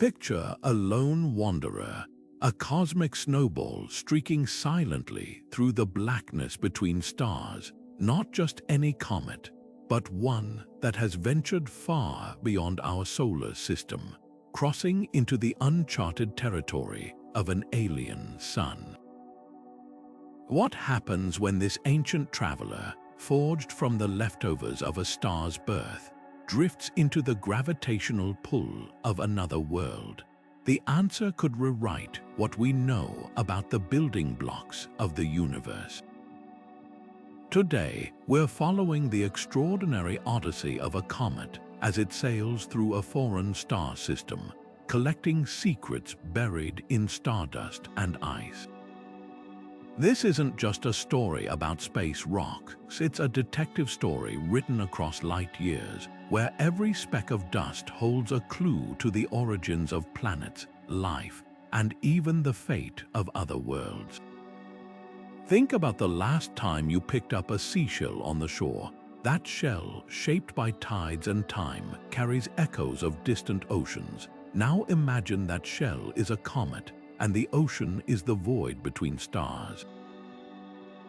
Picture a lone wanderer, a cosmic snowball streaking silently through the blackness between stars, not just any comet, but one that has ventured far beyond our solar system, crossing into the uncharted territory of an alien sun. What happens when this ancient traveler, forged from the leftovers of a star's birth, drifts into the gravitational pull of another world? The answer could rewrite what we know about the building blocks of the universe. Today, we're following the extraordinary odyssey of a comet as it sails through a foreign star system, collecting secrets buried in stardust and ice. This isn't just a story about space rocks, it's a detective story written across light years, where every speck of dust holds a clue to the origins of planets, life, and even the fate of other worlds. Think about the last time you picked up a seashell on the shore. That shell, shaped by tides and time, carries echoes of distant oceans. Now imagine that shell is a comet, and the ocean is the void between stars.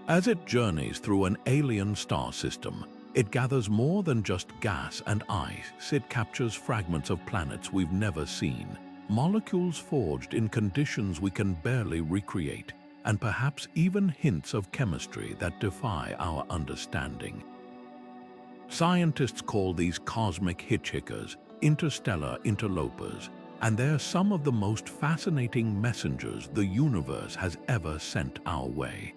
As it journeys through an alien star system, it gathers more than just gas and ice. It captures fragments of planets we've never seen, molecules forged in conditions we can barely recreate, and perhaps even hints of chemistry that defy our understanding. Scientists call these cosmic hitchhikers interstellar interlopers, and they're some of the most fascinating messengers the universe has ever sent our way.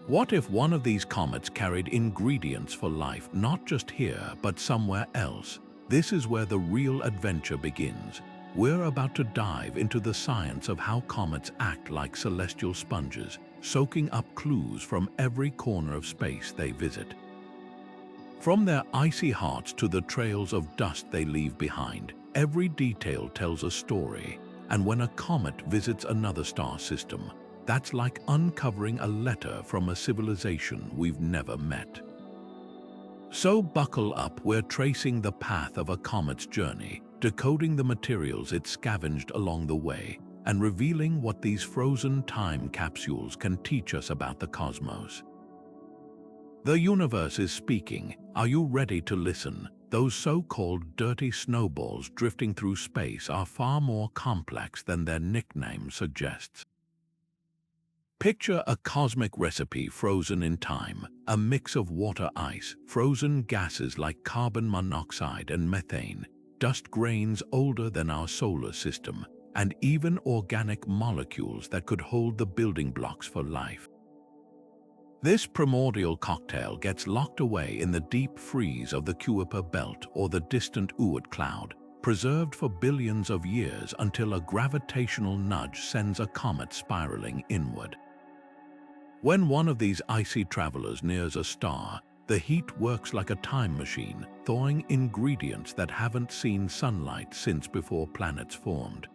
What if one of these comets carried ingredients for life not just here but somewhere else? This is where the real adventure begins. We're about to dive into the science of how comets act like celestial sponges, soaking up clues from every corner of space they visit. From their icy hearts to the trails of dust they leave behind, every detail tells a story, and when a comet visits another star system, that's like uncovering a letter from a civilization we've never met. So buckle up, we're tracing the path of a comet's journey, decoding the materials it scavenged along the way, and revealing what these frozen time capsules can teach us about the cosmos. The universe is speaking. Are you ready to listen? Those so-called dirty snowballs drifting through space are far more complex than their nickname suggests. Picture a cosmic recipe frozen in time, a mix of water ice, frozen gases like carbon monoxide and methane, dust grains older than our solar system, and even organic molecules that could hold the building blocks for life. This primordial cocktail gets locked away in the deep freeze of the Kuiper Belt or the distant Oort cloud, preserved for billions of years until a gravitational nudge sends a comet spiraling inward. When one of these icy travelers nears a star, the heat works like a time machine, thawing ingredients that haven't seen sunlight since before planets formed.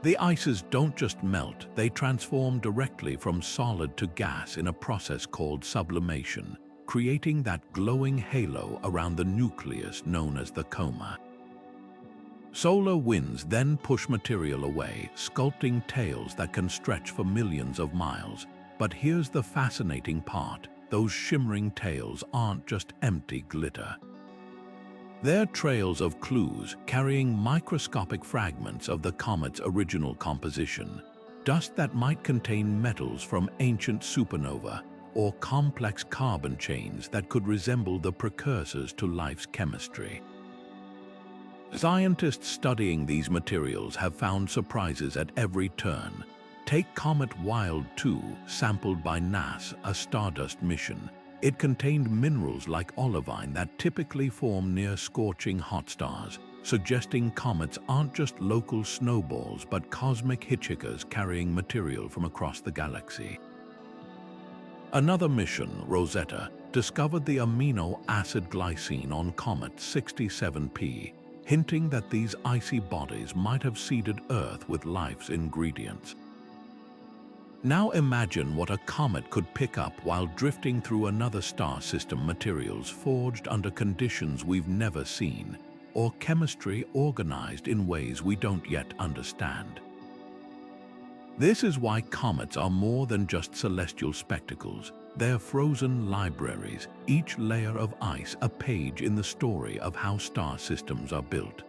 The ices don't just melt, they transform directly from solid to gas in a process called sublimation, creating that glowing halo around the nucleus known as the coma. Solar winds then push material away, sculpting tails that can stretch for millions of miles. But here's the fascinating part: those shimmering tails aren't just empty glitter. They're trails of clues carrying microscopic fragments of the comet's original composition, dust that might contain metals from ancient supernovae or complex carbon chains that could resemble the precursors to life's chemistry. Scientists studying these materials have found surprises at every turn. Take Comet Wild 2, sampled by NASA, a Stardust mission. It contained minerals like olivine that typically form near scorching hot stars, suggesting comets aren't just local snowballs but cosmic hitchhikers carrying material from across the galaxy. Another mission, Rosetta, discovered the amino acid glycine on Comet 67P, hinting that these icy bodies might have seeded Earth with life's ingredients. Now imagine what a comet could pick up while drifting through another star system, materials forged under conditions we've never seen. or chemistry organized in ways we don't yet understand. This is why comets are more than just celestial spectacles. They're frozen libraries, each layer of ice a page in the story of how star systems are built.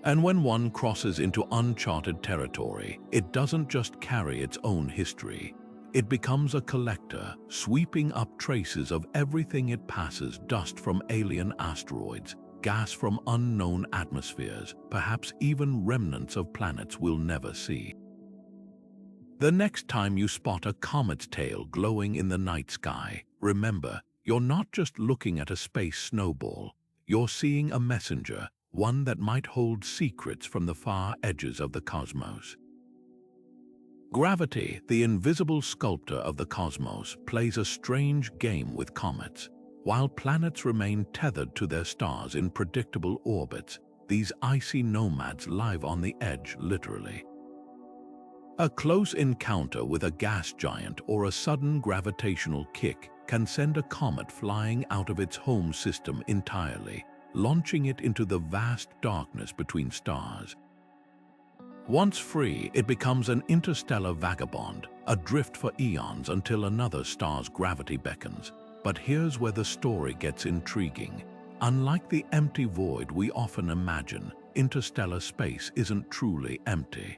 And when one crosses into uncharted territory, it doesn't just carry its own history. It becomes a collector, sweeping up traces of everything it passes: dust from alien asteroids, gas from unknown atmospheres, perhaps even remnants of planets we'll never see. The next time you spot a comet's tail glowing in the night sky, remember, you're not just looking at a space snowball. You're seeing a messenger, one that might hold secrets from the far edges of the cosmos. Gravity, the invisible sculptor of the cosmos, plays a strange game with comets. While planets remain tethered to their stars in predictable orbits, these icy nomads live on the edge, literally. A close encounter with a gas giant or a sudden gravitational kick can send a comet flying out of its home system entirely, launching it into the vast darkness between stars. Once free, it becomes an interstellar vagabond, adrift for eons until another star's gravity beckons. But here's where the story gets intriguing. Unlike the empty void we often imagine, interstellar space isn't truly empty.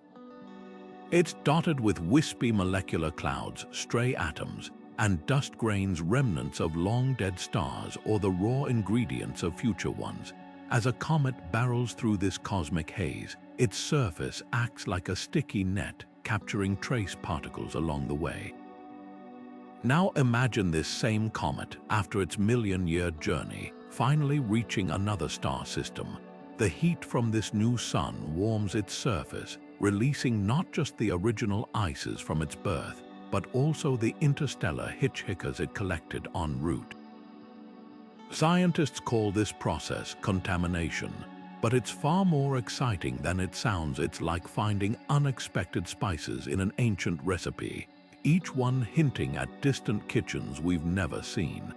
It's dotted with wispy molecular clouds, stray atoms, and dust grains, remnants of long-dead stars or the raw ingredients of future ones. As a comet barrels through this cosmic haze, its surface acts like a sticky net, capturing trace particles along the way. Now imagine this same comet, after its million-year journey, finally reaching another star system. The heat from this new sun warms its surface, releasing not just the original ices from its birth, but also the interstellar hitchhickers it collected en route. Scientists call this process contamination, but it's far more exciting than it sounds. It's like finding unexpected spices in an ancient recipe, each one hinting at distant kitchens we've never seen.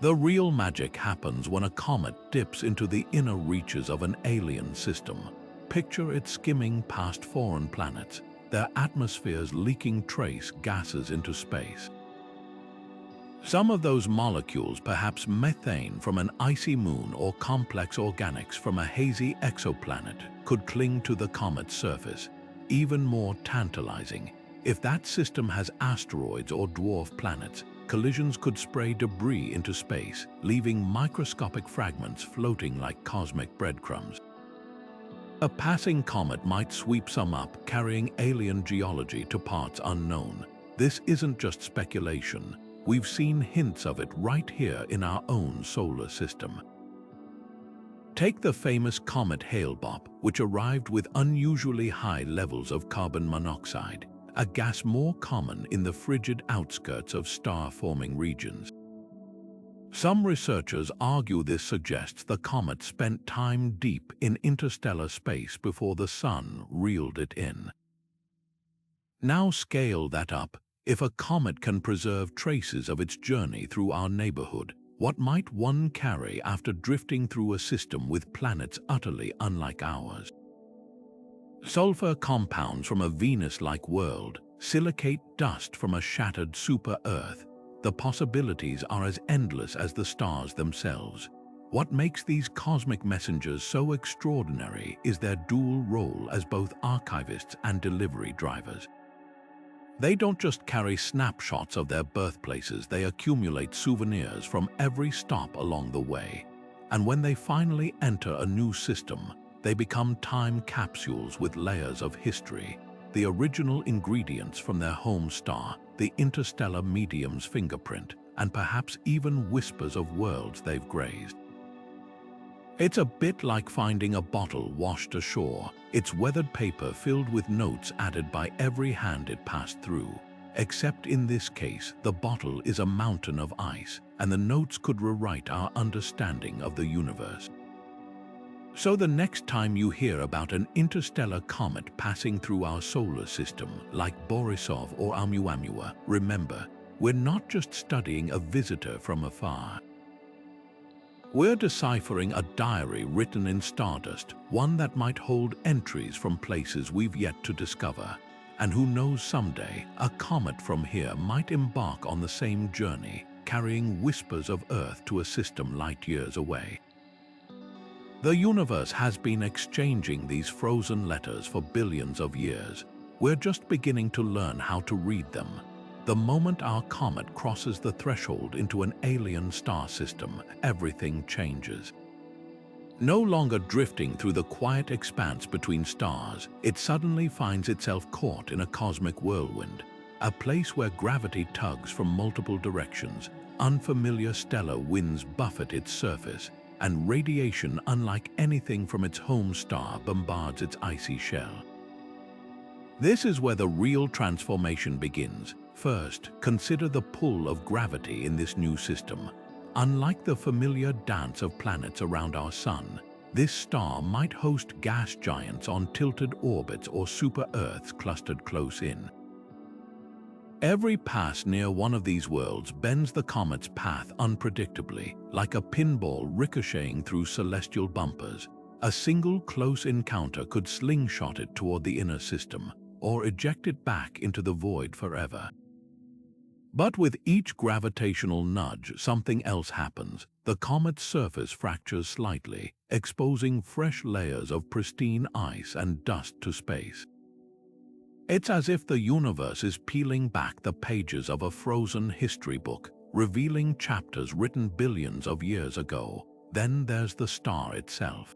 The real magic happens when a comet dips into the inner reaches of an alien system. Picture it skimming past foreign planets, their atmospheres leaking trace gases into space. Some of those molecules, perhaps methane from an icy moon or complex organics from a hazy exoplanet, could cling to the comet's surface. Even more tantalizing, if that system has asteroids or dwarf planets, collisions could spray debris into space, leaving microscopic fragments floating like cosmic breadcrumbs. A passing comet might sweep some up, carrying alien geology to parts unknown. This isn't just speculation. We've seen hints of it right here in our own solar system. Take the famous comet Hale-Bopp, which arrived with unusually high levels of carbon monoxide, a gas more common in the frigid outskirts of star-forming regions. Some researchers argue this suggests the comet spent time deep in interstellar space before the sun reeled it in. Now scale that up. If a comet can preserve traces of its journey through our neighborhood, what might one carry after drifting through a system with planets utterly unlike ours? Sulfur compounds from a Venus-like world, silicate dust from a shattered super-Earth. The possibilities are as endless as the stars themselves. What makes these cosmic messengers so extraordinary is their dual role as both archivists and delivery drivers. They don't just carry snapshots of their birthplaces, they accumulate souvenirs from every stop along the way. And when they finally enter a new system, they become time capsules with layers of history, the original ingredients from their home star, the interstellar medium's fingerprint, and perhaps even whispers of worlds they've grazed. It's a bit like finding a bottle washed ashore, its weathered paper filled with notes added by every hand it passed through. Except in this case, the bottle is a mountain of ice, and the notes could rewrite our understanding of the universe. So the next time you hear about an interstellar comet passing through our solar system, like Borisov or Amuamua, remember, we're not just studying a visitor from afar. We're deciphering a diary written in stardust, one that might hold entries from places we've yet to discover. And who knows, someday, a comet from here might embark on the same journey, carrying whispers of Earth to a system light years away. The universe has been exchanging these frozen letters for billions of years. We're just beginning to learn how to read them. The moment our comet crosses the threshold into an alien star system, everything changes. No longer drifting through the quiet expanse between stars, it suddenly finds itself caught in a cosmic whirlwind, a place where gravity tugs from multiple directions, unfamiliar stellar winds buffet its surface, and radiation unlike anything from its home star bombards its icy shell. This is where the real transformation begins. First, consider the pull of gravity in this new system. Unlike the familiar dance of planets around our sun, this star might host gas giants on tilted orbits or super-Earths clustered close in. Every pass near one of these worlds bends the comet's path unpredictably, like a pinball ricocheting through celestial bumpers. A single close encounter could slingshot it toward the inner system, or eject it back into the void forever. But with each gravitational nudge, something else happens. The comet's surface fractures slightly, exposing fresh layers of pristine ice and dust to space. It's as if the universe is peeling back the pages of a frozen history book, revealing chapters written billions of years ago. Then there's the star itself.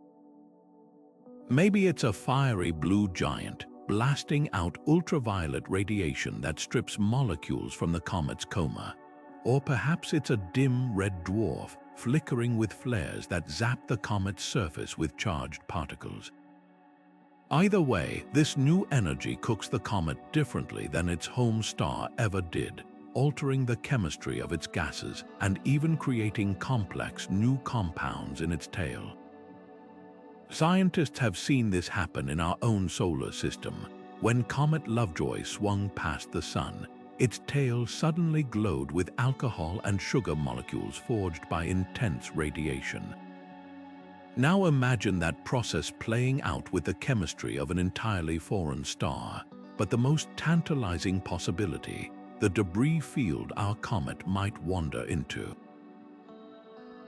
Maybe it's a fiery blue giant, blasting out ultraviolet radiation that strips molecules from the comet's coma. Or perhaps it's a dim red dwarf, flickering with flares that zap the comet's surface with charged particles. Either way, this new energy cooks the comet differently than its home star ever did, altering the chemistry of its gases and even creating complex new compounds in its tail. Scientists have seen this happen in our own solar system. When Comet Lovejoy swung past the Sun, its tail suddenly glowed with alcohol and sugar molecules forged by intense radiation. Now imagine that process playing out with the chemistry of an entirely foreign star. But the most tantalizing possibility, the debris field our comet might wander into.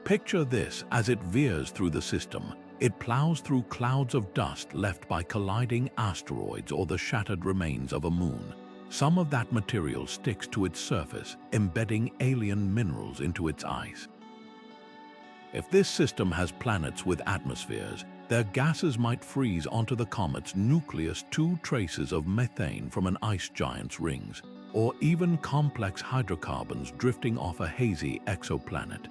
Picture this as it veers through the system. It plows through clouds of dust left by colliding asteroids or the shattered remains of a moon. Some of that material sticks to its surface, embedding alien minerals into its ice. If this system has planets with atmospheres, their gases might freeze onto the comet's nucleus, two traces of methane from an ice giant's rings, or even complex hydrocarbons drifting off a hazy exoplanet.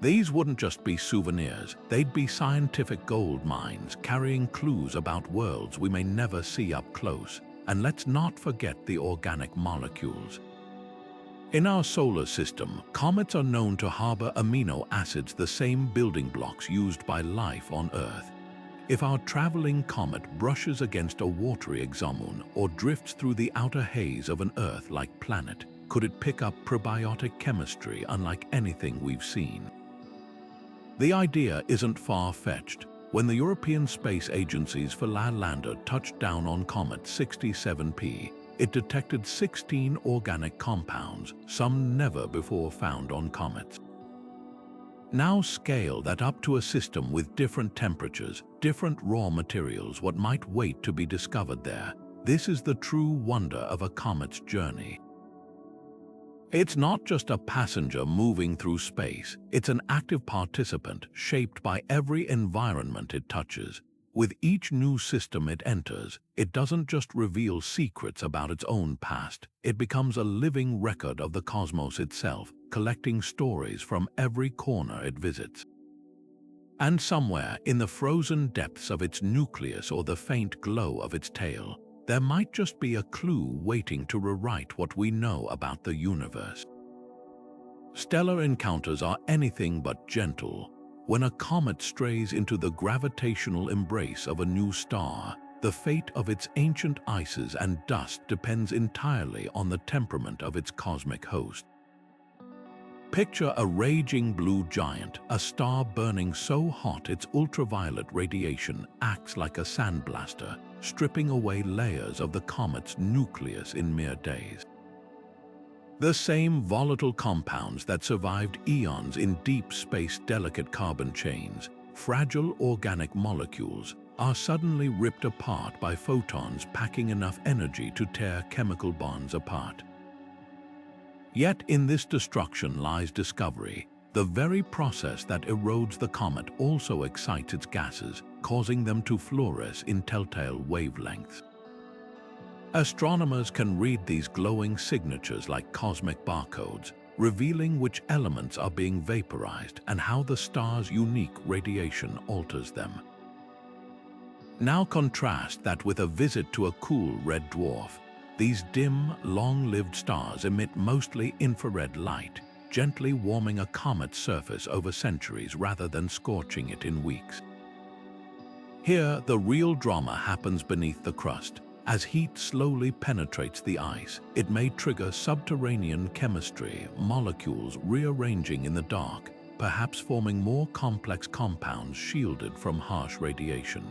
These wouldn't just be souvenirs, they'd be scientific gold mines carrying clues about worlds we may never see up close. And let's not forget the organic molecules. In our solar system, comets are known to harbor amino acids, the same building blocks used by life on Earth. If our traveling comet brushes against a watery exomoon or drifts through the outer haze of an Earth-like planet, could it pick up probiotic chemistry unlike anything we've seen? The idea isn't far-fetched. When the European Space Agency's Philae lander touched down on Comet 67P, it detected 16 organic compounds, some never before found on comets. Now scale that up to a system with different temperatures, different raw materials, what might wait to be discovered there. This is the true wonder of a comet's journey. It's not just a passenger moving through space, it's an active participant shaped by every environment it touches. With each new system it enters, it doesn't just reveal secrets about its own past, it becomes a living record of the cosmos itself, collecting stories from every corner it visits. And somewhere in the frozen depths of its nucleus or the faint glow of its tail, there might just be a clue waiting to rewrite what we know about the universe. Stellar encounters are anything but gentle. When a comet strays into the gravitational embrace of a new star, the fate of its ancient ices and dust depends entirely on the temperament of its cosmic host. Picture a raging blue giant, a star burning so hot its ultraviolet radiation acts like a sandblaster, stripping away layers of the comet's nucleus in mere days. The same volatile compounds that survived eons in deep space, delicate carbon chains, fragile organic molecules, are suddenly ripped apart by photons packing enough energy to tear chemical bonds apart. Yet in this destruction lies discovery. The very process that erodes the comet also excites its gases, causing them to fluoresce in telltale wavelengths. Astronomers can read these glowing signatures like cosmic barcodes, revealing which elements are being vaporized and how the star's unique radiation alters them. Now contrast that with a visit to a cool red dwarf. These dim, long-lived stars emit mostly infrared light, gently warming a comet's surface over centuries rather than scorching it in weeks. Here, the real drama happens beneath the crust. As heat slowly penetrates the ice, it may trigger subterranean chemistry, molecules rearranging in the dark, perhaps forming more complex compounds shielded from harsh radiation.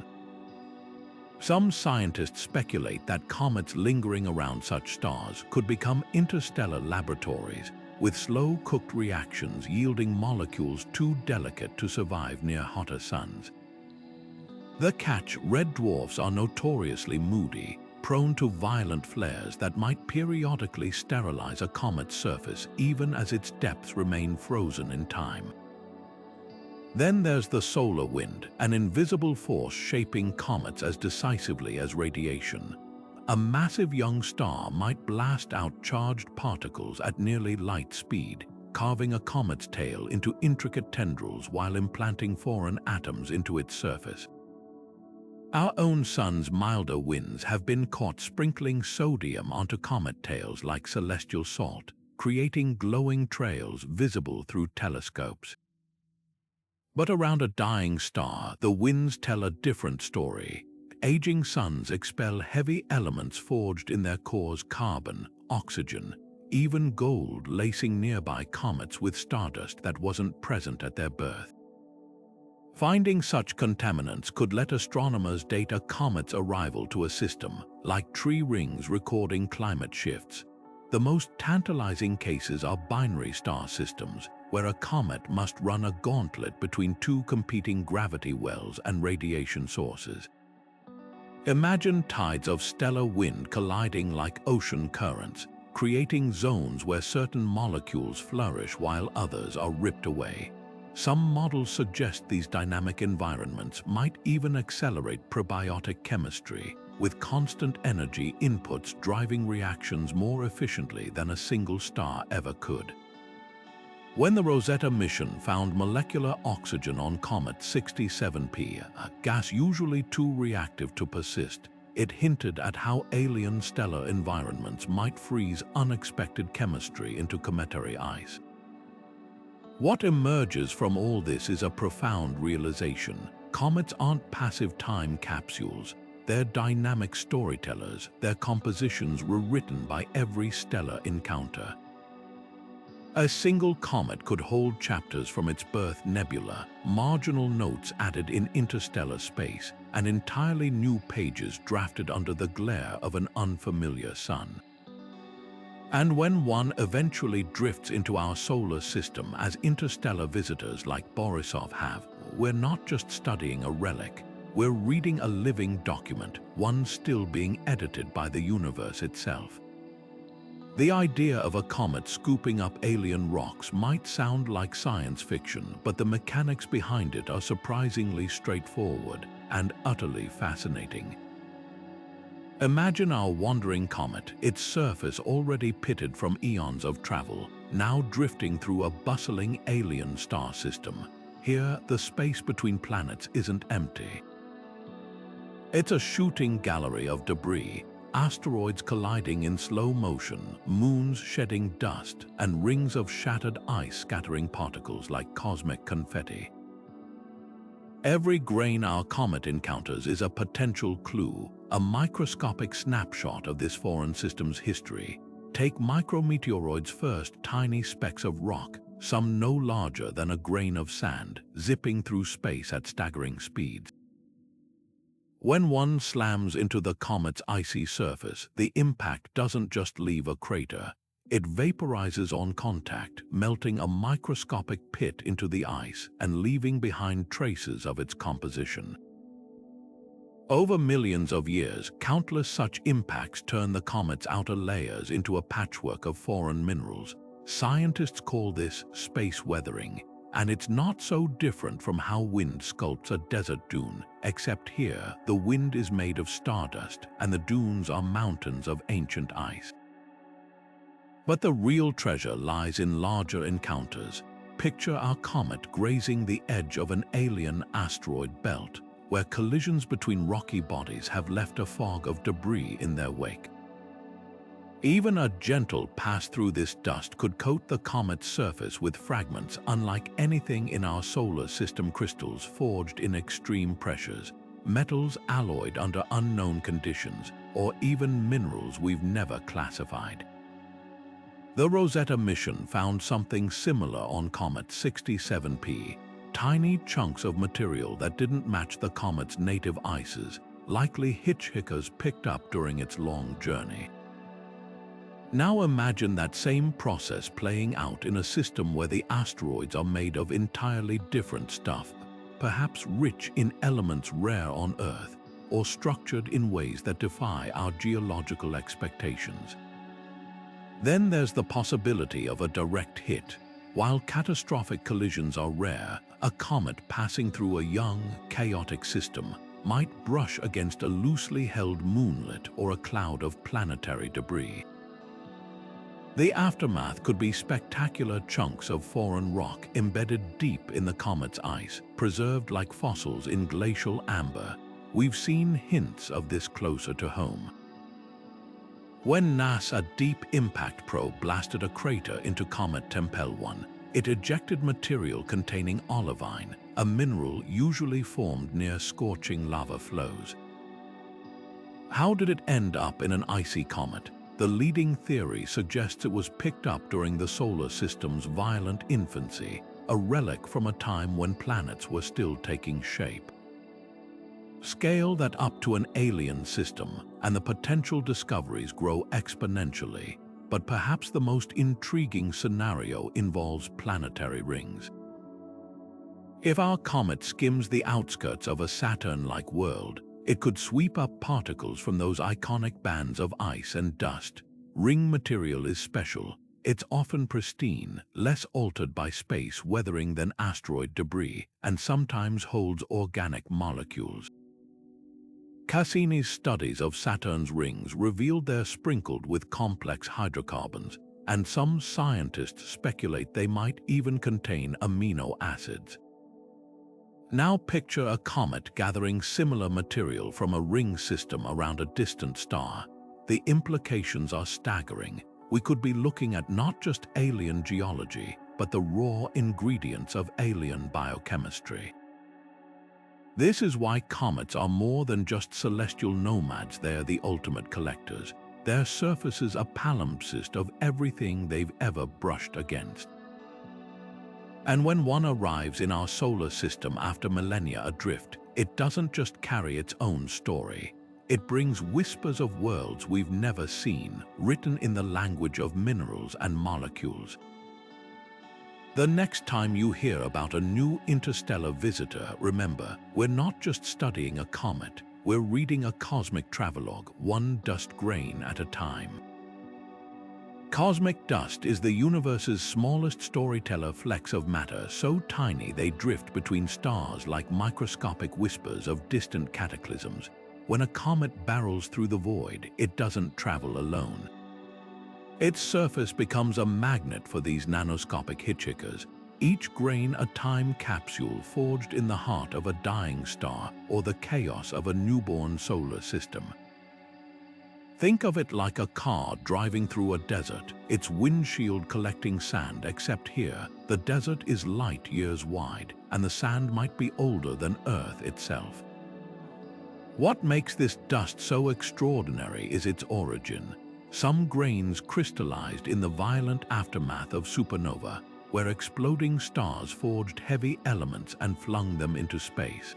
Some scientists speculate that comets lingering around such stars could become interstellar laboratories, with slow-cooked reactions yielding molecules too delicate to survive near hotter suns. The catch: red dwarfs are notoriously moody, prone to violent flares that might periodically sterilize a comet's surface even as its depths remain frozen in time. Then there's the solar wind, an invisible force shaping comets as decisively as radiation. A massive young star might blast out charged particles at nearly light speed, carving a comet's tail into intricate tendrils while implanting foreign atoms into its surface. Our own sun's milder winds have been caught sprinkling sodium onto comet tails like celestial salt, creating glowing trails visible through telescopes. But around a dying star, the winds tell a different story. Aging suns expel heavy elements forged in their cores: carbon, oxygen, even gold, lacing nearby comets with stardust that wasn't present at their birth. Finding such contaminants could let astronomers date a comet's arrival to a system, like tree rings recording climate shifts. The most tantalizing cases are binary star systems, where a comet must run a gauntlet between two competing gravity wells and radiation sources. Imagine tides of stellar wind colliding like ocean currents, creating zones where certain molecules flourish while others are ripped away. Some models suggest these dynamic environments might even accelerate probiotic chemistry, with constant energy inputs driving reactions more efficiently than a single star ever could. When the Rosetta mission found molecular oxygen on Comet 67P, a gas usually too reactive to persist, it hinted at how alien stellar environments might freeze unexpected chemistry into cometary ice. What emerges from all this is a profound realization. Comets aren't passive time capsules. They're dynamic storytellers, their compositions rewritten by every stellar encounter. A single comet could hold chapters from its birth nebula, marginal notes added in interstellar space, and entirely new pages drafted under the glare of an unfamiliar sun. And when one eventually drifts into our solar system, as interstellar visitors like Borisov have, we're not just studying a relic, we're reading a living document, one still being edited by the universe itself. The idea of a comet scooping up alien rocks might sound like science fiction, but the mechanics behind it are surprisingly straightforward and utterly fascinating. Imagine our wandering comet, its surface already pitted from eons of travel, now drifting through a bustling alien star system. Here, the space between planets isn't empty. It's a shooting gallery of debris, asteroids colliding in slow motion, moons shedding dust, and rings of shattered ice scattering particles like cosmic confetti. Every grain our comet encounters is a potential clue, a microscopic snapshot of this foreign system's history. Take micrometeoroids first, tiny specks of rock, some no larger than a grain of sand, zipping through space at staggering speeds. When one slams into the comet's icy surface, the impact doesn't just leave a crater. It vaporizes on contact, melting a microscopic pit into the ice and leaving behind traces of its composition. Over millions of years, countless such impacts turn the comet's outer layers into a patchwork of foreign minerals. Scientists call this space weathering, and it's not so different from how wind sculpts a desert dune, except here the wind is made of stardust and the dunes are mountains of ancient ice. But the real treasure lies in larger encounters. Picture our comet grazing the edge of an alien asteroid belt, where collisions between rocky bodies have left a fog of debris in their wake. Even a gentle pass through this dust could coat the comet's surface with fragments unlike anything in our solar system: crystals forged in extreme pressures, metals alloyed under unknown conditions, or even minerals we've never classified. The Rosetta mission found something similar on Comet 67P, tiny chunks of material that didn't match the comet's native ices, likely hitchhikers picked up during its long journey. Now imagine that same process playing out in a system where the asteroids are made of entirely different stuff, perhaps rich in elements rare on Earth, or structured in ways that defy our geological expectations. Then there's the possibility of a direct hit. While catastrophic collisions are rare, a comet passing through a young, chaotic system might brush against a loosely held moonlet or a cloud of planetary debris. The aftermath could be spectacular chunks of foreign rock embedded deep in the comet's ice, preserved like fossils in glacial amber. We've seen hints of this closer to home. When NASA's Deep Impact probe blasted a crater into comet Temporal, it ejected material containing olivine, a mineral usually formed near scorching lava flows. How did it end up in an icy comet? The leading theory suggests it was picked up during the solar system's violent infancy, a relic from a time when planets were still taking shape. Scale that up to an alien system, and the potential discoveries grow exponentially. But perhaps the most intriguing scenario involves planetary rings. If our comet skims the outskirts of a Saturn-like world, it could sweep up particles from those iconic bands of ice and dust. Ring material is special. It's often pristine, less altered by space weathering than asteroid debris, and sometimes holds organic molecules. Cassini's studies of Saturn's rings revealed they're sprinkled with complex hydrocarbons, and some scientists speculate they might even contain amino acids. Now picture a comet gathering similar material from a ring system around a distant star. The implications are staggering. We could be looking at not just alien geology, but the raw ingredients of alien biochemistry. This is why comets are more than just celestial nomads. They're the ultimate collectors. Their surface is a palimpsest of everything they've ever brushed against. And when one arrives in our solar system after millennia adrift, it doesn't just carry its own story. It brings whispers of worlds we've never seen, written in the language of minerals and molecules. The next time you hear about a new interstellar visitor, remember, we're not just studying a comet, we're reading a cosmic travelogue, one dust grain at a time. Cosmic dust is the universe's smallest storyteller, flecks of matter so tiny they drift between stars like microscopic whispers of distant cataclysms. When a comet barrels through the void, it doesn't travel alone. Its surface becomes a magnet for these nanoscopic hitchhikers, each grain a time capsule forged in the heart of a dying star or the chaos of a newborn solar system. Think of it like a car driving through a desert, its windshield collecting sand, except here, the desert is light years wide, and the sand might be older than Earth itself. What makes this dust so extraordinary is its origin. Some grains crystallized in the violent aftermath of supernova, where exploding stars forged heavy elements and flung them into space.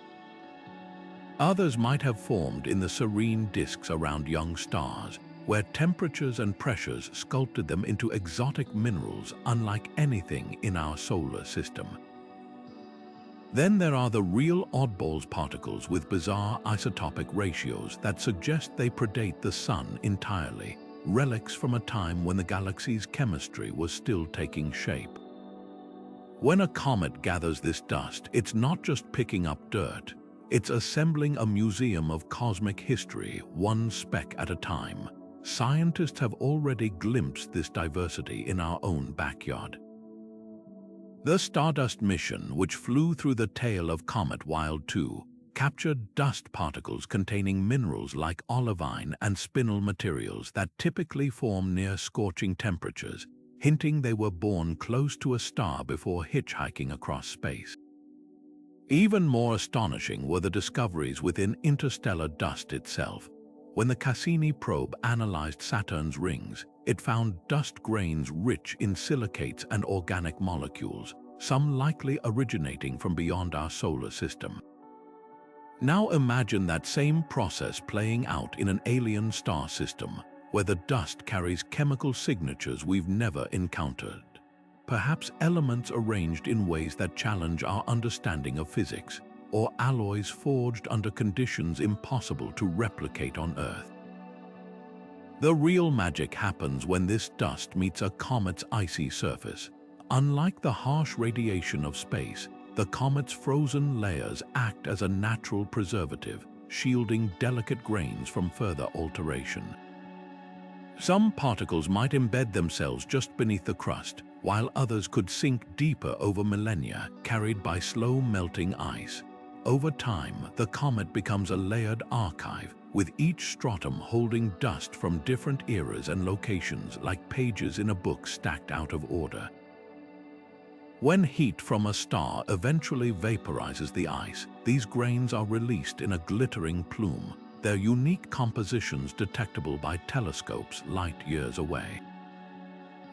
Others might have formed in the serene disks around young stars, where temperatures and pressures sculpted them into exotic minerals unlike anything in our solar system. Then there are the real oddballs particles with bizarre isotopic ratios that suggest they predate the Sun entirely, relics from a time when the galaxy's chemistry was still taking shape. When a comet gathers this dust, it's not just picking up dirt, it's assembling a museum of cosmic history, one speck at a time. Scientists have already glimpsed this diversity in our own backyard. The Stardust mission, which flew through the tail of Comet Wild 2, captured dust particles containing minerals like olivine and spinel materials that typically form near scorching temperatures, hinting they were born close to a star before hitchhiking across space. Even more astonishing were the discoveries within interstellar dust itself. When the Cassini probe analyzed Saturn's rings, it found dust grains rich in silicates and organic molecules, some likely originating from beyond our solar system. Now imagine that same process playing out in an alien star system, where the dust carries chemical signatures we've never encountered. Perhaps elements arranged in ways that challenge our understanding of physics, or alloys forged under conditions impossible to replicate on Earth. The real magic happens when this dust meets a comet's icy surface. Unlike the harsh radiation of space, the comet's frozen layers act as a natural preservative, shielding delicate grains from further alteration. Some particles might embed themselves just beneath the crust, while others could sink deeper over millennia, carried by slow-melting ice. Over time, the comet becomes a layered archive, with each stratum holding dust from different eras and locations like pages in a book stacked out of order. When heat from a star eventually vaporizes the ice, these grains are released in a glittering plume, their unique compositions detectable by telescopes light years away.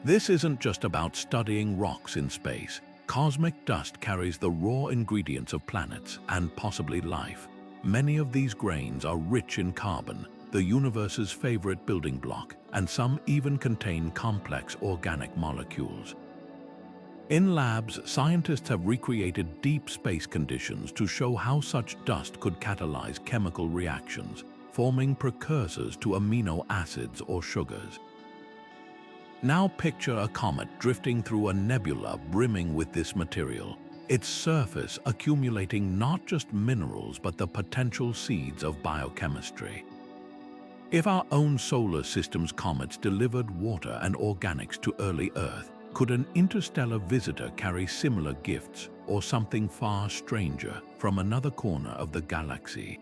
This isn't just about studying rocks in space. Cosmic dust carries the raw ingredients of planets and possibly life. Many of these grains are rich in carbon, the universe's favorite building block, and some even contain complex organic molecules. In labs, scientists have recreated deep space conditions to show how such dust could catalyze chemical reactions, forming precursors to amino acids or sugars. Now picture a comet drifting through a nebula brimming with this material, its surface accumulating not just minerals but the potential seeds of biochemistry. If our own solar system's comets delivered water and organics to early Earth, could an interstellar visitor carry similar gifts or something far stranger from another corner of the galaxy?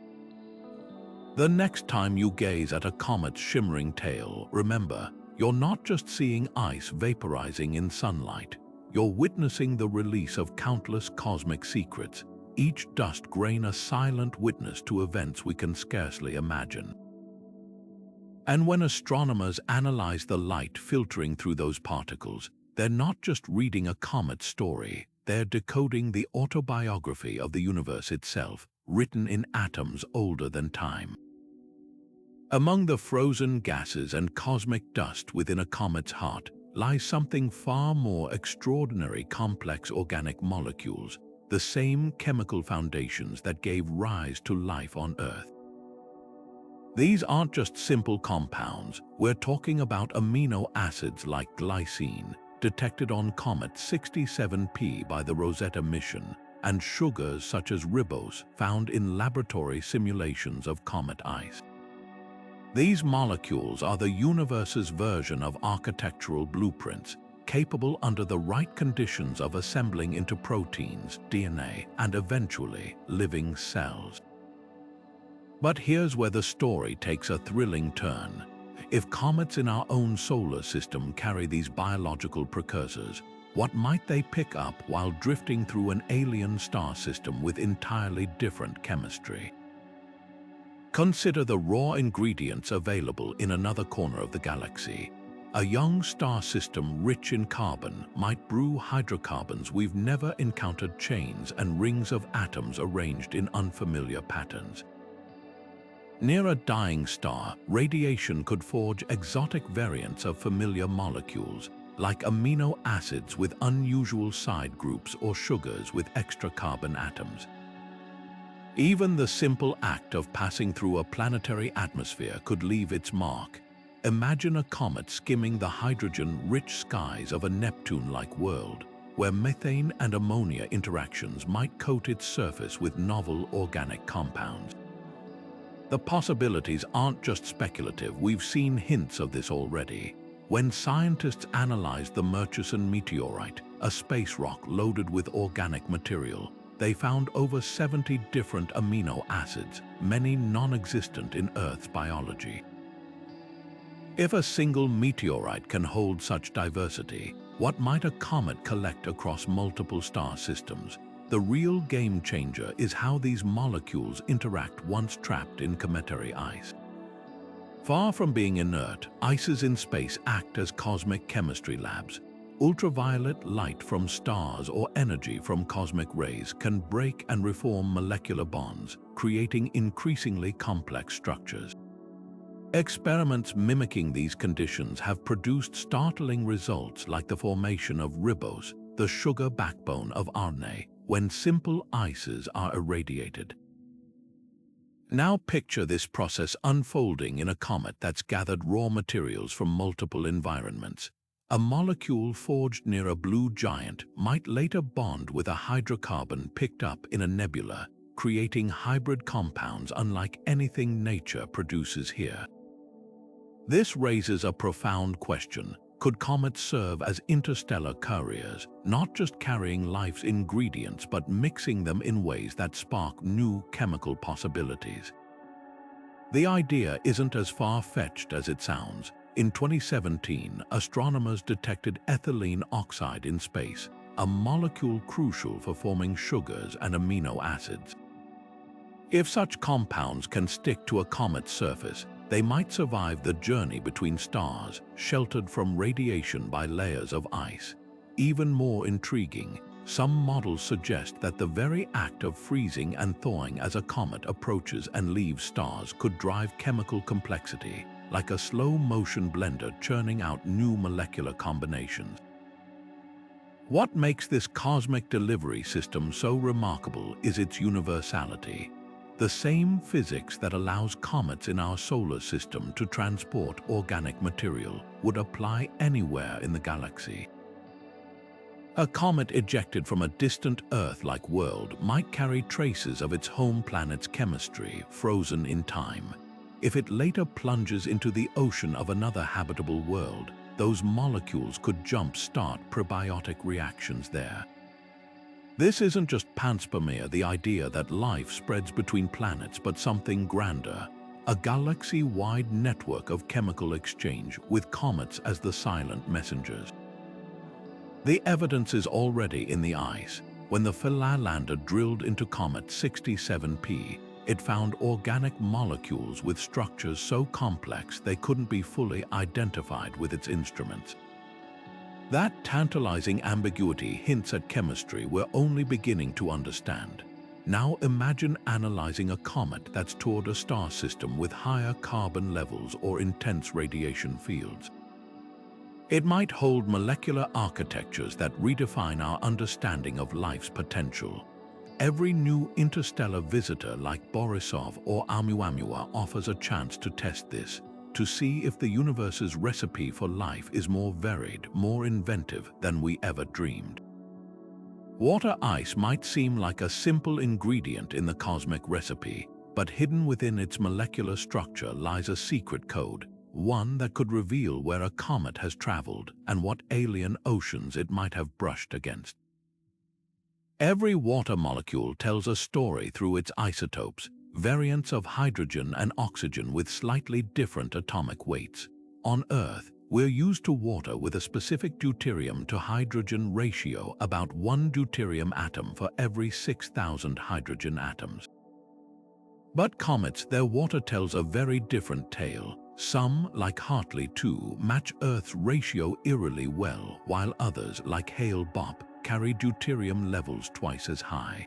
The next time you gaze at a comet's shimmering tail, remember, you're not just seeing ice vaporizing in sunlight. You're witnessing the release of countless cosmic secrets, each dust grain a silent witness to events we can scarcely imagine. And when astronomers analyze the light filtering through those particles, they're not just reading a comet's story, they're decoding the autobiography of the universe itself, written in atoms older than time. Among the frozen gases and cosmic dust within a comet's heart lies something far more extraordinary: complex organic molecules, the same chemical foundations that gave rise to life on Earth. These aren't just simple compounds. We're talking about amino acids like glycine, detected on Comet 67P by the Rosetta mission, and sugars such as ribose, found in laboratory simulations of comet ice. These molecules are the universe's version of architectural blueprints, capable under the right conditions of assembling into proteins, DNA, and eventually living cells. But here's where the story takes a thrilling turn. If comets in our own solar system carry these biological precursors, what might they pick up while drifting through an alien star system with entirely different chemistry? Consider the raw ingredients available in another corner of the galaxy. A young star system rich in carbon might brew hydrocarbons we've never encountered, chains and rings of atoms arranged in unfamiliar patterns. Near a dying star, radiation could forge exotic variants of familiar molecules, like amino acids with unusual side groups or sugars with extra carbon atoms. Even the simple act of passing through a planetary atmosphere could leave its mark. Imagine a comet skimming the hydrogen-rich skies of a Neptune-like world, where methane and ammonia interactions might coat its surface with novel organic compounds. The possibilities aren't just speculative, we've seen hints of this already. When scientists analyzed the Murchison meteorite, a space rock loaded with organic material, they found over 70 different amino acids, many non-existent in Earth's biology. If a single meteorite can hold such diversity, what might a comet collect across multiple star systems? The real game changer is how these molecules interact once trapped in cometary ice. Far from being inert, ices in space act as cosmic chemistry labs. Ultraviolet light from stars or energy from cosmic rays can break and reform molecular bonds, creating increasingly complex structures. Experiments mimicking these conditions have produced startling results, like the formation of ribose, the sugar backbone of RNA, when simple ices are irradiated. Now picture this process unfolding in a comet that's gathered raw materials from multiple environments. A molecule forged near a blue giant might later bond with a hydrocarbon picked up in a nebula, creating hybrid compounds unlike anything nature produces here. This raises a profound question. Could comets serve as interstellar couriers, not just carrying life's ingredients but mixing them in ways that spark new chemical possibilities? The idea isn't as far-fetched as it sounds. In 2017, astronomers detected ethylene oxide in space, a molecule crucial for forming sugars and amino acids. If such compounds can stick to a comet's surface, they might survive the journey between stars, sheltered from radiation by layers of ice. Even more intriguing, some models suggest that the very act of freezing and thawing as a comet approaches and leaves stars could drive chemical complexity, like a slow-motion blender churning out new molecular combinations. What makes this cosmic delivery system so remarkable is its universality. The same physics that allows comets in our solar system to transport organic material would apply anywhere in the galaxy. A comet ejected from a distant Earth-like world might carry traces of its home planet's chemistry frozen in time. If it later plunges into the ocean of another habitable world, those molecules could jump-start prebiotic reactions there. This isn't just panspermia, the idea that life spreads between planets, but something grander, a galaxy-wide network of chemical exchange with comets as the silent messengers. The evidence is already in the ice. When the Philae lander drilled into Comet 67P, it found organic molecules with structures so complex they couldn't be fully identified with its instruments. That tantalizing ambiguity hints at chemistry we're only beginning to understand. Now imagine analyzing a comet that's toured a star system with higher carbon levels or intense radiation fields. It might hold molecular architectures that redefine our understanding of life's potential. Every new interstellar visitor like Borisov or Amuamua offers a chance to test this, to see if the universe's recipe for life is more varied, more inventive than we ever dreamed. Water ice might seem like a simple ingredient in the cosmic recipe, but hidden within its molecular structure lies a secret code, one that could reveal where a comet has traveled and what alien oceans it might have brushed against. Every water molecule tells a story through its isotopes, variants of hydrogen and oxygen with slightly different atomic weights. On Earth, we're used to water with a specific deuterium to hydrogen ratio, about 1 deuterium atom for every 6,000 hydrogen atoms. But comets, their water tells a very different tale. Some, like Hartley 2, match Earth's ratio eerily well, while others, like Hale-Bopp, carry deuterium levels twice as high.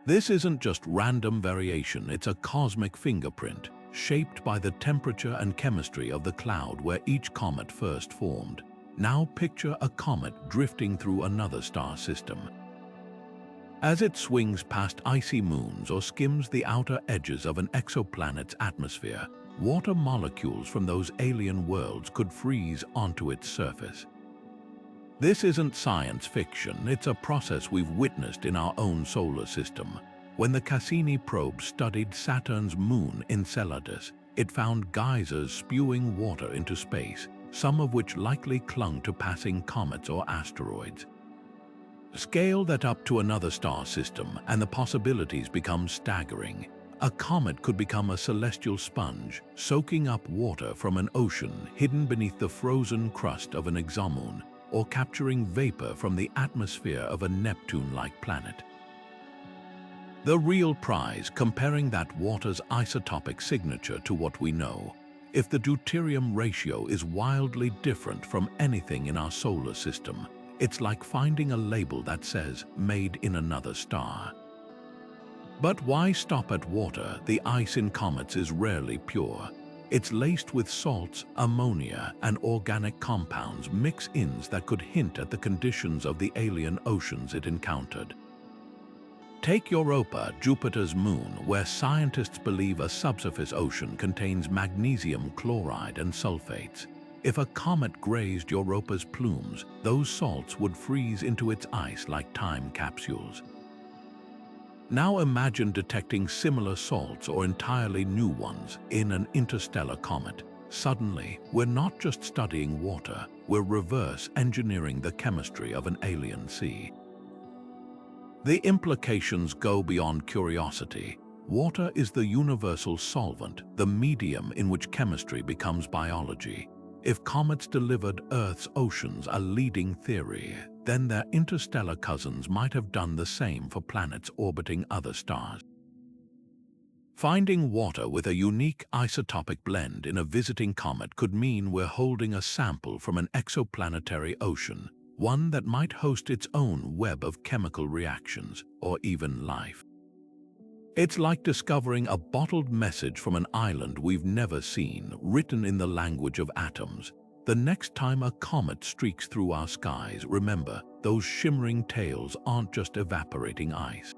This isn't just random variation, it's a cosmic fingerprint, shaped by the temperature and chemistry of the cloud where each comet first formed. Now picture a comet drifting through another star system. As it swings past icy moons or skims the outer edges of an exoplanet's atmosphere, water molecules from those alien worlds could freeze onto its surface. This isn't science fiction, it's a process we've witnessed in our own solar system. When the Cassini probe studied Saturn's moon Enceladus, it found geysers spewing water into space, some of which likely clung to passing comets or asteroids. Scale that up to another star system, and the possibilities become staggering. A comet could become a celestial sponge, soaking up water from an ocean hidden beneath the frozen crust of an exomoon, or capturing vapor from the atmosphere of a Neptune-like planet. The real prize, comparing that water's isotopic signature to what we know. If the deuterium ratio is wildly different from anything in our solar system, it's like finding a label that says, "Made in another star." But why stop at water? The ice in comets is rarely pure. It's laced with salts, ammonia, and organic compounds, mix-ins that could hint at the conditions of the alien oceans it encountered. Take Europa, Jupiter's moon, where scientists believe a subsurface ocean contains magnesium chloride and sulfates. If a comet grazed Europa's plumes, those salts would freeze into its ice like time capsules. Now imagine detecting similar salts or entirely new ones in an interstellar comet. Suddenly, we're not just studying water, we're reverse engineering the chemistry of an alien sea. The implications go beyond curiosity. Water is the universal solvent, the medium in which chemistry becomes biology. If comets delivered Earth's oceans a leading theory, then their interstellar cousins might have done the same for planets orbiting other stars. Finding water with a unique isotopic blend in a visiting comet could mean we're holding a sample from an exoplanetary ocean, one that might host its own web of chemical reactions, or even life. It's like discovering a bottled message from an island we've never seen, written in the language of atoms. The next time a comet streaks through our skies, remember, those shimmering tails aren't just evaporating ice.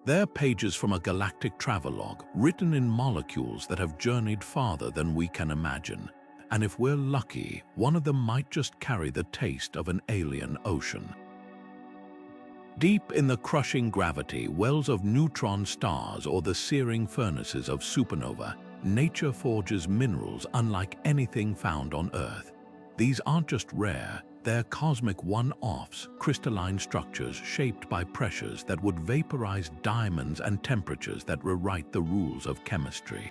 They're pages from a galactic travelogue, written in molecules that have journeyed farther than we can imagine. And if we're lucky, one of them might just carry the taste of an alien ocean. Deep in the crushing gravity wells of neutron stars or the searing furnaces of supernovae, nature forges minerals unlike anything found on Earth. These aren't just rare, they're cosmic one-offs, crystalline structures shaped by pressures that would vaporize diamonds and temperatures that rewrite the rules of chemistry.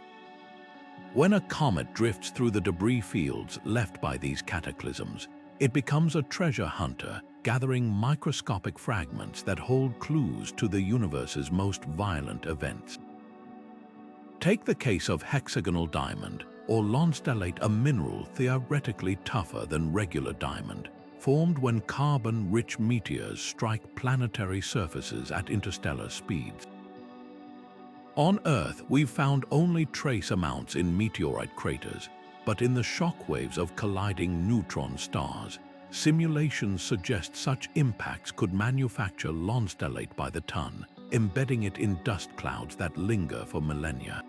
When a comet drifts through the debris fields left by these cataclysms, it becomes a treasure hunter, gathering microscopic fragments that hold clues to the universe's most violent events. Take the case of hexagonal diamond, or lonstellate, a mineral theoretically tougher than regular diamond, formed when carbon-rich meteors strike planetary surfaces at interstellar speeds. On Earth, we've found only trace amounts in meteorite craters, but in the shockwaves of colliding neutron stars, simulations suggest such impacts could manufacture lonstellate by the ton, embedding it in dust clouds that linger for millennia.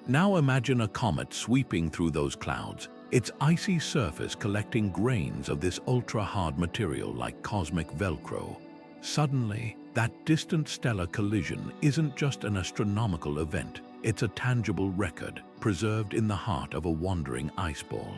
Now imagine a comet sweeping through those clouds, its icy surface collecting grains of this ultra-hard material like cosmic Velcro. Suddenly, that distant stellar collision isn't just an astronomical event, it's a tangible record, preserved in the heart of a wandering ice ball.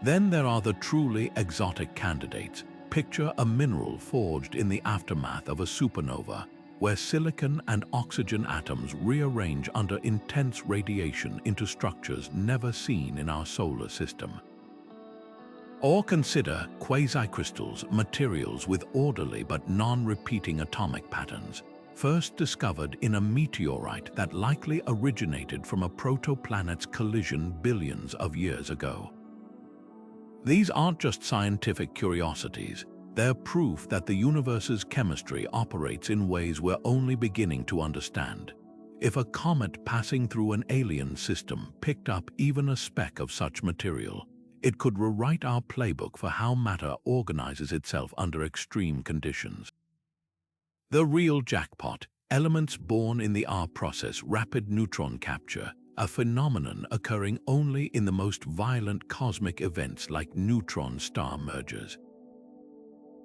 Then there are the truly exotic candidates. Picture a mineral forged in the aftermath of a supernova, where silicon and oxygen atoms rearrange under intense radiation into structures never seen in our solar system. Or consider quasicrystals, materials with orderly but non-repeating atomic patterns. first discovered in a meteorite that likely originated from a protoplanet's collision billions of years ago. These aren't just scientific curiosities, they're proof that the universe's chemistry operates in ways we're only beginning to understand. If a comet passing through an alien system picked up even a speck of such material, it could rewrite our playbook for how matter organizes itself under extreme conditions. The real jackpot, elements born in the R process, rapid neutron capture, a phenomenon occurring only in the most violent cosmic events like neutron star mergers.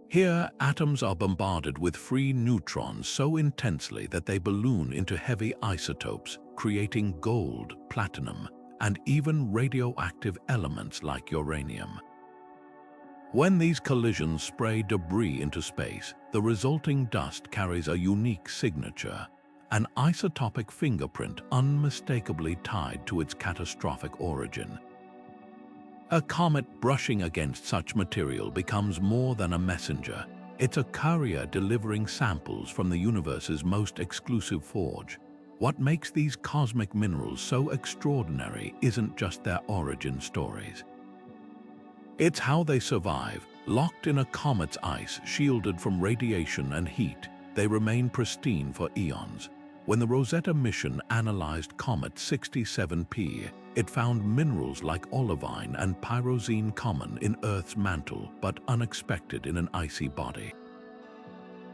Here, atoms are bombarded with free neutrons so intensely that they balloon into heavy isotopes, creating gold, platinum, and even radioactive elements like uranium. When these collisions spray debris into space, the resulting dust carries a unique signature, an isotopic fingerprint unmistakably tied to its catastrophic origin. A comet brushing against such material becomes more than a messenger. It's a courier delivering samples from the universe's most exclusive forge. What makes these cosmic minerals so extraordinary isn't just their origin stories. It's how they survive. Locked in a comet's ice, shielded from radiation and heat, they remain pristine for eons. When the Rosetta mission analyzed Comet 67P, it found minerals like olivine and pyroxene common in Earth's mantle, but unexpected in an icy body.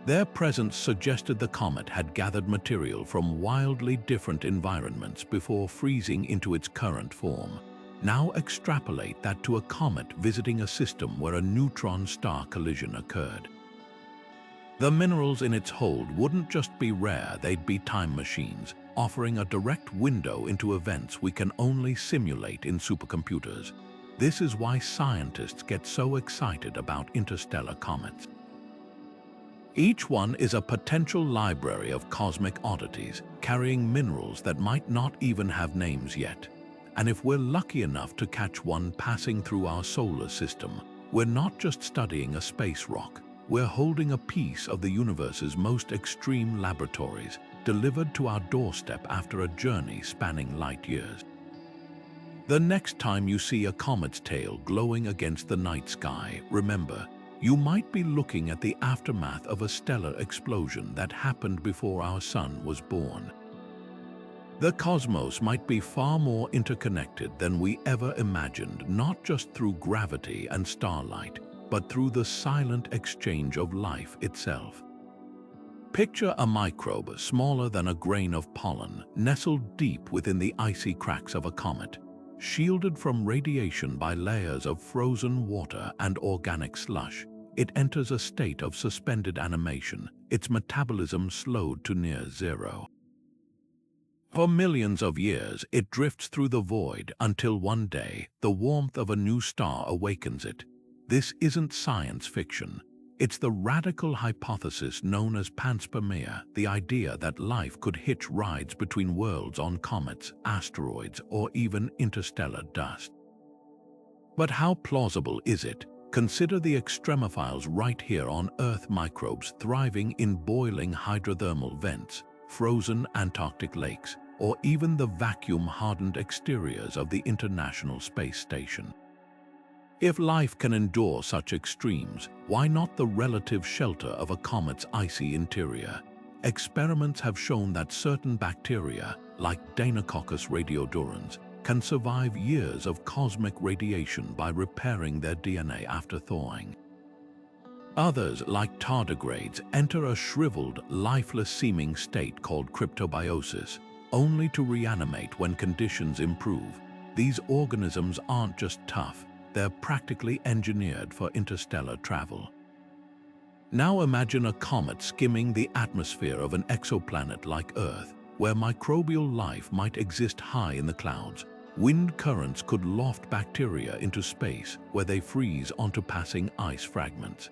Their presence suggested the comet had gathered material from wildly different environments before freezing into its current form. Now extrapolate that to a comet visiting a system where a neutron star collision occurred. The minerals in its hold wouldn't just be rare, they'd be time machines, offering a direct window into events we can only simulate in supercomputers. This is why scientists get so excited about interstellar comets. Each one is a potential library of cosmic oddities, carrying minerals that might not even have names yet. And if we're lucky enough to catch one passing through our solar system, we're not just studying a space rock. We're holding a piece of the universe's most extreme laboratories, delivered to our doorstep after a journey spanning light years. The next time you see a comet's tail glowing against the night sky, remember, you might be looking at the aftermath of a stellar explosion that happened before our sun was born. The cosmos might be far more interconnected than we ever imagined, not just through gravity and starlight, but through the silent exchange of life itself. Picture a microbe smaller than a grain of pollen, nestled deep within the icy cracks of a comet, shielded from radiation by layers of frozen water and organic slush. It enters a state of suspended animation, its metabolism slowed to near zero. For millions of years, it drifts through the void until one day, the warmth of a new star awakens it. This isn't science fiction. It's the radical hypothesis known as panspermia, the idea that life could hitch rides between worlds on comets, asteroids, or even interstellar dust. But how plausible is it? Consider the extremophiles right here on Earth, microbes thriving in boiling hydrothermal vents, frozen Antarctic lakes, or even the vacuum-hardened exteriors of the International Space Station. If life can endure such extremes, why not the relative shelter of a comet's icy interior? Experiments have shown that certain bacteria, like Deinococcus radiodurans, can survive years of cosmic radiation by repairing their DNA after thawing. Others, like tardigrades, enter a shriveled, lifeless-seeming state called cryptobiosis, only to reanimate when conditions improve. These organisms aren't just tough, they're practically engineered for interstellar travel. Now imagine a comet skimming the atmosphere of an exoplanet like Earth, where microbial life might exist high in the clouds. Wind currents could loft bacteria into space, where they freeze onto passing ice fragments.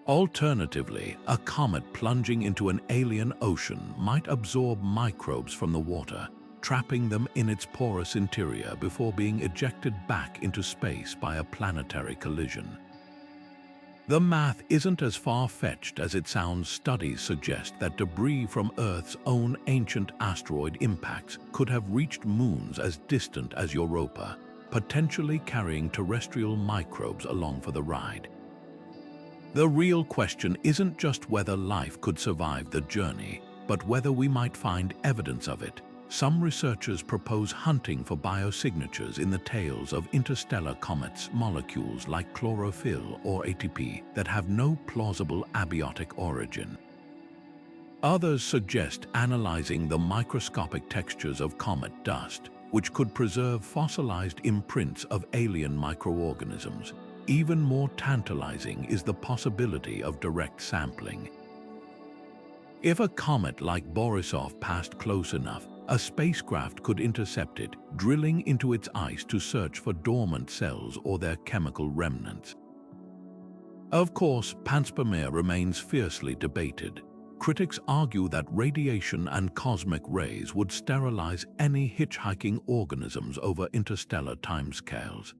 Alternatively, a comet plunging into an alien ocean might absorb microbes from the water, trapping them in its porous interior before being ejected back into space by a planetary collision. The math isn't as far-fetched as it sounds. Studies suggest that debris from Earth's own ancient asteroid impacts could have reached moons as distant as Europa, potentially carrying terrestrial microbes along for the ride. The real question isn't just whether life could survive the journey, but whether we might find evidence of it. Some researchers propose hunting for biosignatures in the tails of interstellar comets, molecules like chlorophyll or ATP that have no plausible abiotic origin. Others suggest analyzing the microscopic textures of comet dust, which could preserve fossilized imprints of alien microorganisms. Even more tantalizing is the possibility of direct sampling. If a comet like Borisov passed close enough, a spacecraft could intercept it, drilling into its ice to search for dormant cells or their chemical remnants. Of course, panspermia remains fiercely debated. Critics argue that radiation and cosmic rays would sterilize any hitchhiking organisms over interstellar timescales.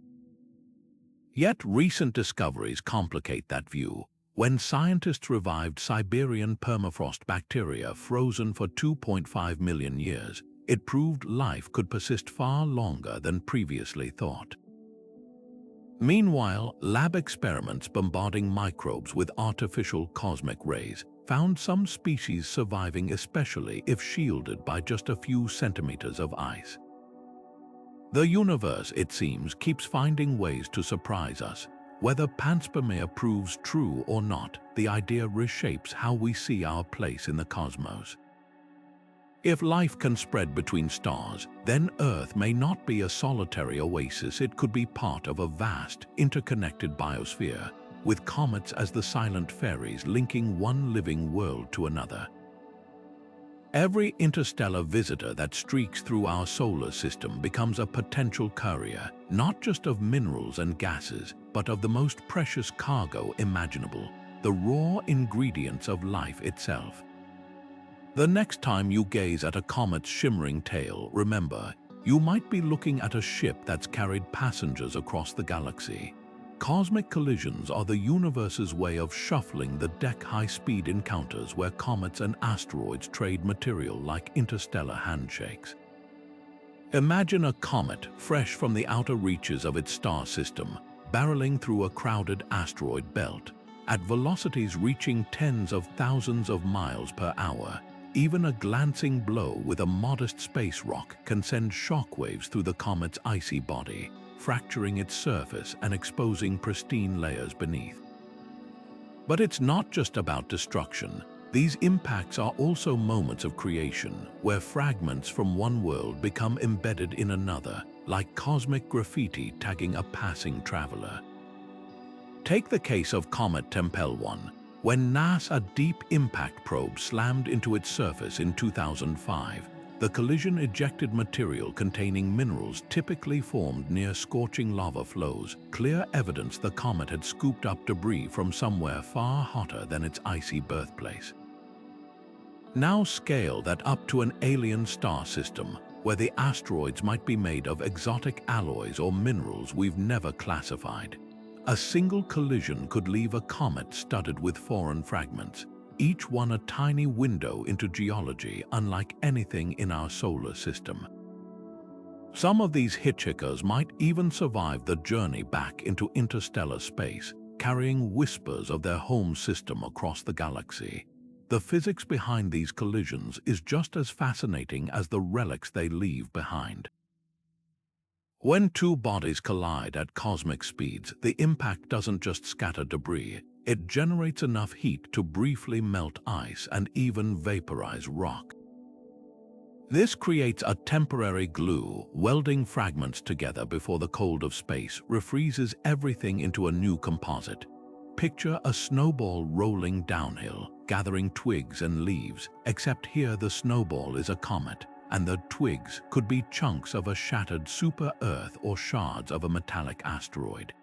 Yet recent discoveries complicate that view. When scientists revived Siberian permafrost bacteria frozen for 2.5 million years, it proved life could persist far longer than previously thought. Meanwhile, lab experiments bombarding microbes with artificial cosmic rays found some species surviving, especially if shielded by just a few centimeters of ice. The universe, it seems, keeps finding ways to surprise us. Whether panspermia proves true or not, the idea reshapes how we see our place in the cosmos. If life can spread between stars, then Earth may not be a solitary oasis. It could be part of a vast, interconnected biosphere, with comets as the silent ferries linking one living world to another. Every interstellar visitor that streaks through our solar system becomes a potential courier, not just of minerals and gases, but of the most precious cargo imaginable, the raw ingredients of life itself. The next time you gaze at a comet's shimmering tail, remember, you might be looking at a ship that's carried passengers across the galaxy. Cosmic collisions are the universe's way of shuffling the deck. High-speed encounters where comets and asteroids trade material like interstellar handshakes. Imagine a comet fresh from the outer reaches of its star system, barreling through a crowded asteroid belt. At velocities reaching tens of thousands of miles per hour, even a glancing blow with a modest space rock can send shockwaves through the comet's icy body, fracturing its surface and exposing pristine layers beneath. But it's not just about destruction. These impacts are also moments of creation, where fragments from one world become embedded in another, like cosmic graffiti tagging a passing traveler. Take the case of Comet Temporal. When NASA's Deep Impact probe slammed into its surface in 2005, the collision ejected material containing minerals typically formed near scorching lava flows, clear evidence the comet had scooped up debris from somewhere far hotter than its icy birthplace. Now scale that up to an alien star system, where the asteroids might be made of exotic alloys or minerals we've never classified. A single collision could leave a comet studded with foreign fragments, each one a tiny window into geology unlike anything in our solar system. Some of these hitchhikers might even survive the journey back into interstellar space, carrying whispers of their home system across the galaxy. The physics behind these collisions is just as fascinating as the relics they leave behind. When two bodies collide at cosmic speeds, the impact doesn't just scatter debris. It generates enough heat to briefly melt ice and even vaporize rock. This creates a temporary glue, welding fragments together before the cold of space refreezes everything into a new composite. Picture a snowball rolling downhill, gathering twigs and leaves, except here the snowball is a comet, and the twigs could be chunks of a shattered super-Earth or shards of a metallic asteroid.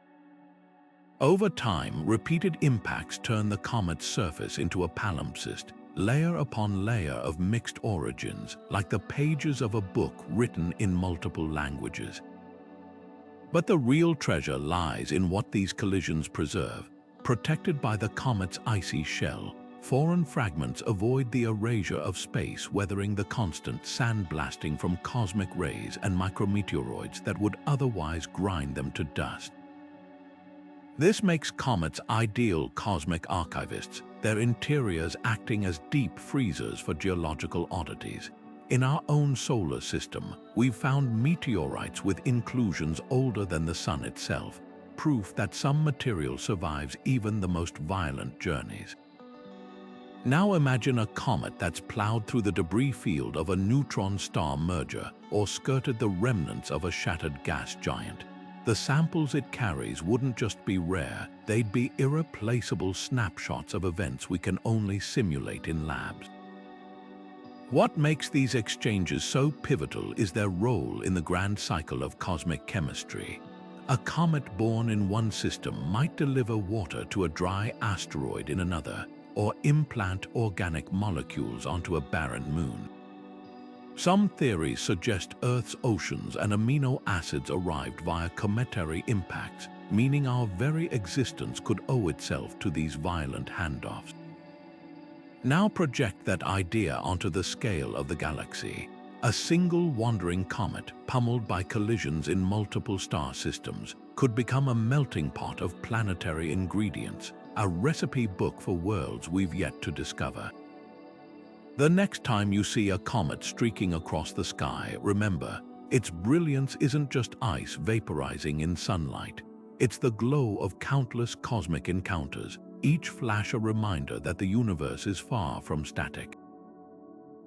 Over time, repeated impacts turn the comet's surface into a palimpsest, layer upon layer of mixed origins, like the pages of a book written in multiple languages. But the real treasure lies in what these collisions preserve: Protected by the comet's icy shell, foreign fragments avoid the erasure of space, weathering the constant sandblasting from cosmic rays and micrometeoroids that would otherwise grind them to dust. This makes comets ideal cosmic archivists, their interiors acting as deep freezers for geological oddities. In our own solar system, we've found meteorites with inclusions older than the Sun itself, proof that some material survives even the most violent journeys. Now imagine a comet that's plowed through the debris field of a neutron-star merger or skirted the remnants of a shattered gas giant. The samples it carries wouldn't just be rare, they'd be irreplaceable snapshots of events we can only simulate in labs. What makes these exchanges so pivotal is their role in the grand cycle of cosmic chemistry. A comet born in one system might deliver water to a dry asteroid in another, or implant organic molecules onto a barren moon. Some theories suggest Earth's oceans and amino acids arrived via cometary impacts, meaning our very existence could owe itself to these violent handoffs. Now project that idea onto the scale of the galaxy. A single wandering comet, pummeled by collisions in multiple star systems, could become a melting pot of planetary ingredients, a recipe book for worlds we've yet to discover. The next time you see a comet streaking across the sky, remember, its brilliance isn't just ice vaporizing in sunlight. It's the glow of countless cosmic encounters, each flash a reminder that the universe is far from static.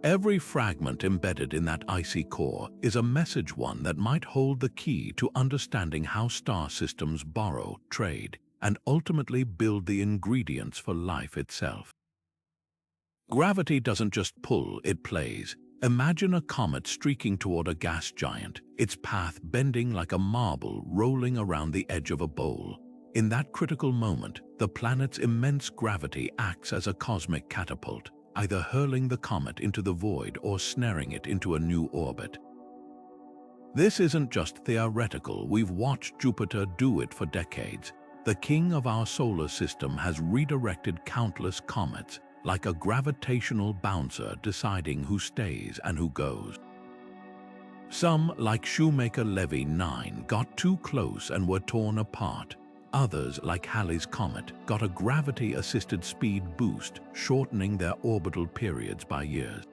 Every fragment embedded in that icy core is a message, one that might hold the key to understanding how star systems borrow, trade, and ultimately build the ingredients for life itself. Gravity doesn't just pull, it plays. Imagine a comet streaking toward a gas giant, its path bending like a marble rolling around the edge of a bowl. In that critical moment, the planet's immense gravity acts as a cosmic catapult, either hurling the comet into the void or snaring it into a new orbit. This isn't just theoretical, we've watched Jupiter do it for decades. The king of our solar system has redirected countless comets, like a gravitational bouncer deciding who stays and who goes. Some, like Shoemaker-Levy 9, got too close and were torn apart. Others, like Halley's Comet, got a gravity-assisted speed boost, shortening their orbital periods by years.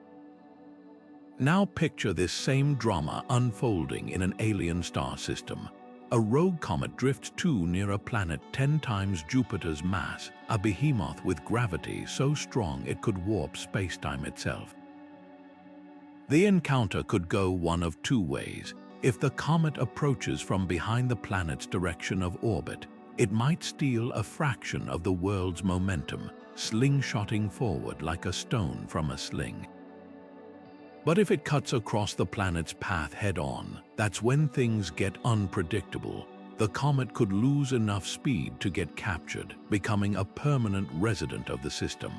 Now picture this same drama unfolding in an alien star system. A rogue comet drifts too near a planet 10 times Jupiter's mass, a behemoth with gravity so strong it could warp spacetime itself. The encounter could go one of two ways. If the comet approaches from behind the planet's direction of orbit, it might steal a fraction of the world's momentum, slingshotting forward like a stone from a sling. But if it cuts across the planet's path head-on, that's when things get unpredictable. The comet could lose enough speed to get captured, becoming a permanent resident of the system.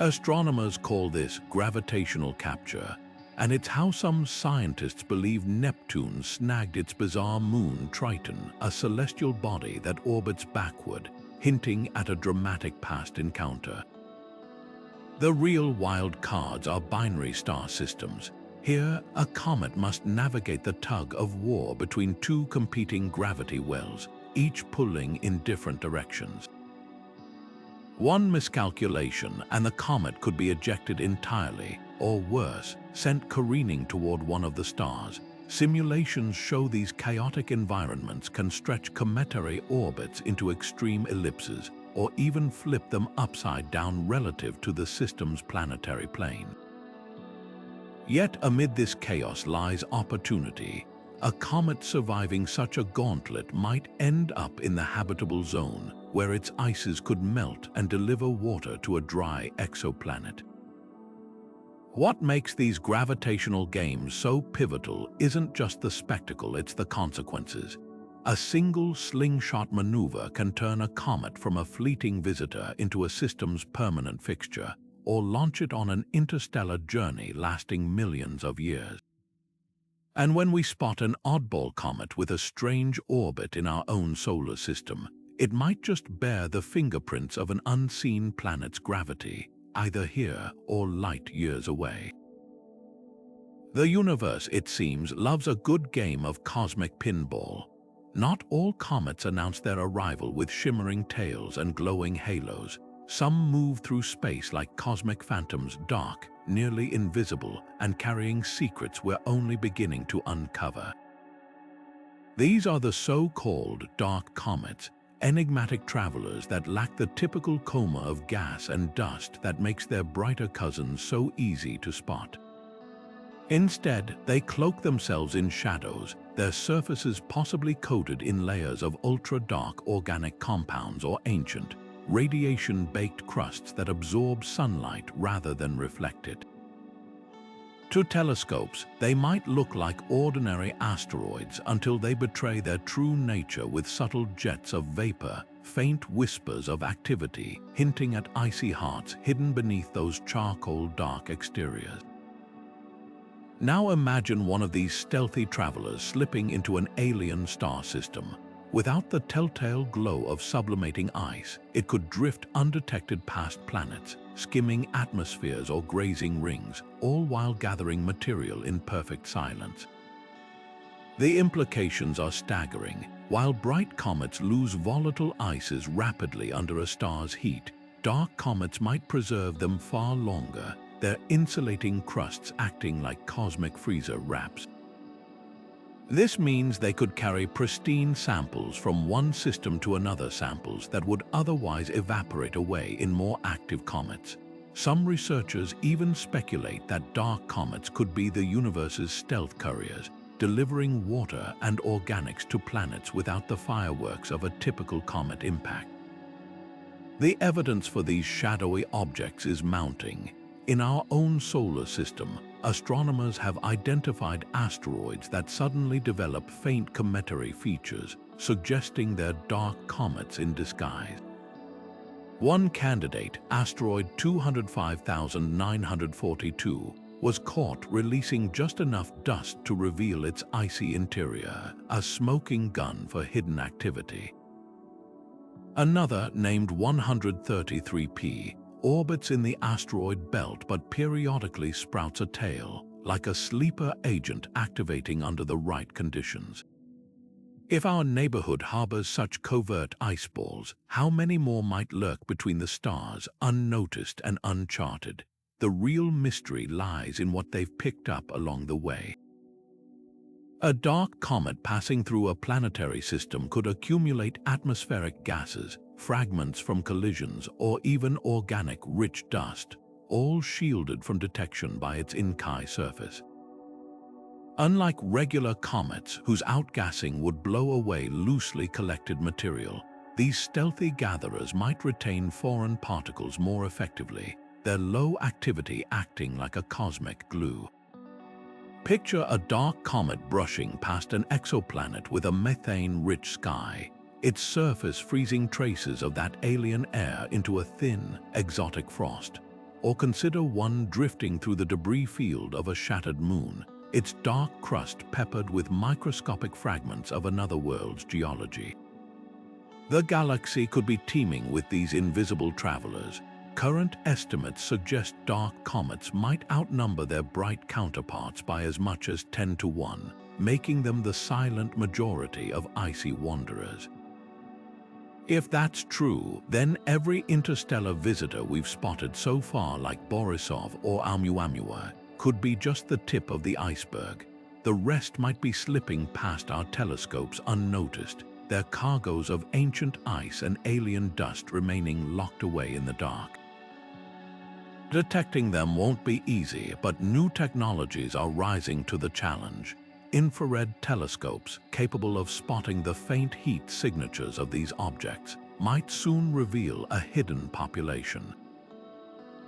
Astronomers call this gravitational capture, and it's how some scientists believe Neptune snagged its bizarre moon Triton, a celestial body that orbits backward, hinting at a dramatic past encounter. The real wild cards are binary star systems. Here, a comet must navigate the tug of war between two competing gravity wells, each pulling in different directions. One miscalculation and the comet could be ejected entirely, or worse, sent careening toward one of the stars. Simulations show these chaotic environments can stretch cometary orbits into extreme ellipses, or even flip them upside down relative to the system's planetary plane. Yet amid this chaos lies opportunity. A comet surviving such a gauntlet might end up in the habitable zone, where its ices could melt and deliver water to a dry exoplanet. What makes these gravitational games so pivotal isn't just the spectacle, it's the consequences. A single slingshot maneuver can turn a comet from a fleeting visitor into a system's permanent fixture, or launch it on an interstellar journey lasting millions of years. And when we spot an oddball comet with a strange orbit in our own solar system, it might just bear the fingerprints of an unseen planet's gravity, either here or light years away. The universe, it seems, loves a good game of cosmic pinball. Not all comets announce their arrival with shimmering tails and glowing halos. Some move through space like cosmic phantoms, dark, nearly invisible, and carrying secrets we're only beginning to uncover. These are the so-called dark comets, enigmatic travelers that lack the typical coma of gas and dust that makes their brighter cousins so easy to spot. Instead, they cloak themselves in shadows, their surfaces possibly coated in layers of ultra-dark organic compounds or ancient, radiation-baked crusts that absorb sunlight rather than reflect it. To telescopes, they might look like ordinary asteroids until they betray their true nature with subtle jets of vapor, faint whispers of activity, hinting at icy hearts hidden beneath those charcoal-dark exteriors. Now imagine one of these stealthy travelers slipping into an alien star system. Without the telltale glow of sublimating ice, it could drift undetected past planets, skimming atmospheres or grazing rings, all while gathering material in perfect silence. The implications are staggering. While bright comets lose volatile ices rapidly under a star's heat, dark comets might preserve them far longer, their insulating crusts acting like cosmic freezer wraps. This means they could carry pristine samples from one system to another, samples that would otherwise evaporate away in more active comets. Some researchers even speculate that dark comets could be the universe's stealth couriers, delivering water and organics to planets without the fireworks of a typical comet impact. The evidence for these shadowy objects is mounting. In our own solar system, astronomers have identified asteroids that suddenly develop faint cometary features, suggesting they're dark comets in disguise. One candidate, asteroid 205,942, was caught releasing just enough dust to reveal its icy interior, a smoking gun for hidden activity. Another, named 133P, orbits in the asteroid belt but periodically sprouts a tail, like a sleeper agent activating under the right conditions. If our neighborhood harbors such covert ice balls, how many more might lurk between the stars, unnoticed and uncharted? The real mystery lies in what they've picked up along the way. A dark comet passing through a planetary system could accumulate atmospheric gases, fragments from collisions, or even organic rich dust, all shielded from detection by its in-sky surface. Unlike regular comets, whose outgassing would blow away loosely collected material, these stealthy gatherers might retain foreign particles more effectively, their low activity acting like a cosmic glue. Picture a dark comet brushing past an exoplanet with a methane-rich sky, its surface freezing traces of that alien air into a thin, exotic frost. Or consider one drifting through the debris field of a shattered moon, its dark crust peppered with microscopic fragments of another world's geology. The galaxy could be teeming with these invisible travelers. Current estimates suggest dark comets might outnumber their bright counterparts by as much as 10 to 1, making them the silent majority of icy wanderers. If that's true, then every interstellar visitor we've spotted so far, like Borisov or Amuamua, could be just the tip of the iceberg. The rest might be slipping past our telescopes unnoticed, their cargoes of ancient ice and alien dust remaining locked away in the dark. Detecting them won't be easy, but new technologies are rising to the challenge. Infrared telescopes capable of spotting the faint heat signatures of these objects might soon reveal a hidden population.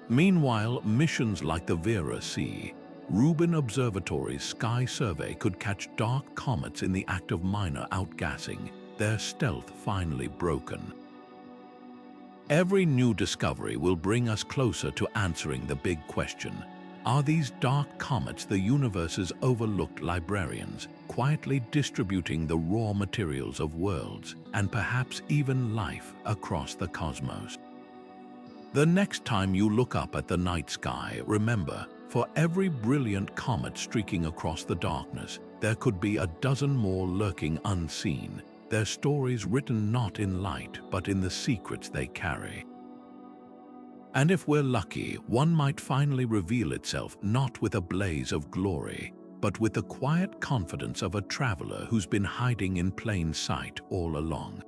Meanwhile, missions like the Vera-C, Rubin Observatory's sky survey could catch dark comets in the act of minor outgassing, their stealth finally broken. Every new discovery will bring us closer to answering the big question: Are these dark comets the universe's overlooked librarians, quietly distributing the raw materials of worlds and perhaps even life across the cosmos? The next time you look up at the night sky, remember, for every brilliant comet streaking across the darkness, there could be a dozen more lurking unseen, their stories written not in light but in the secrets they carry. And if we're lucky, one might finally reveal itself not with a blaze of glory, but with the quiet confidence of a traveler who's been hiding in plain sight all along.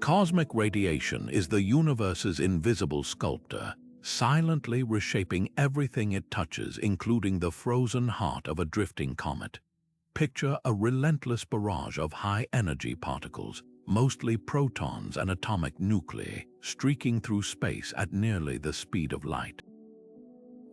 Cosmic radiation is the universe's invisible sculptor, silently reshaping everything it touches, including the frozen heart of a drifting comet. Picture a relentless barrage of high-energy particles, mostly protons and atomic nuclei, streaking through space at nearly the speed of light.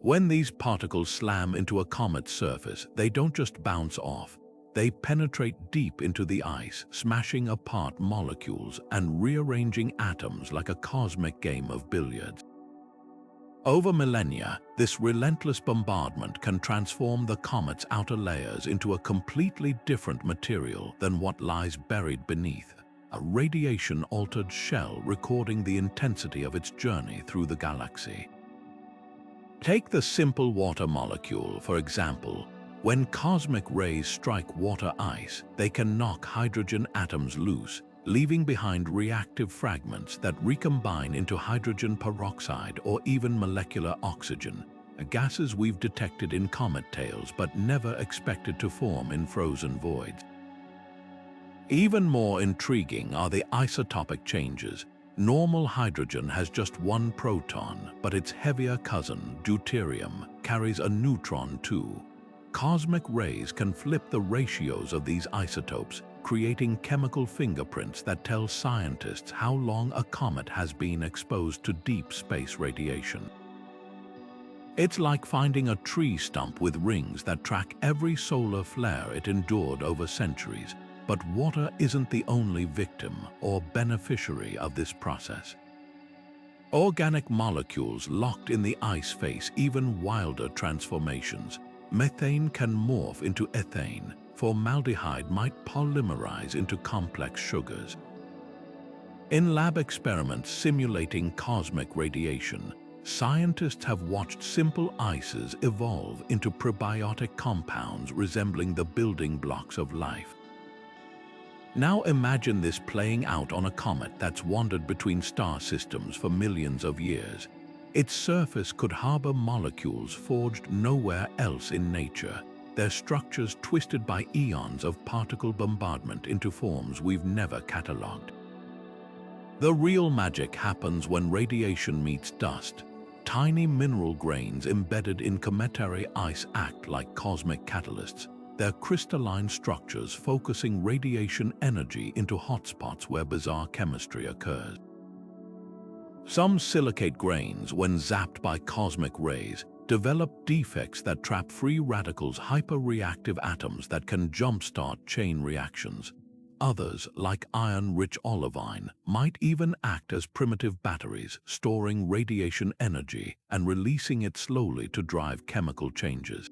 When these particles slam into a comet's surface, they don't just bounce off. They penetrate deep into the ice, smashing apart molecules and rearranging atoms like a cosmic game of billiards. Over millennia, this relentless bombardment can transform the comet's outer layers into a completely different material than what lies buried beneath, a radiation-altered shell recording the intensity of its journey through the galaxy. Take the simple water molecule, for example. When cosmic rays strike water ice, they can knock hydrogen atoms loose, leaving behind reactive fragments that recombine into hydrogen peroxide or even molecular oxygen, gases we've detected in comet tails but never expected to form in frozen voids. Even more intriguing are the isotopic changes. Normal hydrogen has just one proton, but its heavier cousin, deuterium, carries a neutron too. Cosmic rays can flip the ratios of these isotopes, creating chemical fingerprints that tell scientists how long a comet has been exposed to deep space radiation. It's like finding a tree stump with rings that track every solar flare it endured over centuries. But water isn't the only victim or beneficiary of this process. Organic molecules locked in the ice face even wilder transformations. Methane can morph into ethane. Formaldehyde might polymerize into complex sugars. In lab experiments simulating cosmic radiation, scientists have watched simple ices evolve into prebiotic compounds resembling the building blocks of life. Now imagine this playing out on a comet that's wandered between star systems for millions of years. Its surface could harbor molecules forged nowhere else in nature, their structures twisted by eons of particle bombardment into forms we've never catalogued. The real magic happens when radiation meets dust. Tiny mineral grains embedded in cometary ice act like cosmic catalysts, their crystalline structures focusing radiation energy into hotspots where bizarre chemistry occurs. Some silicate grains, when zapped by cosmic rays, develop defects that trap free radicals, hyperreactive atoms that can jumpstart chain reactions. Others, like iron-rich olivine, might even act as primitive batteries, storing radiation energy and releasing it slowly to drive chemical changes.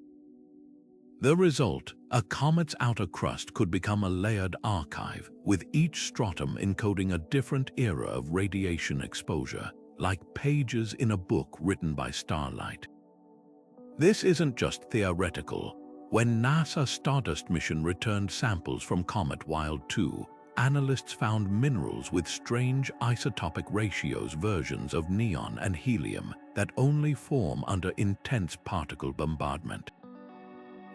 The result, a comet's outer crust could become a layered archive, with each stratum encoding a different era of radiation exposure, like pages in a book written by starlight. This isn't just theoretical. When NASA's Stardust mission returned samples from Comet Wild 2, analysts found minerals with strange isotopic ratios, versions of neon and helium that only form under intense particle bombardment.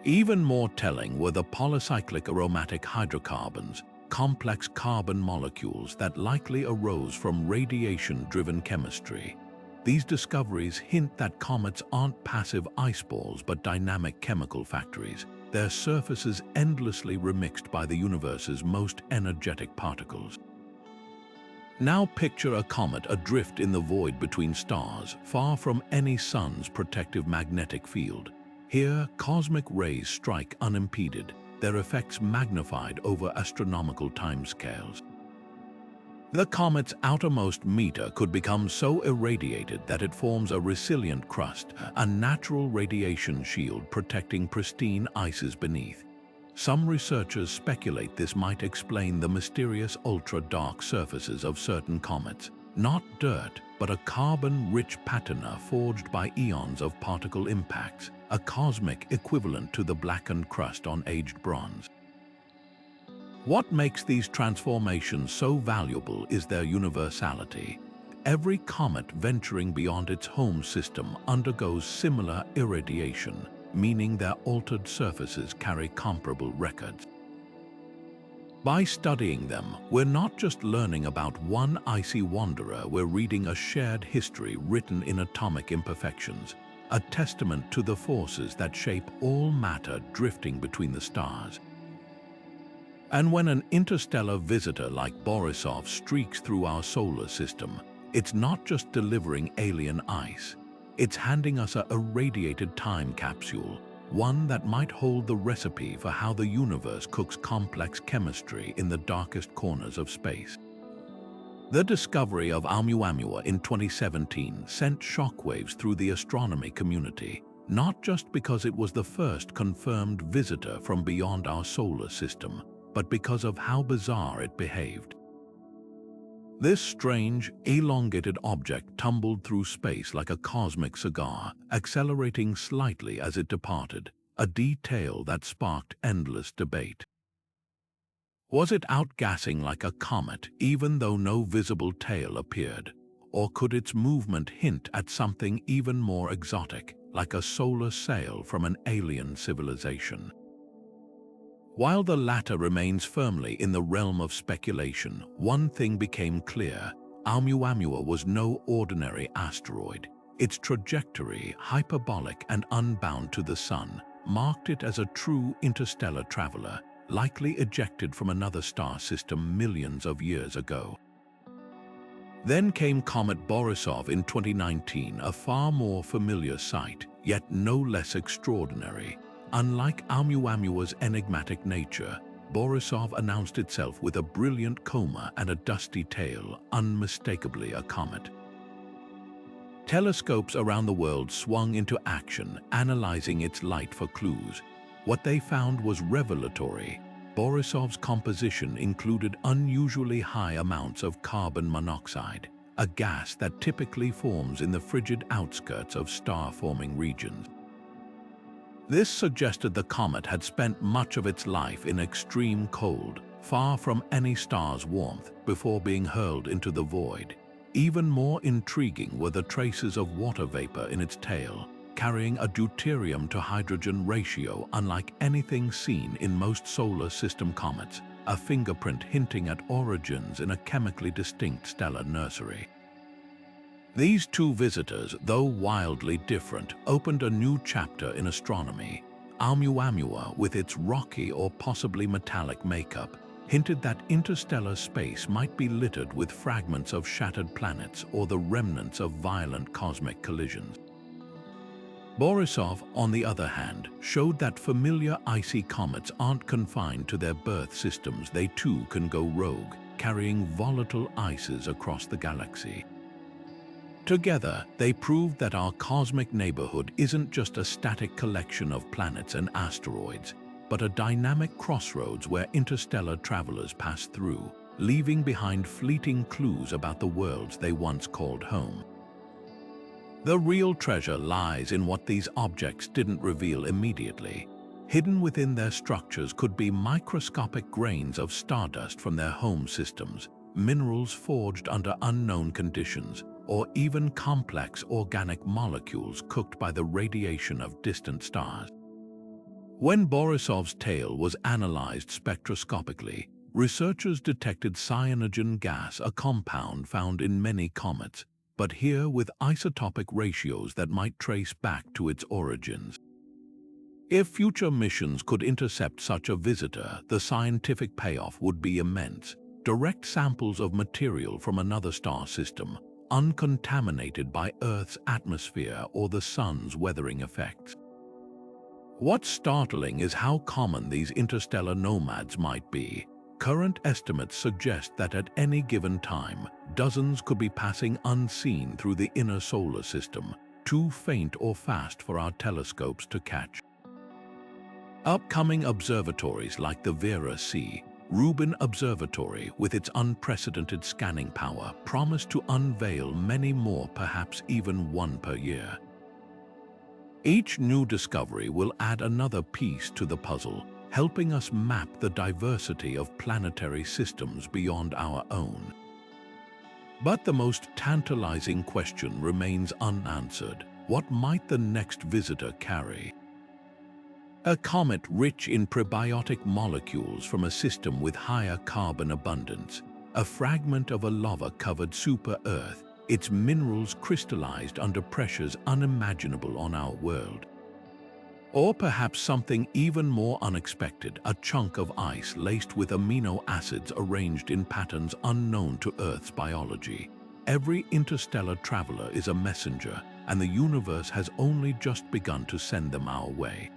Even more telling were the polycyclic aromatic hydrocarbons, complex carbon molecules that likely arose from radiation-driven chemistry. These discoveries hint that comets aren't passive ice balls but dynamic chemical factories, their surfaces endlessly remixed by the universe's most energetic particles. Now picture a comet adrift in the void between stars, far from any sun's protective magnetic field. Here, cosmic rays strike unimpeded, their effects magnified over astronomical timescales. The comet's outermost meter could become so irradiated that it forms a resilient crust, a natural radiation shield protecting pristine ices beneath. Some researchers speculate this might explain the mysterious ultra-dark surfaces of certain comets. Not dirt, but a carbon-rich patina forged by eons of particle impacts, a cosmic equivalent to the blackened crust on aged bronze. What makes these transformations so valuable is their universality. Every comet venturing beyond its home system undergoes similar irradiation, meaning their altered surfaces carry comparable records. By studying them, we're not just learning about one icy wanderer, we're reading a shared history written in atomic imperfections, a testament to the forces that shape all matter drifting between the stars. And when an interstellar visitor like Borisov streaks through our solar system, it's not just delivering alien ice, it's handing us a irradiated time capsule, one that might hold the recipe for how the universe cooks complex chemistry in the darkest corners of space. The discovery of Oumuamua in 2017 sent shockwaves through the astronomy community, not just because it was the first confirmed visitor from beyond our solar system, but because of how bizarre it behaved. This strange, elongated object tumbled through space like a cosmic cigar, accelerating slightly as it departed, a detail that sparked endless debate. Was it outgassing like a comet, even though no visible tail appeared? Or could its movement hint at something even more exotic, like a solar sail from an alien civilization? While the latter remains firmly in the realm of speculation, one thing became clear: Oumuamua was no ordinary asteroid. Its trajectory, hyperbolic and unbound to the Sun, marked it as a true interstellar traveler, likely ejected from another star system millions of years ago. Then came Comet Borisov in 2019, a far more familiar sight, yet no less extraordinary. Unlike Oumuamua's enigmatic nature, Borisov announced itself with a brilliant coma and a dusty tail, unmistakably a comet. Telescopes around the world swung into action, analyzing its light for clues. What they found was revelatory. Borisov's composition included unusually high amounts of carbon monoxide, a gas that typically forms in the frigid outskirts of star-forming regions. This suggested the comet had spent much of its life in extreme cold, far from any star's warmth, before being hurled into the void. Even more intriguing were the traces of water vapor in its tail, carrying a deuterium to hydrogen ratio unlike anything seen in most solar system comets, a fingerprint hinting at origins in a chemically distinct stellar nursery. These two visitors, though wildly different, opened a new chapter in astronomy. Oumuamua, with its rocky or possibly metallic makeup, hinted that interstellar space might be littered with fragments of shattered planets or the remnants of violent cosmic collisions. Borisov, on the other hand, showed that familiar icy comets aren't confined to their birth systems. They too can go rogue, carrying volatile ices across the galaxy. Together, they proved that our cosmic neighborhood isn't just a static collection of planets and asteroids, but a dynamic crossroads where interstellar travelers pass through, leaving behind fleeting clues about the worlds they once called home. The real treasure lies in what these objects didn't reveal immediately. Hidden within their structures could be microscopic grains of stardust from their home systems, minerals forged under unknown conditions, or even complex organic molecules cooked by the radiation of distant stars. When Borisov's tail was analyzed spectroscopically, researchers detected cyanogen gas, a compound found in many comets, but here with isotopic ratios that might trace back to its origins. If future missions could intercept such a visitor, the scientific payoff would be immense. Direct samples of material from another star system, uncontaminated by Earth's atmosphere or the Sun's weathering effects. What's startling is how common these interstellar nomads might be. Current estimates suggest that at any given time, dozens could be passing unseen through the inner solar system, too faint or fast for our telescopes to catch. Upcoming observatories like the Vera C. Rubin Observatory, with its unprecedented scanning power, promise to unveil many more, perhaps even one per year. Each new discovery will add another piece to the puzzle, helping us map the diversity of planetary systems beyond our own. But the most tantalizing question remains unanswered. What might the next visitor carry? A comet rich in prebiotic molecules from a system with higher carbon abundance, a fragment of a lava-covered super-Earth, its minerals crystallized under pressures unimaginable on our world. Or perhaps something even more unexpected, a chunk of ice laced with amino acids arranged in patterns unknown to Earth's biology. Every interstellar traveler is a messenger, and the universe has only just begun to send them our way.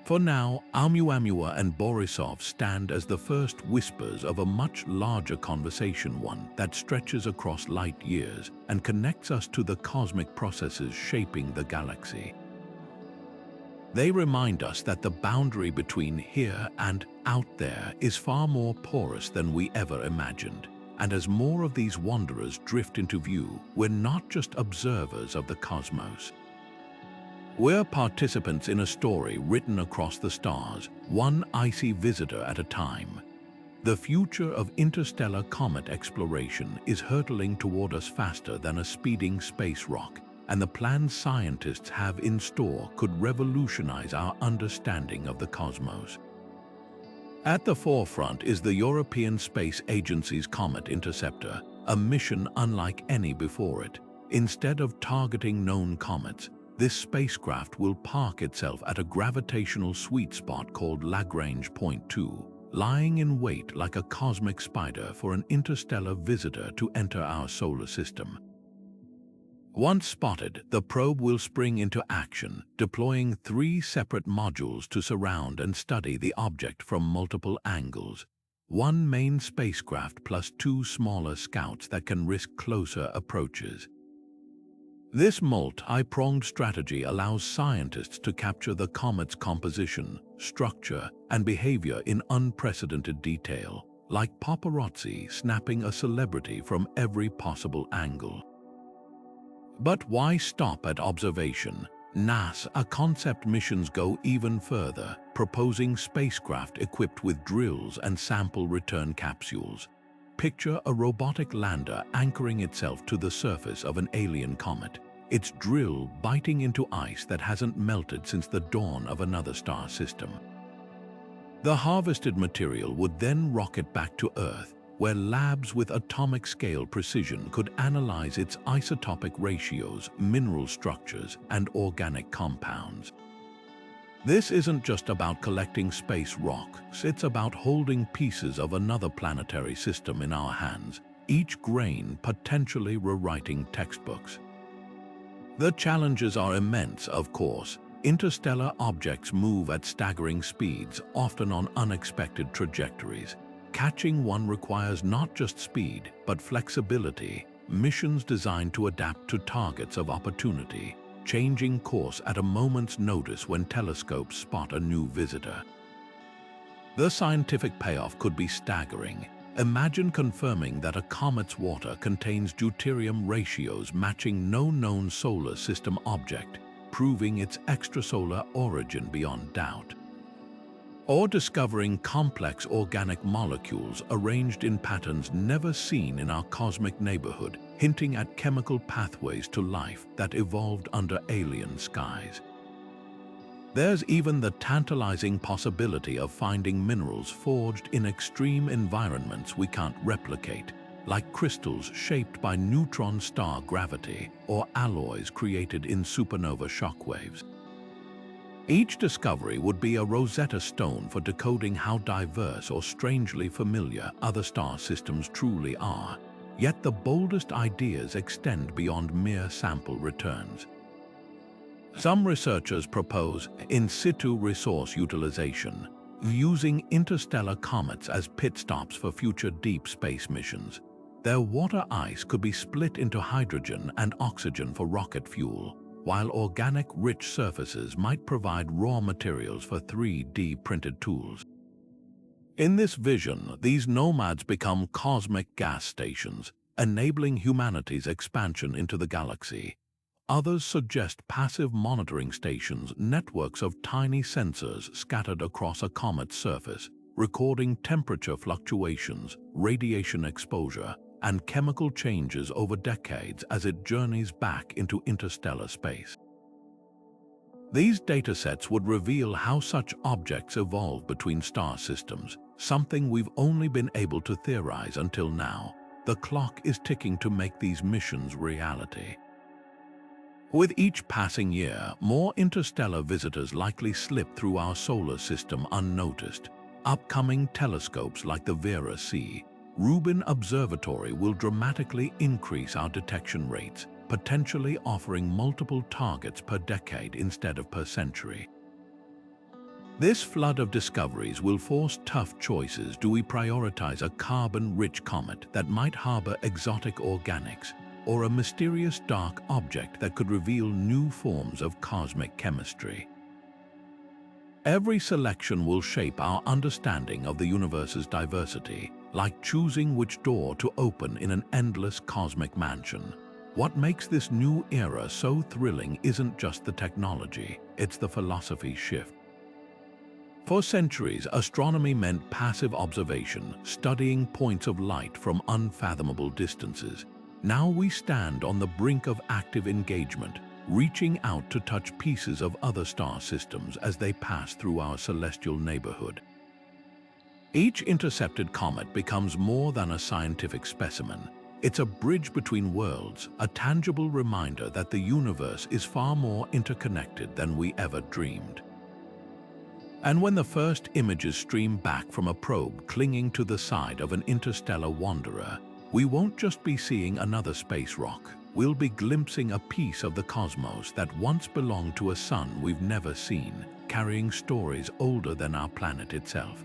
For now, Oumuamua and Borisov stand as the first whispers of a much larger conversation, one that stretches across light years and connects us to the cosmic processes shaping the galaxy. They remind us that the boundary between here and out there is far more porous than we ever imagined. And as more of these wanderers drift into view, we're not just observers of the cosmos. We're participants in a story written across the stars, one icy visitor at a time. The future of interstellar comet exploration is hurtling toward us faster than a speeding space rock, and the plans scientists have in store could revolutionize our understanding of the cosmos. At the forefront is the European Space Agency's Comet Interceptor, a mission unlike any before it. Instead of targeting known comets, this spacecraft will park itself at a gravitational sweet spot called Lagrange Point 2, lying in wait like a cosmic spider for an interstellar visitor to enter our solar system. Once spotted, the probe will spring into action, deploying 3 separate modules to surround and study the object from multiple angles. One main spacecraft plus 2 smaller scouts that can risk closer approaches. This multi-pronged strategy allows scientists to capture the comet's composition, structure, and behavior in unprecedented detail, like paparazzi snapping a celebrity from every possible angle. But why stop at observation? NASA concept missions go even further, proposing spacecraft equipped with drills and sample return capsules. Picture a robotic lander anchoring itself to the surface of an alien comet, its drill biting into ice that hasn't melted since the dawn of another star system. The harvested material would then rocket back to Earth, where labs with atomic-scale precision could analyze its isotopic ratios, mineral structures, and organic compounds. This isn't just about collecting space rocks, it's about holding pieces of another planetary system in our hands, each grain potentially rewriting textbooks. The challenges are immense, of course. Interstellar objects move at staggering speeds, often on unexpected trajectories. Catching one requires not just speed, but flexibility, missions designed to adapt to targets of opportunity, changing course at a moment's notice when telescopes spot a new visitor. The scientific payoff could be staggering. Imagine confirming that a comet's water contains deuterium ratios matching no known solar system object, proving its extrasolar origin beyond doubt. Or discovering complex organic molecules arranged in patterns never seen in our cosmic neighborhood, hinting at chemical pathways to life that evolved under alien skies. There's even the tantalizing possibility of finding minerals forged in extreme environments we can't replicate, like crystals shaped by neutron star gravity or alloys created in supernova shockwaves. Each discovery would be a Rosetta Stone for decoding how diverse or strangely familiar other star systems truly are. Yet the boldest ideas extend beyond mere sample returns. Some researchers propose in situ resource utilization. using interstellar comets as pit stops for future deep space missions. Their water ice could be split into hydrogen and oxygen for rocket fuel, while organic rich surfaces might provide raw materials for 3D printed tools. In this vision, these nomads become cosmic gas stations, enabling humanity's expansion into the galaxy. Others suggest passive monitoring stations, networks of tiny sensors scattered across a comet's surface, recording temperature fluctuations, radiation exposure, and chemical changes over decades as it journeys back into interstellar space. These datasets would reveal how such objects evolve between star systems, something we've only been able to theorize until now. The clock is ticking to make these missions reality. With each passing year, more interstellar visitors likely slip through our solar system unnoticed. Upcoming telescopes like the Vera C. Rubin Observatory will dramatically increase our detection rates, potentially offering multiple targets per decade instead of per century. This flood of discoveries will force tough choices. Do we prioritize a carbon-rich comet that might harbor exotic organics, or a mysterious dark object that could reveal new forms of cosmic chemistry? Every selection will shape our understanding of the universe's diversity, like choosing which door to open in an endless cosmic mansion. What makes this new era so thrilling isn't just the technology, it's the philosophy shift. For centuries, astronomy meant passive observation, studying points of light from unfathomable distances. Now we stand on the brink of active engagement, reaching out to touch pieces of other star systems as they pass through our celestial neighborhood. Each intercepted comet becomes more than a scientific specimen. It's a bridge between worlds, a tangible reminder that the universe is far more interconnected than we ever dreamed. And when the first images stream back from a probe clinging to the side of an interstellar wanderer, we won't just be seeing another space rock. We'll be glimpsing a piece of the cosmos that once belonged to a sun we've never seen, carrying stories older than our planet itself.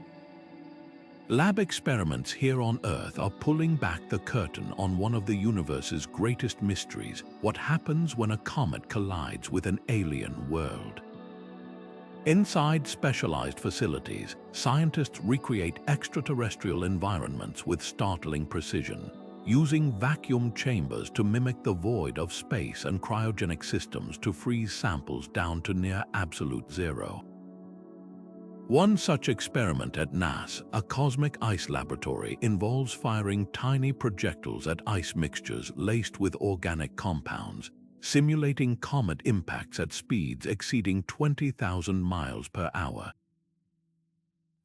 Lab experiments here on Earth are pulling back the curtain on one of the universe's greatest mysteries: what happens when a comet collides with an alien world. Inside specialized facilities, scientists recreate extraterrestrial environments with startling precision, using vacuum chambers to mimic the void of space and cryogenic systems to freeze samples down to near absolute zero. One such experiment at NAS, a cosmic ice laboratory, involves firing tiny projectiles at ice mixtures laced with organic compounds, simulating comet impacts at speeds exceeding 20,000 miles per hour.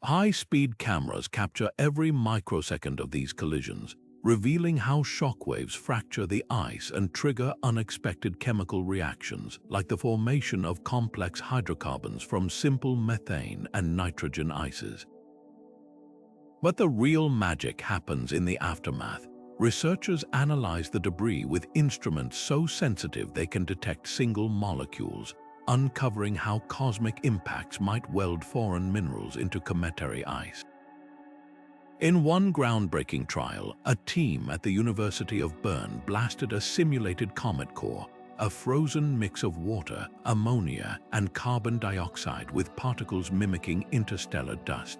High-speed cameras capture every microsecond of these collisions, revealing how shockwaves fracture the ice and trigger unexpected chemical reactions, like the formation of complex hydrocarbons from simple methane and nitrogen ices. But the real magic happens in the aftermath. Researchers analyze the debris with instruments so sensitive they can detect single molecules, uncovering how cosmic impacts might weld foreign minerals into cometary ice. In one groundbreaking trial, a team at the University of Bern blasted a simulated comet core, a frozen mix of water, ammonia, and carbon dioxide with particles mimicking interstellar dust.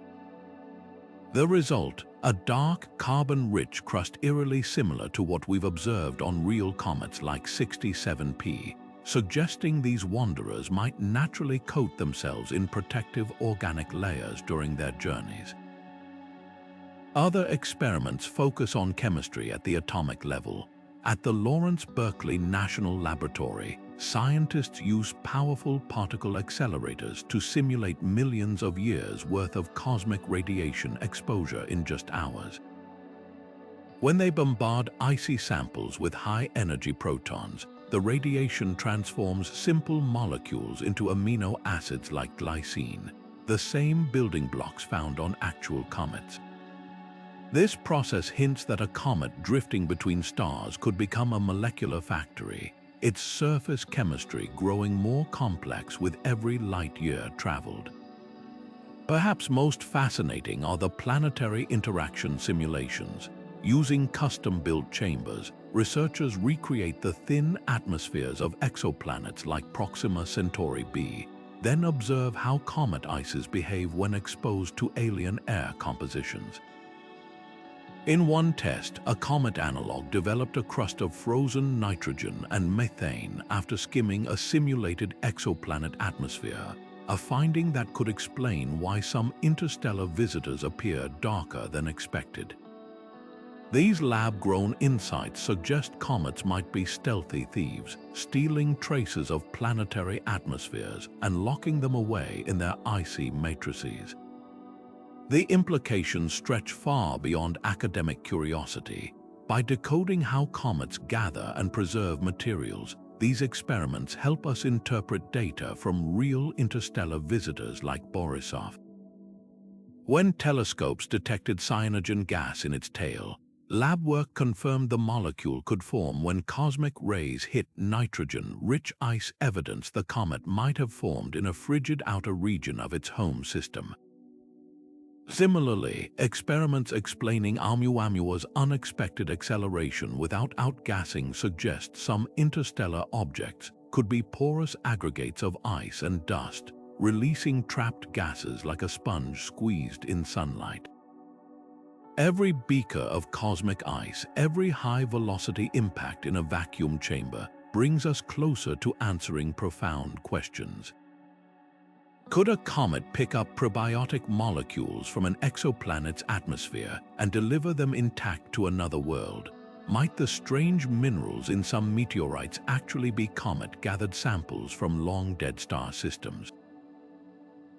The result, a dark, carbon-rich crust eerily similar to what we've observed on real comets like 67P, suggesting these wanderers might naturally coat themselves in protective organic layers during their journeys. Other experiments focus on chemistry at the atomic level. At the Lawrence Berkeley National Laboratory, scientists use powerful particle accelerators to simulate millions of years' worth of cosmic radiation exposure in just hours. When they bombard icy samples with high-energy protons, the radiation transforms simple molecules into amino acids like glycine, the same building blocks found on actual comets. This process hints that a comet drifting between stars could become a molecular factory, its surface chemistry growing more complex with every light year traveled. Perhaps most fascinating are the planetary interaction simulations. Using custom-built chambers, researchers recreate the thin atmospheres of exoplanets like Proxima Centauri b, then observe how comet ices behave when exposed to alien air compositions. In one test, a comet analog developed a crust of frozen nitrogen and methane after skimming a simulated exoplanet atmosphere, a finding that could explain why some interstellar visitors appear darker than expected. These lab-grown insights suggest comets might be stealthy thieves, stealing traces of planetary atmospheres and locking them away in their icy matrices. The implications stretch far beyond academic curiosity. By decoding how comets gather and preserve materials, these experiments help us interpret data from real interstellar visitors like Borisov. When telescopes detected cyanogen gas in its tail, lab work confirmed the molecule could form when cosmic rays hit nitrogen-rich ice, evidence the comet might have formed in a frigid outer region of its home system. Similarly, experiments explaining Oumuamua's unexpected acceleration without outgassing suggest some interstellar objects could be porous aggregates of ice and dust, releasing trapped gases like a sponge squeezed in sunlight. Every beaker of cosmic ice, every high-velocity impact in a vacuum chamber brings us closer to answering profound questions. Could a comet pick up probiotic molecules from an exoplanet's atmosphere and deliver them intact to another world? Might the strange minerals in some meteorites actually be comet-gathered samples from long-dead star systems?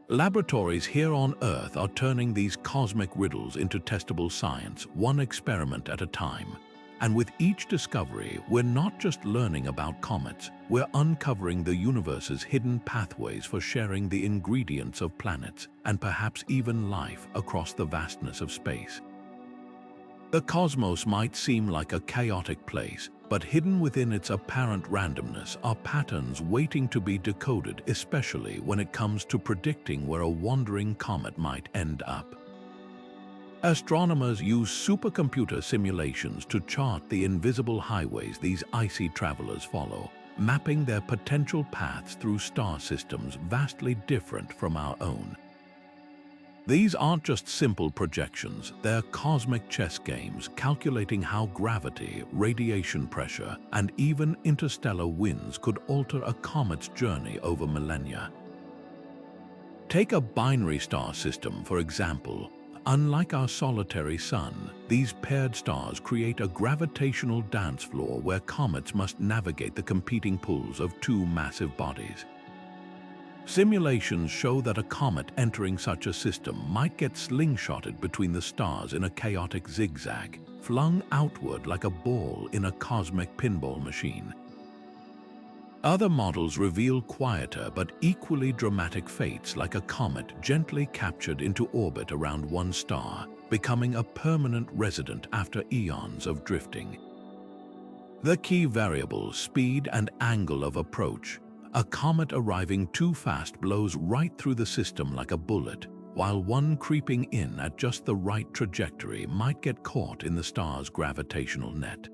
Laboratories here on Earth are turning these cosmic riddles into testable science, one experiment at a time. And with each discovery, we're not just learning about comets, we're uncovering the universe's hidden pathways for sharing the ingredients of planets and perhaps even life across the vastness of space. The cosmos might seem like a chaotic place, but hidden within its apparent randomness are patterns waiting to be decoded, especially when it comes to predicting where a wandering comet might end up. Astronomers use supercomputer simulations to chart the invisible highways these icy travelers follow, mapping their potential paths through star systems vastly different from our own. These aren't just simple projections, they're cosmic chess games calculating how gravity, radiation pressure, and even interstellar winds could alter a comet's journey over millennia. Take a binary star system, for example. Unlike our solitary sun, these paired stars create a gravitational dance floor where comets must navigate the competing pulls of two massive bodies. Simulations show that a comet entering such a system might get slingshotted between the stars in a chaotic zigzag, flung outward like a ball in a cosmic pinball machine. Other models reveal quieter but equally dramatic fates, like a comet gently captured into orbit around one star, becoming a permanent resident after eons of drifting. The key variables, speed and angle of approach. A comet arriving too fast blows right through the system like a bullet, while one creeping in at just the right trajectory might get caught in the star's gravitational net.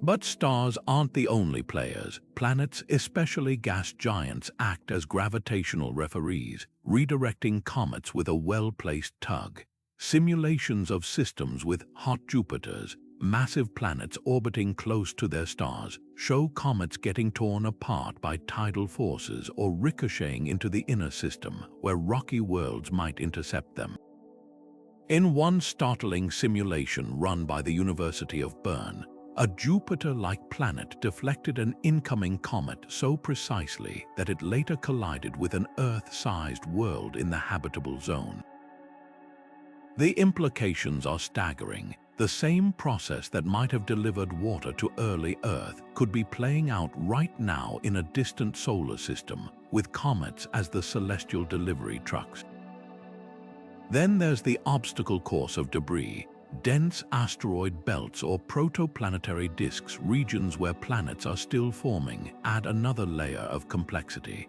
But stars aren't the only players. Planets, especially gas giants, act as gravitational referees, redirecting comets with a well-placed tug. Simulations of systems with hot Jupiters, massive planets orbiting close to their stars, show comets getting torn apart by tidal forces or ricocheting into the inner system, where rocky worlds might intercept them. In one startling simulation run by the University of Bern, a Jupiter-like planet deflected an incoming comet so precisely that it later collided with an Earth-sized world in the habitable zone. The implications are staggering. The same process that might have delivered water to early Earth could be playing out right now in a distant solar system, with comets as the celestial delivery trucks. Then there's the obstacle course of debris. Dense asteroid belts or protoplanetary disks, regions where planets are still forming, add another layer of complexity.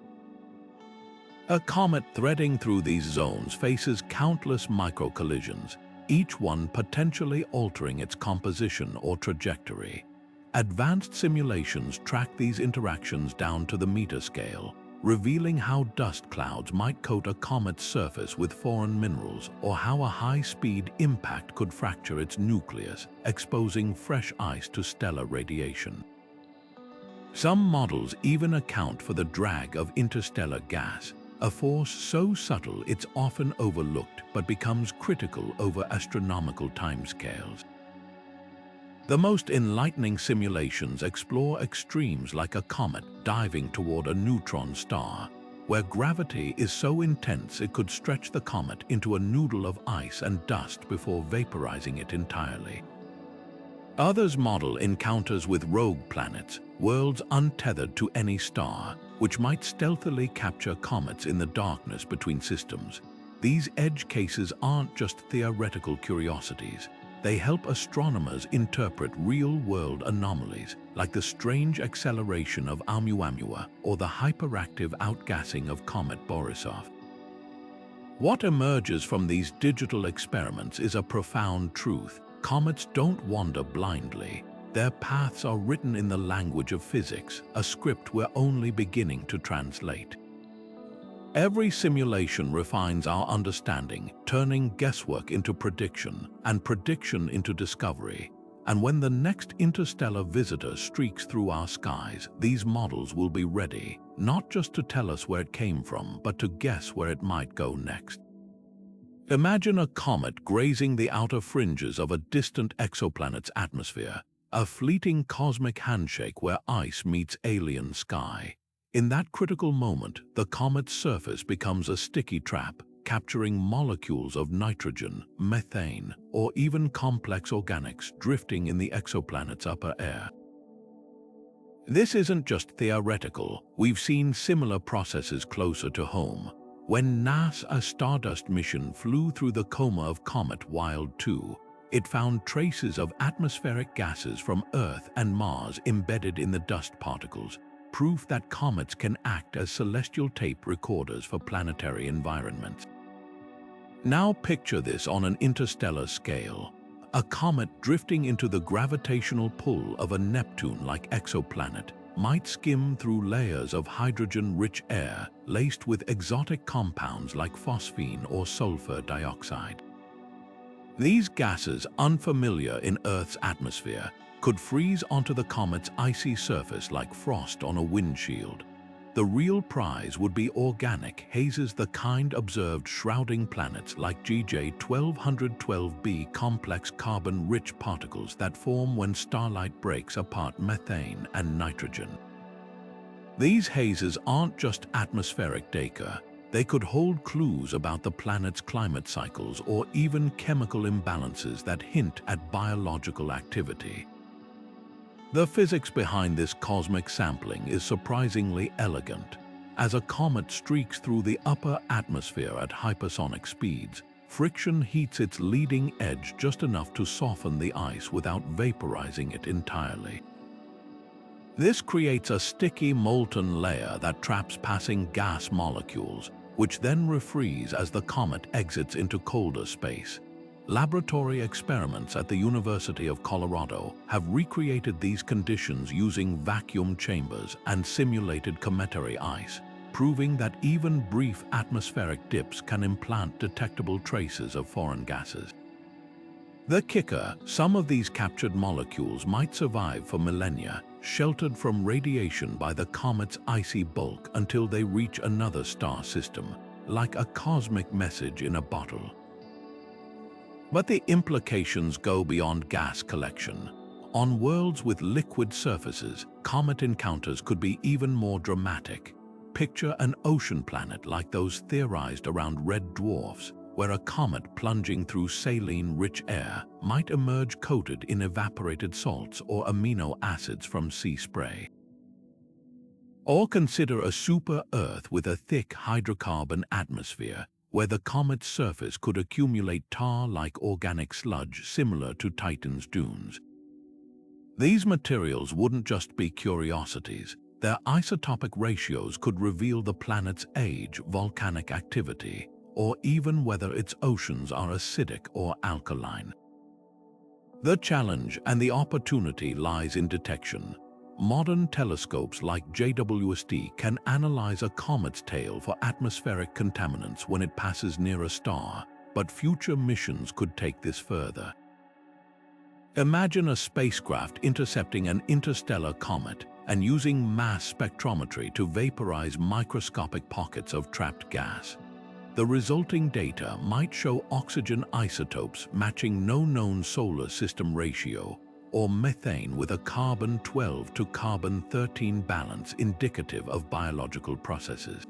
A comet threading through these zones faces countless micro-collisions, each one potentially altering its composition or trajectory. Advanced simulations track these interactions down to the meter scale, revealing how dust clouds might coat a comet's surface with foreign minerals or how a high-speed impact could fracture its nucleus, exposing fresh ice to stellar radiation. Some models even account for the drag of interstellar gas, a force so subtle it's often overlooked but becomes critical over astronomical timescales. The most enlightening simulations explore extremes like a comet diving toward a neutron star, where gravity is so intense it could stretch the comet into a noodle of ice and dust before vaporizing it entirely. Others model encounters with rogue planets, worlds untethered to any star, which might stealthily capture comets in the darkness between systems. These edge cases aren't just theoretical curiosities. They help astronomers interpret real-world anomalies, like the strange acceleration of Oumuamua or the hyperactive outgassing of Comet Borisov. What emerges from these digital experiments is a profound truth. Comets don't wander blindly. Their paths are written in the language of physics, a script we're only beginning to translate. Every simulation refines our understanding, turning guesswork into prediction and prediction into discovery. And when the next interstellar visitor streaks through our skies, these models will be ready, not just to tell us where it came from, but to guess where it might go next. Imagine a comet grazing the outer fringes of a distant exoplanet's atmosphere, a fleeting cosmic handshake where ice meets alien sky. In that critical moment, the comet's surface becomes a sticky trap, capturing molecules of nitrogen, methane, or even complex organics drifting in the exoplanet's upper air. This isn't just theoretical. We've seen similar processes closer to home. When NASA's Stardust mission flew through the coma of Comet Wild 2, it found traces of atmospheric gases from Earth and Mars embedded in the dust particles, proof that comets can act as celestial tape recorders for planetary environments. Now picture this on an interstellar scale. A comet drifting into the gravitational pull of a Neptune-like exoplanet might skim through layers of hydrogen-rich air laced with exotic compounds like phosphine or sulfur dioxide. These gases, unfamiliar in Earth's atmosphere, could freeze onto the comet's icy surface like frost on a windshield. The real prize would be organic hazes, the kind observed shrouding planets like GJ1212b, complex carbon-rich particles that form when starlight breaks apart methane and nitrogen. These hazes aren't just atmospheric data. They could hold clues about the planet's climate cycles or even chemical imbalances that hint at biological activity. The physics behind this cosmic sampling is surprisingly elegant. As a comet streaks through the upper atmosphere at hypersonic speeds, friction heats its leading edge just enough to soften the ice without vaporizing it entirely. This creates a sticky molten layer that traps passing gas molecules, which then refreeze as the comet exits into colder space. Laboratory experiments at the University of Colorado have recreated these conditions using vacuum chambers and simulated cometary ice, proving that even brief atmospheric dips can implant detectable traces of foreign gases. The kicker: some of these captured molecules might survive for millennia, sheltered from radiation by the comet's icy bulk until they reach another star system, like a cosmic message in a bottle. But the implications go beyond gas collection. On worlds with liquid surfaces, comet encounters could be even more dramatic. Picture an ocean planet like those theorized around red dwarfs, where a comet plunging through saline-rich air might emerge coated in evaporated salts or amino acids from sea spray. Or consider a super-Earth with a thick hydrocarbon atmosphere, where the comet's surface could accumulate tar-like organic sludge similar to Titan's dunes. These materials wouldn't just be curiosities. their isotopic ratios could reveal the planet's age, volcanic activity, or even whether its oceans are acidic or alkaline. The challenge and the opportunity lies in detection. Modern telescopes like JWST can analyze a comet's tail for atmospheric contaminants when it passes near a star, but future missions could take this further. Imagine a spacecraft intercepting an interstellar comet and using mass spectrometry to vaporize microscopic pockets of trapped gas. The resulting data might show oxygen isotopes matching no known solar system ratio, or methane with a carbon-12 to carbon-13 balance indicative of biological processes.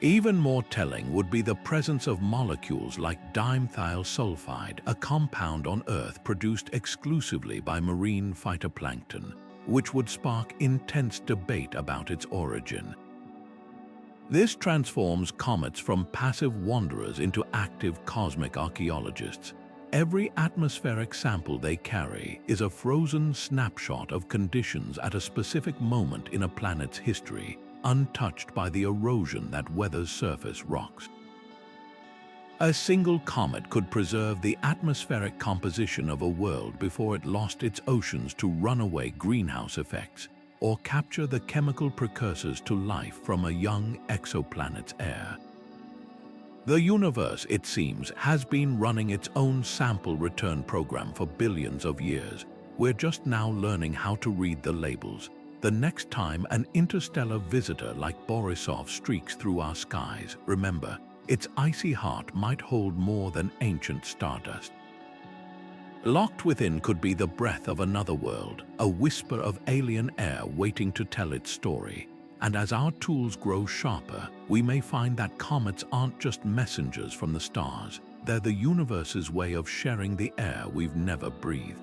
Even more telling would be the presence of molecules like dimethyl sulfide, a compound on Earth produced exclusively by marine phytoplankton, which would spark intense debate about its origin. This transforms comets from passive wanderers into active cosmic archaeologists. Every atmospheric sample they carry is a frozen snapshot of conditions at a specific moment in a planet's history, untouched by the erosion that weathers surface rocks. A single comet could preserve the atmospheric composition of a world before it lost its oceans to runaway greenhouse effects, or capture the chemical precursors to life from a young exoplanet's air. The universe, it seems, has been running its own sample return program for billions of years. We're just now learning how to read the labels. The next time an interstellar visitor like Borisov streaks through our skies, remember, its icy heart might hold more than ancient stardust. Locked within could be the breath of another world, a whisper of alien air waiting to tell its story. And as our tools grow sharper, we may find that comets aren't just messengers from the stars. They're the universe's way of sharing the air we've never breathed.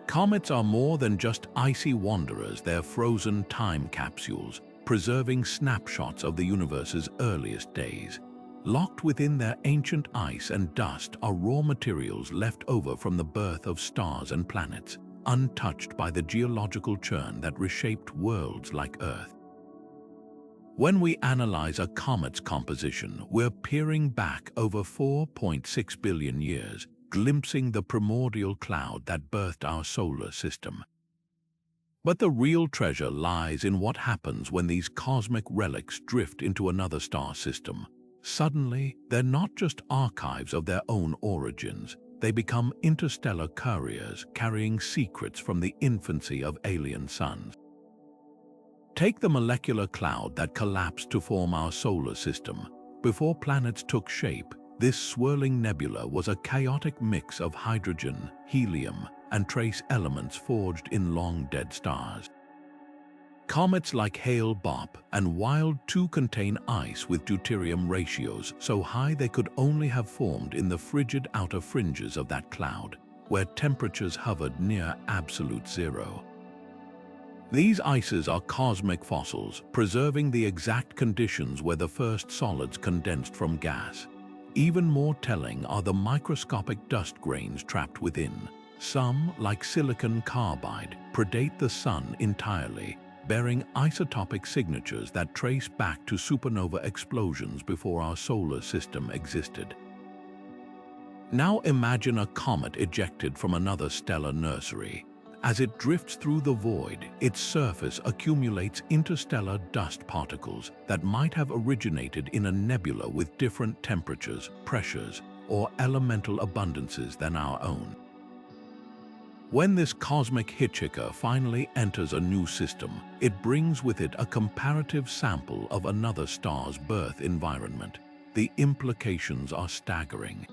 Comets are more than just icy wanderers, they're frozen time capsules, preserving snapshots of the universe's earliest days. Locked within their ancient ice and dust are raw materials left over from the birth of stars and planets, untouched by the geological churn that reshaped worlds like Earth. When we analyze a comet's composition, we're peering back over 4.6 billion years, glimpsing the primordial cloud that birthed our solar system. But the real treasure lies in what happens when these cosmic relics drift into another star system. Suddenly, they're not just archives of their own origins. They become interstellar couriers carrying secrets from the infancy of alien suns. Take the molecular cloud that collapsed to form our solar system. Before planets took shape, this swirling nebula was a chaotic mix of hydrogen, helium, and trace elements forged in long-dead stars. Comets like Hale-Bopp and Wild 2 contain ice with deuterium ratios so high they could only have formed in the frigid outer fringes of that cloud, where temperatures hovered near absolute zero. These ices are cosmic fossils, preserving the exact conditions where the first solids condensed from gas. Even more telling are the microscopic dust grains trapped within. Some, like silicon carbide, predate the sun entirely, bearing isotopic signatures that trace back to supernova explosions before our solar system existed. Now imagine a comet ejected from another stellar nursery. As it drifts through the void, its surface accumulates interstellar dust particles that might have originated in a nebula with different temperatures, pressures, or elemental abundances than our own. When this cosmic hitchhiker finally enters a new system, it brings with it a comparative sample of another star's birth environment. The implications are staggering.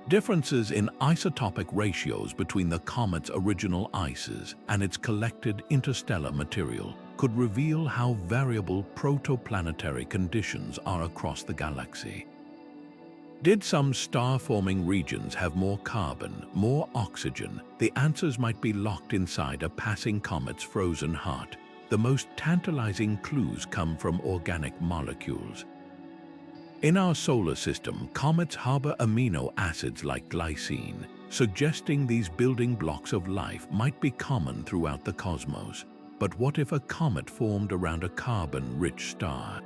Differences in isotopic ratios between the comet's original ices and its collected interstellar material could reveal how variable protoplanetary conditions are across the galaxy. Did some star-forming regions have more carbon, more oxygen? The answers might be locked inside a passing comet's frozen heart. The most tantalizing clues come from organic molecules. In our solar system, comets harbor amino acids like glycine, suggesting these building blocks of life might be common throughout the cosmos. But what if a comet formed around a carbon-rich star?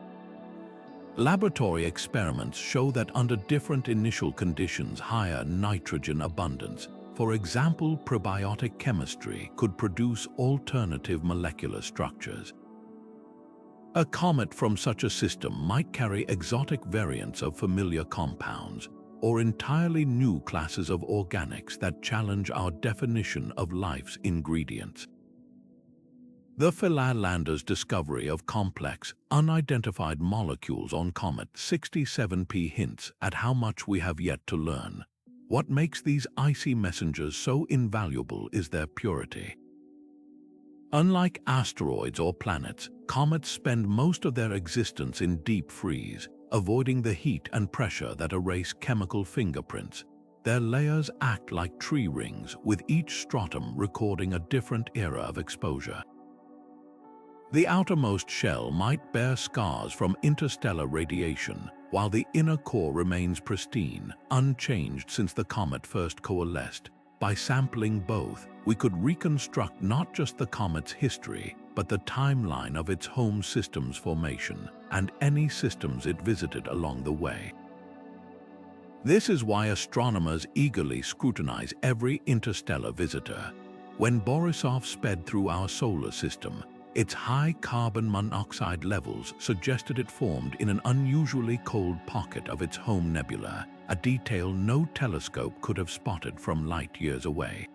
Laboratory experiments show that under different initial conditions, higher nitrogen abundance, for example probiotic chemistry, could produce alternative molecular structures. A comet from such a system might carry exotic variants of familiar compounds, or entirely new classes of organics that challenge our definition of life's ingredients. The Philalander's discovery of complex, unidentified molecules on Comet 67P hints at how much we have yet to learn. What makes these icy messengers so invaluable is their purity. Unlike asteroids or planets, comets spend most of their existence in deep freeze, avoiding the heat and pressure that erase chemical fingerprints. Their layers act like tree rings, with each stratum recording a different era of exposure. The outermost shell might bear scars from interstellar radiation, while the inner core remains pristine, unchanged since the comet first coalesced. By sampling both, we could reconstruct not just the comet's history, but the timeline of its home system's formation and any systems it visited along the way. This is why astronomers eagerly scrutinize every interstellar visitor. When Borisov sped through our solar system, its high carbon monoxide levels suggested it formed in an unusually cold pocket of its home nebula, a detail no telescope could have spotted from light years away.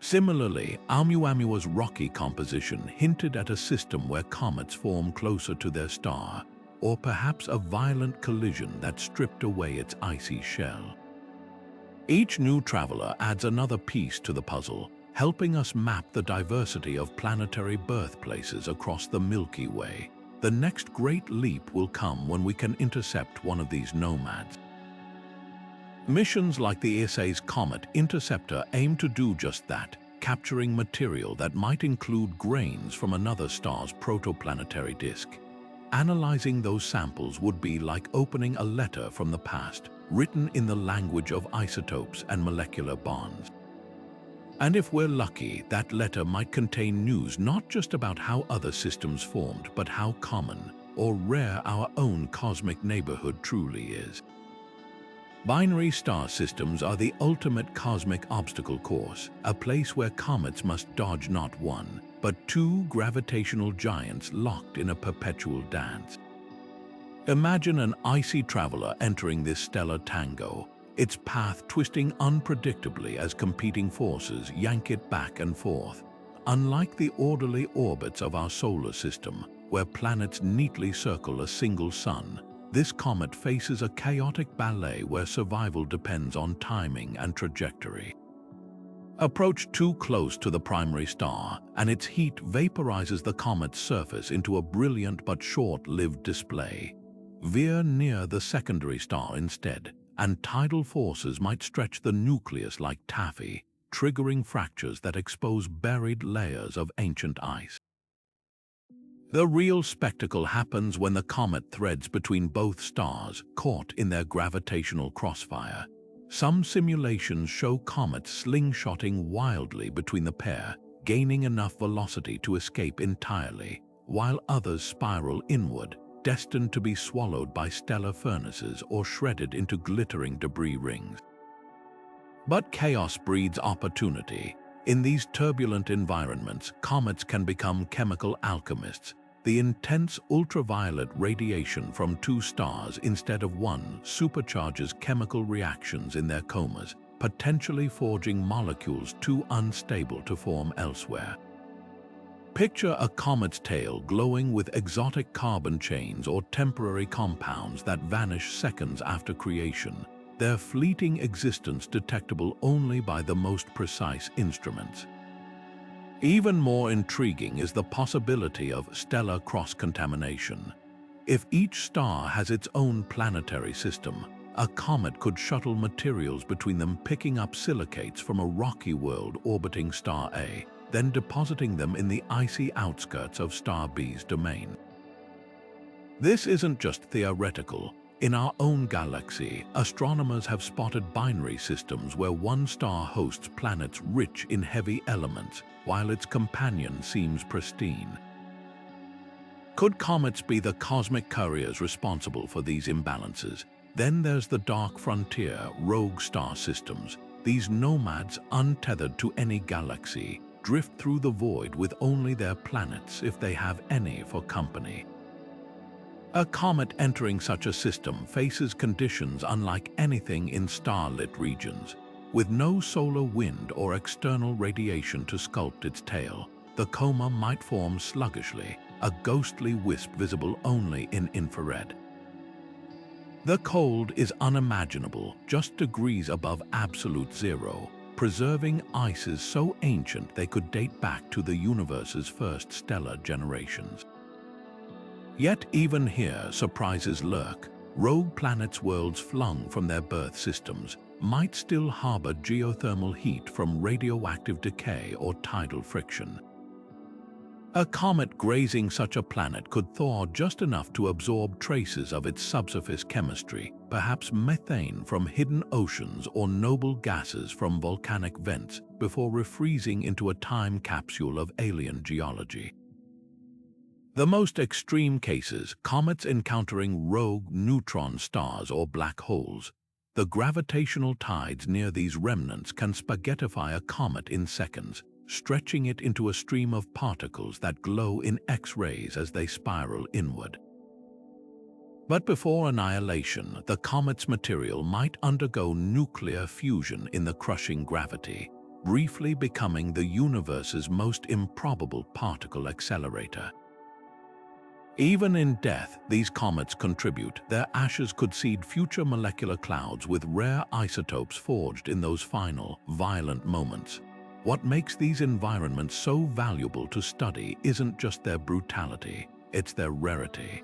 Similarly, Oumuamua's rocky composition hinted at a system where comets form closer to their star, or perhaps a violent collision that stripped away its icy shell. Each new traveler adds another piece to the puzzle, helping us map the diversity of planetary birthplaces across the Milky Way. The next great leap will come when we can intercept one of these nomads. Missions like the ESA's Comet Interceptor aim to do just that, capturing material that might include grains from another star's protoplanetary disk. Analyzing those samples would be like opening a letter from the past, written in the language of isotopes and molecular bonds. And if we're lucky, that letter might contain news not just about how other systems formed, but how common or rare our own cosmic neighborhood truly is. Binary star systems are the ultimate cosmic obstacle course, a place where comets must dodge not one, but two gravitational giants locked in a perpetual dance. Imagine an icy traveler entering this stellar tango, its path twisting unpredictably as competing forces yank it back and forth. Unlike the orderly orbits of our solar system, where planets neatly circle a single sun, this comet faces a chaotic ballet where survival depends on timing and trajectory. Approach too close to the primary star, and its heat vaporizes the comet's surface into a brilliant but short-lived display. Veer near the secondary star instead, and tidal forces might stretch the nucleus like taffy, triggering fractures that expose buried layers of ancient ice. The real spectacle happens when the comet threads between both stars, caught in their gravitational crossfire. Some simulations show comets slingshotting wildly between the pair, gaining enough velocity to escape entirely, while others spiral inward, destined to be swallowed by stellar furnaces or shredded into glittering debris rings. But chaos breeds opportunity. In these turbulent environments, comets can become chemical alchemists. The intense ultraviolet radiation from two stars instead of one supercharges chemical reactions in their comas, potentially forging molecules too unstable to form elsewhere. Picture a comet's tail glowing with exotic carbon chains or temporary compounds that vanish seconds after creation, their fleeting existence detectable only by the most precise instruments. Even more intriguing is the possibility of stellar cross-contamination. If each star has its own planetary system, a comet could shuttle materials between them, picking up silicates from a rocky world orbiting star A, then depositing them in the icy outskirts of star B's domain. This isn't just theoretical. In our own galaxy, astronomers have spotted binary systems where one star hosts planets rich in heavy elements, while its companion seems pristine. Could comets be the cosmic couriers responsible for these imbalances? Then there's the dark frontier, rogue star systems. These nomads, untethered to any galaxy, drift through the void with only their planets, if they have any, for company. A comet entering such a system faces conditions unlike anything in starlit regions. With no solar wind or external radiation to sculpt its tail, the coma might form sluggishly, a ghostly wisp visible only in infrared. The cold is unimaginable, just degrees above absolute zero, preserving ices so ancient they could date back to the universe's first stellar generations. Yet even here, surprises lurk. Rogue planets' worlds flung from their birth systems might still harbor geothermal heat from radioactive decay or tidal friction. A comet grazing such a planet could thaw just enough to absorb traces of its subsurface chemistry, perhaps methane from hidden oceans or noble gases from volcanic vents, before refreezing into a time capsule of alien geology. The most extreme cases, comets encountering rogue neutron stars or black holes. The gravitational tides near these remnants can spaghettify a comet in seconds, stretching it into a stream of particles that glow in X-rays as they spiral inward. But before annihilation, the comet's material might undergo nuclear fusion in the crushing gravity, briefly becoming the universe's most improbable particle accelerator. Even in death, these comets contribute. Their ashes could seed future molecular clouds with rare isotopes forged in those final, violent moments. What makes these environments so valuable to study isn't just their brutality, it's their rarity.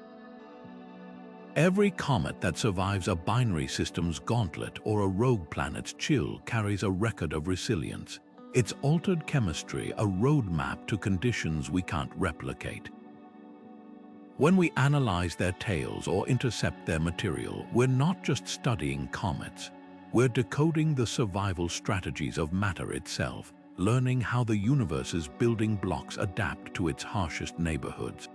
Every comet that survives a binary system's gauntlet or a rogue planet's chill carries a record of resilience. Its altered chemistry, a roadmap to conditions we can't replicate. When we analyze their tails or intercept their material, we're not just studying comets. We're decoding the survival strategies of matter itself, learning how the universe's building blocks adapt to its harshest neighborhoods.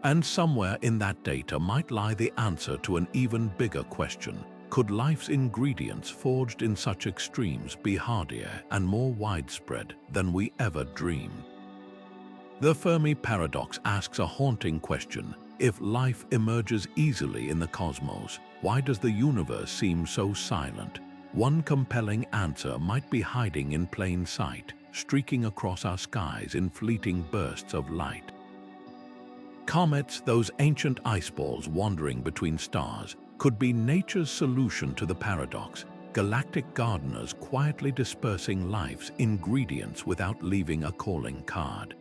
And somewhere in that data might lie the answer to an even bigger question. Could life's ingredients forged in such extremes be hardier and more widespread than we ever dreamed? The Fermi paradox asks a haunting question. If life emerges easily in the cosmos, why does the universe seem so silent? One compelling answer might be hiding in plain sight, streaking across our skies in fleeting bursts of light. Comets, those ancient ice balls wandering between stars, could be nature's solution to the paradox, galactic gardeners quietly dispersing life's ingredients without leaving a calling card.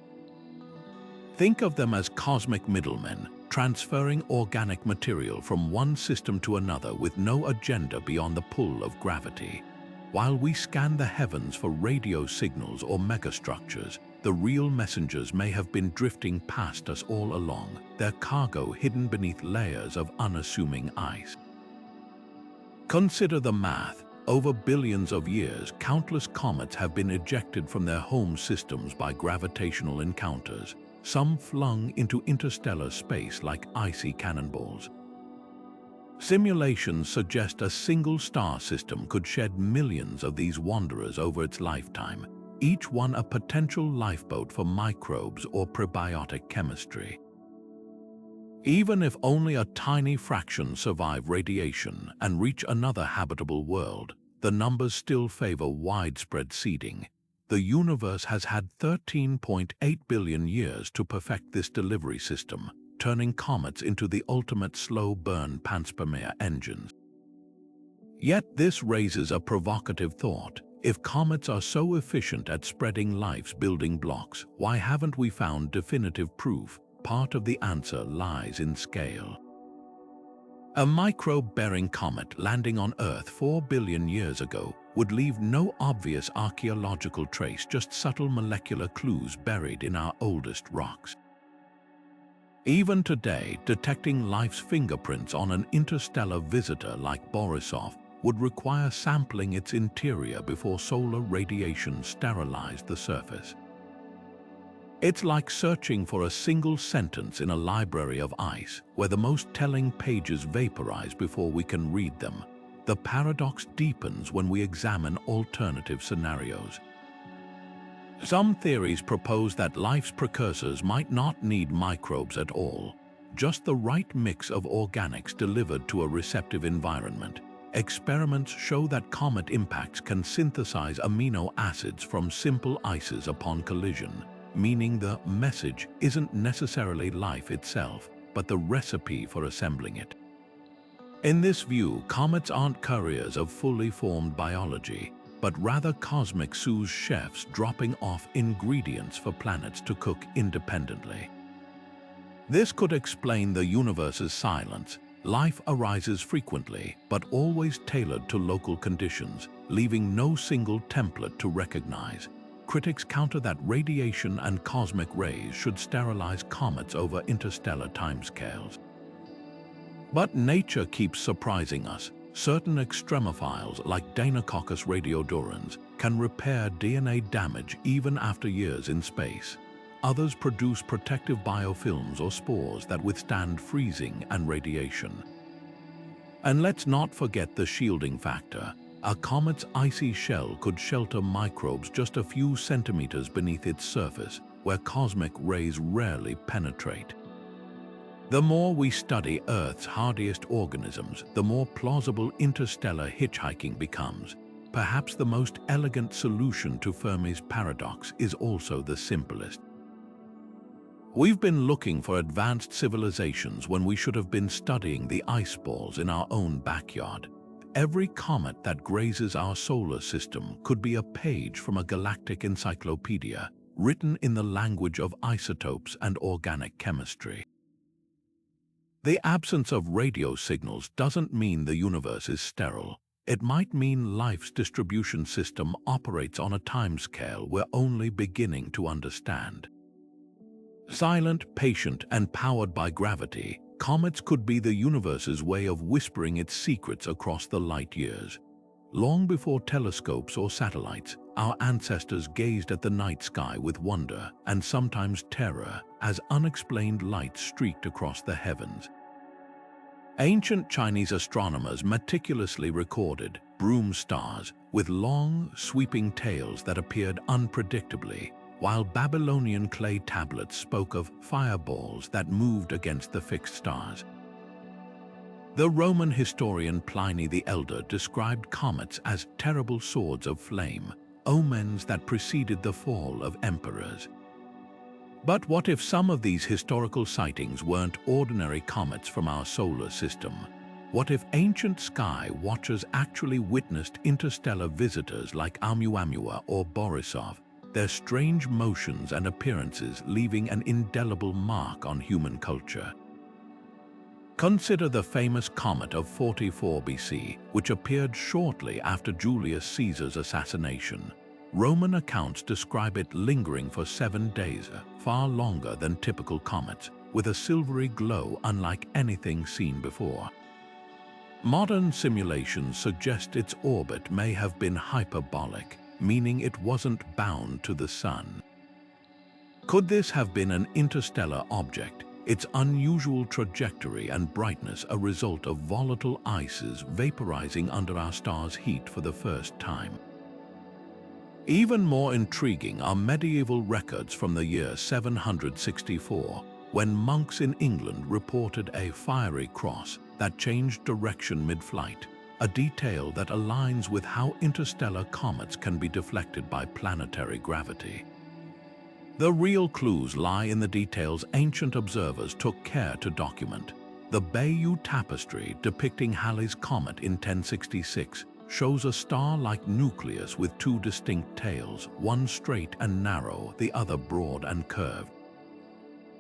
Think of them as cosmic middlemen, transferring organic material from one system to another with no agenda beyond the pull of gravity. While we scan the heavens for radio signals or megastructures, the real messengers may have been drifting past us all along, their cargo hidden beneath layers of unassuming ice. Consider the math. Over billions of years, countless comets have been ejected from their home systems by gravitational encounters, some flung into interstellar space like icy cannonballs. Simulations suggest a single star system could shed millions of these wanderers over its lifetime, each one a potential lifeboat for microbes or prebiotic chemistry. Even if only a tiny fraction survive radiation and reach another habitable world, the numbers still favor widespread seeding. The universe has had 13.8 billion years to perfect this delivery system, turning comets into the ultimate slow-burn panspermia engines. Yet this raises a provocative thought. If comets are so efficient at spreading life's building blocks, why haven't we found definitive proof? Part of the answer lies in scale. A microbe-bearing comet landing on Earth 4 billion years ago would leave no obvious archaeological trace, just subtle molecular clues buried in our oldest rocks. Even today, detecting life's fingerprints on an interstellar visitor like Borisov would require sampling its interior before solar radiation sterilized the surface. It's like searching for a single sentence in a library of ice, where the most telling pages vaporize before we can read them. The paradox deepens when we examine alternative scenarios. Some theories propose that life's precursors might not need microbes at all, just the right mix of organics delivered to a receptive environment. Experiments show that comet impacts can synthesize amino acids from simple ices upon collision, meaning the message isn't necessarily life itself, but the recipe for assembling it. In this view, comets aren't couriers of fully formed biology, but rather cosmic sous chefs dropping off ingredients for planets to cook independently. This could explain the universe's silence. Life arises frequently, but always tailored to local conditions, leaving no single template to recognize. Critics counter that radiation and cosmic rays should sterilize comets over interstellar timescales. But nature keeps surprising us. Certain extremophiles, like Deinococcus radiodurans, can repair DNA damage even after years in space. Others produce protective biofilms or spores that withstand freezing and radiation. And let's not forget the shielding factor. A comet's icy shell could shelter microbes just a few centimeters beneath its surface, where cosmic rays rarely penetrate. The more we study Earth's hardiest organisms, the more plausible interstellar hitchhiking becomes. Perhaps the most elegant solution to Fermi's paradox is also the simplest. We've been looking for advanced civilizations when we should have been studying the ice balls in our own backyard. Every comet that grazes our solar system could be a page from a galactic encyclopedia, written in the language of isotopes and organic chemistry. The absence of radio signals doesn't mean the universe is sterile. It might mean life's distribution system operates on a timescale we're only beginning to understand. Silent, patient, and powered by gravity, comets could be the universe's way of whispering its secrets across the light years. Long before telescopes or satellites, our ancestors gazed at the night sky with wonder and sometimes terror as unexplained light streaked across the heavens. Ancient Chinese astronomers meticulously recorded broom stars with long, sweeping tails that appeared unpredictably, while Babylonian clay tablets spoke of fireballs that moved against the fixed stars. The Roman historian Pliny the Elder described comets as terrible swords of flame, omens that preceded the fall of emperors. But what if some of these historical sightings weren't ordinary comets from our solar system? What if ancient sky watchers actually witnessed interstellar visitors like Oumuamua or Borisov, their strange motions and appearances leaving an indelible mark on human culture? Consider the famous comet of 44 BC, which appeared shortly after Julius Caesar's assassination. Roman accounts describe it lingering for 7 days, far longer than typical comets, with a silvery glow unlike anything seen before. Modern simulations suggest its orbit may have been hyperbolic, meaning it wasn't bound to the sun. Could this have been an interstellar object, its unusual trajectory and brightness a result of volatile ices vaporizing under our star's heat for the first time? Even more intriguing are medieval records from the year 764, when monks in England reported a fiery cross that changed direction mid-flight, a detail that aligns with how interstellar comets can be deflected by planetary gravity. The real clues lie in the details ancient observers took care to document. The Bayeux Tapestry depicting Halley's comet in 1066 shows a star-like nucleus with 2 distinct tails, one straight and narrow, the other broad and curved.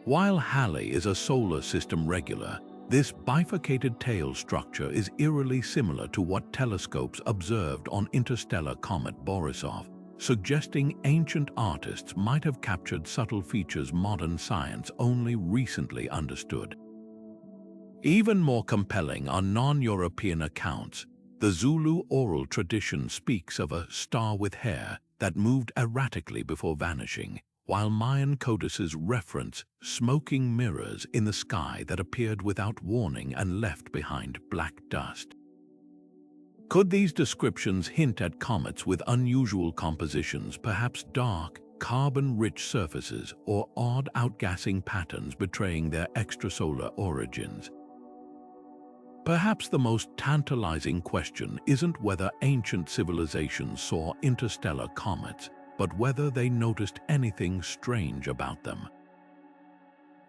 While Halley is a solar system regular, this bifurcated tail structure is eerily similar to what telescopes observed on interstellar comet Borisov, suggesting ancient artists might have captured subtle features modern science only recently understood. Even more compelling are non-European accounts. The Zulu oral tradition speaks of a star with hair that moved erratically before vanishing, while Mayan codices reference smoking mirrors in the sky that appeared without warning and left behind black dust. Could these descriptions hint at comets with unusual compositions, perhaps dark, carbon-rich surfaces, or odd outgassing patterns betraying their extrasolar origins? Perhaps the most tantalizing question isn't whether ancient civilizations saw interstellar comets, but whether they noticed anything strange about them.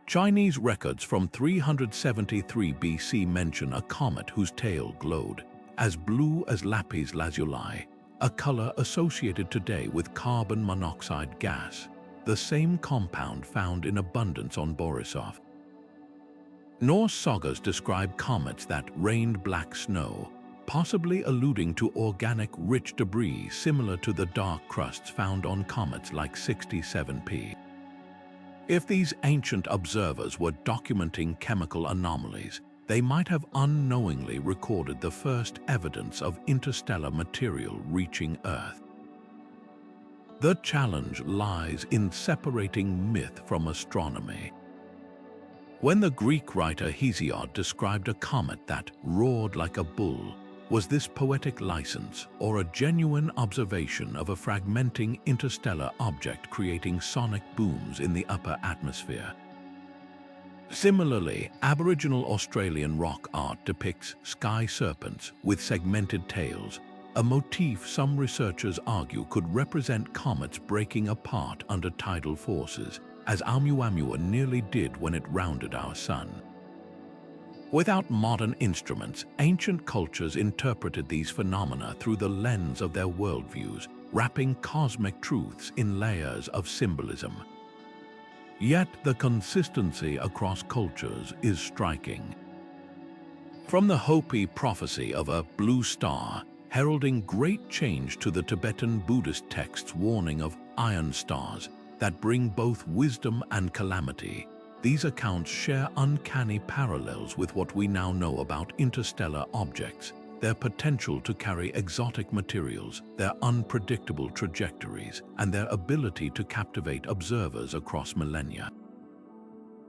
Chinese records from 373 BC mention a comet whose tail glowed, as blue as lapis lazuli, a color associated today with carbon monoxide gas, the same compound found in abundance on Borisov. Norse sagas describe comets that rained black snow, possibly alluding to organic rich debris similar to the dark crusts found on comets like 67P. If these ancient observers were documenting chemical anomalies, they might have unknowingly recorded the first evidence of interstellar material reaching Earth. The challenge lies in separating myth from astronomy. When the Greek writer Hesiod described a comet that roared like a bull, was this poetic license or a genuine observation of a fragmenting interstellar object creating sonic booms in the upper atmosphere? Similarly, Aboriginal Australian rock art depicts sky serpents with segmented tails, a motif some researchers argue could represent comets breaking apart under tidal forces, as Amuamua nearly did when it rounded our sun. Without modern instruments, ancient cultures interpreted these phenomena through the lens of their worldviews, wrapping cosmic truths in layers of symbolism. Yet the consistency across cultures is striking. From the Hopi prophecy of a blue star, heralding great change, to the Tibetan Buddhist texts warning of iron stars that bring both wisdom and calamity, these accounts share uncanny parallels with what we now know about interstellar objects, their potential to carry exotic materials, their unpredictable trajectories, and their ability to captivate observers across millennia.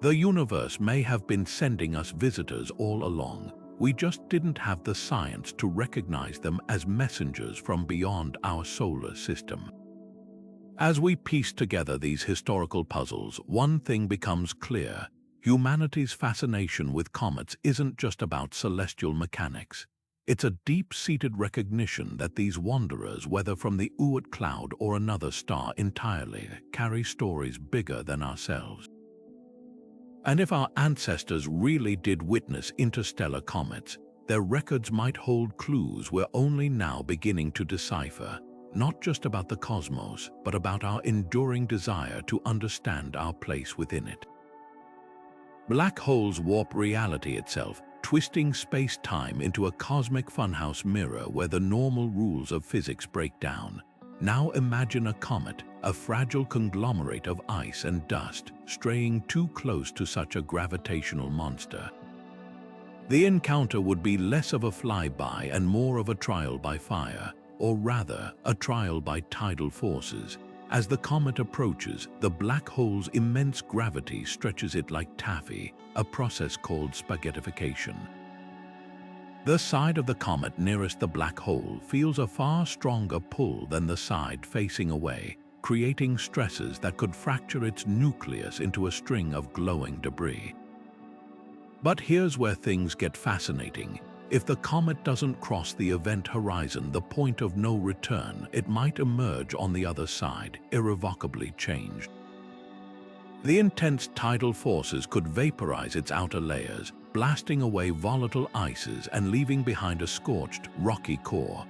The universe may have been sending us visitors all along. We just didn't have the science to recognize them as messengers from beyond our solar system. As we piece together these historical puzzles, one thing becomes clear: humanity's fascination with comets isn't just about celestial mechanics. It's a deep-seated recognition that these wanderers, whether from the Oort cloud or another star entirely, carry stories bigger than ourselves. And if our ancestors really did witness interstellar comets, their records might hold clues we're only now beginning to decipher, not just about the cosmos, but about our enduring desire to understand our place within it. Black holes warp reality itself, twisting space-time into a cosmic funhouse mirror where the normal rules of physics break down. Now imagine a comet, a fragile conglomerate of ice and dust, straying too close to such a gravitational monster. The encounter would be less of a flyby and more of a trial by fire, or rather, a trial by tidal forces. As the comet approaches, the black hole's immense gravity stretches it like taffy, a process called spaghettification. The side of the comet nearest the black hole feels a far stronger pull than the side facing away, creating stresses that could fracture its nucleus into a string of glowing debris. But here's where things get fascinating. If the comet doesn't cross the event horizon, the point of no return, it might emerge on the other side, irrevocably changed. The intense tidal forces could vaporize its outer layers, blasting away volatile ices and leaving behind a scorched, rocky core.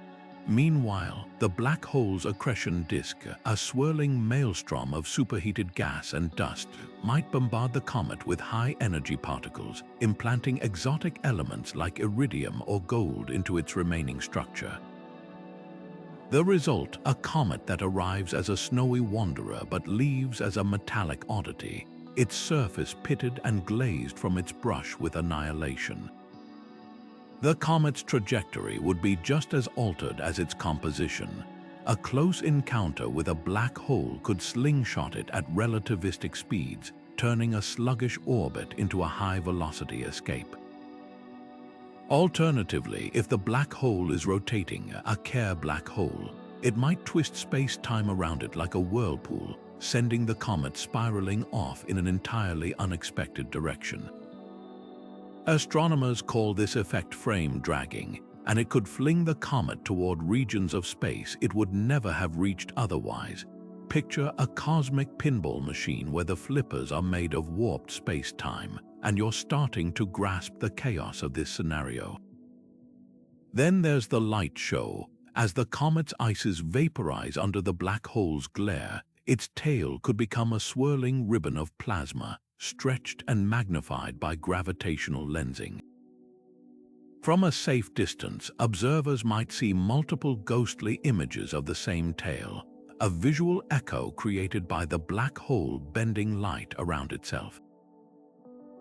Meanwhile, the black hole's accretion disk, a swirling maelstrom of superheated gas and dust, might bombard the comet with high-energy particles, implanting exotic elements like iridium or gold into its remaining structure. The result, a comet that arrives as a snowy wanderer but leaves as a metallic oddity, its surface pitted and glazed from its brush with annihilation. The comet's trajectory would be just as altered as its composition. A close encounter with a black hole could slingshot it at relativistic speeds, turning a sluggish orbit into a high-velocity escape. Alternatively, if the black hole is rotating, a Kerr black hole, it might twist space-time around it like a whirlpool, sending the comet spiraling off in an entirely unexpected direction. Astronomers call this effect frame dragging, and it could fling the comet toward regions of space it would never have reached otherwise. Picture a cosmic pinball machine where the flippers are made of warped space-time, and you're starting to grasp the chaos of this scenario. Then there's the light show. As the comet's ices vaporize under the black hole's glare, its tail could become a swirling ribbon of plasma, stretched and magnified by gravitational lensing. From a safe distance, observers might see multiple ghostly images of the same tail, a visual echo created by the black hole bending light around itself.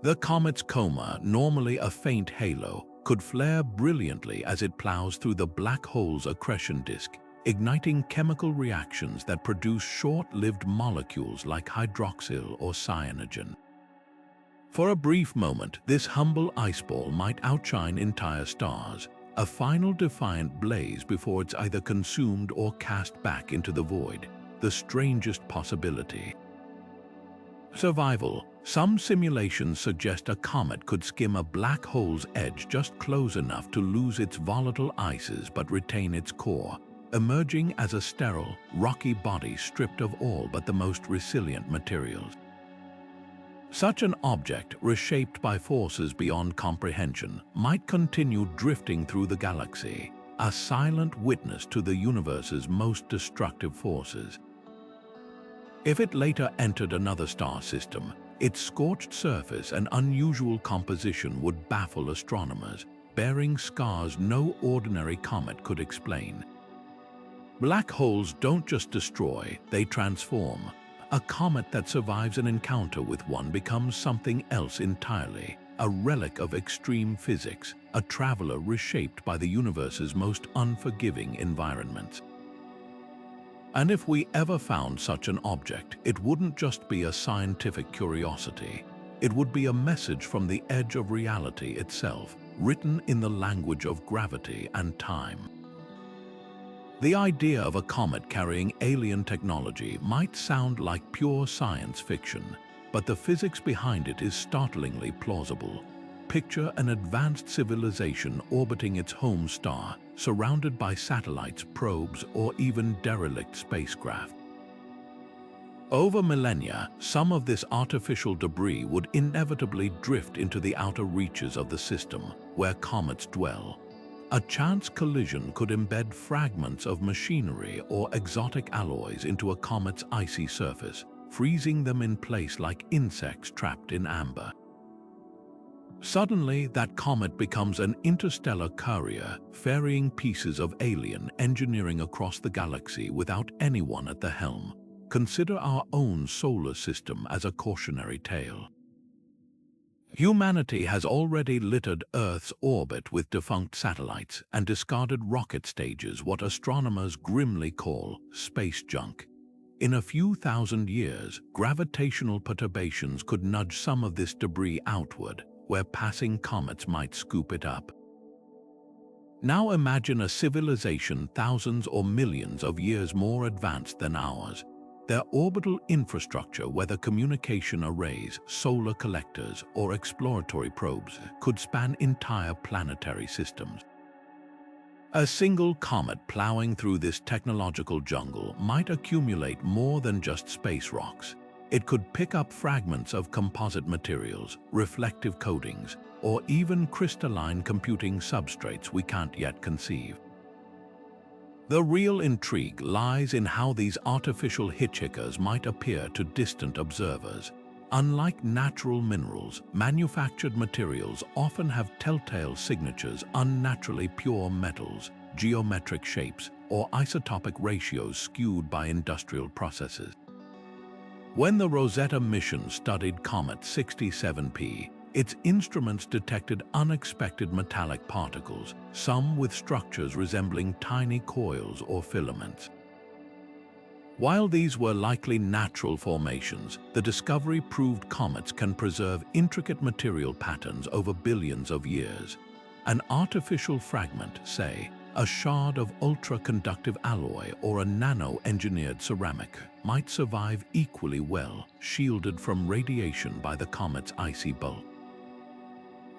The comet's coma, normally a faint halo, could flare brilliantly as it plows through the black hole's accretion disk, igniting chemical reactions that produce short-lived molecules like hydroxyl or cyanogen. For a brief moment, this humble ice ball might outshine entire stars, a final defiant blaze before it's either consumed or cast back into the void, the strangest possibility. Survival. Some simulations suggest a comet could skim a black hole's edge just close enough to lose its volatile ices but retain its core, emerging as a sterile, rocky body stripped of all but the most resilient materials. Such an object, reshaped by forces beyond comprehension, might continue drifting through the galaxy, a silent witness to the universe's most destructive forces. If it later entered another star system, its scorched surface and unusual composition would baffle astronomers, bearing scars no ordinary comet could explain. Black holes don't just destroy, they transform. A comet that survives an encounter with one becomes something else entirely, a relic of extreme physics, a traveler reshaped by the universe's most unforgiving environments. And if we ever found such an object, it wouldn't just be a scientific curiosity. It would be a message from the edge of reality itself, written in the language of gravity and time. The idea of a comet carrying alien technology might sound like pure science fiction, but the physics behind it is startlingly plausible. Picture an advanced civilization orbiting its home star, surrounded by satellites, probes, or even derelict spacecraft. Over millennia, some of this artificial debris would inevitably drift into the outer reaches of the system, where comets dwell. A chance collision could embed fragments of machinery or exotic alloys into a comet's icy surface, freezing them in place like insects trapped in amber. Suddenly, that comet becomes an interstellar courier, ferrying pieces of alien engineering across the galaxy without anyone at the helm. Consider our own solar system as a cautionary tale. Humanity has already littered Earth's orbit with defunct satellites and discarded rocket stages, what astronomers grimly call space junk. In a few thousand years, gravitational perturbations could nudge some of this debris outward, where passing comets might scoop it up. Now imagine a civilization thousands or millions of years more advanced than ours. Their orbital infrastructure, whether communication arrays, solar collectors, or exploratory probes, could span entire planetary systems. A single comet plowing through this technological jungle might accumulate more than just space rocks. It could pick up fragments of composite materials, reflective coatings, or even crystalline computing substrates we can't yet conceive. The real intrigue lies in how these artificial hitchhikers might appear to distant observers. Unlike natural minerals, manufactured materials often have telltale signatures, unnaturally pure metals, geometric shapes, or isotopic ratios skewed by industrial processes. When the Rosetta mission studied Comet 67P, its instruments detected unexpected metallic particles, some with structures resembling tiny coils or filaments. While these were likely natural formations, the discovery proved comets can preserve intricate material patterns over billions of years. An artificial fragment, say, a shard of ultra-conductive alloy or a nano-engineered ceramic, might survive equally well, shielded from radiation by the comet's icy bulk.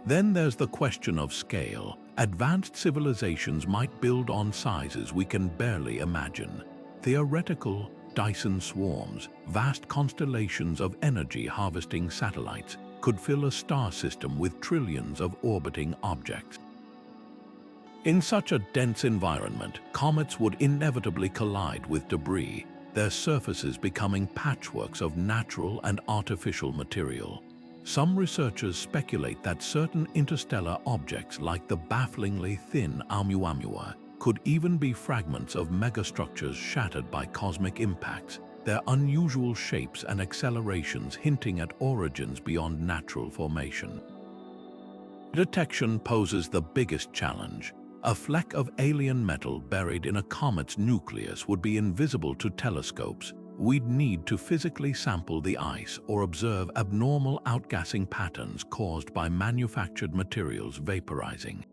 Then there's the question of scale. Advanced civilizations might build on sizes we can barely imagine. Theoretical Dyson swarms, vast constellations of energy-harvesting satellites, could fill a star system with trillions of orbiting objects. In such a dense environment, comets would inevitably collide with debris, their surfaces becoming patchworks of natural and artificial material. Some researchers speculate that certain interstellar objects like the bafflingly thin Oumuamua could even be fragments of megastructures shattered by cosmic impacts, their unusual shapes and accelerations hinting at origins beyond natural formation. Detection poses the biggest challenge. A fleck of alien metal buried in a comet's nucleus would be invisible to telescopes. We'd need to physically sample the ice or observe abnormal outgassing patterns caused by manufactured materials vaporizing.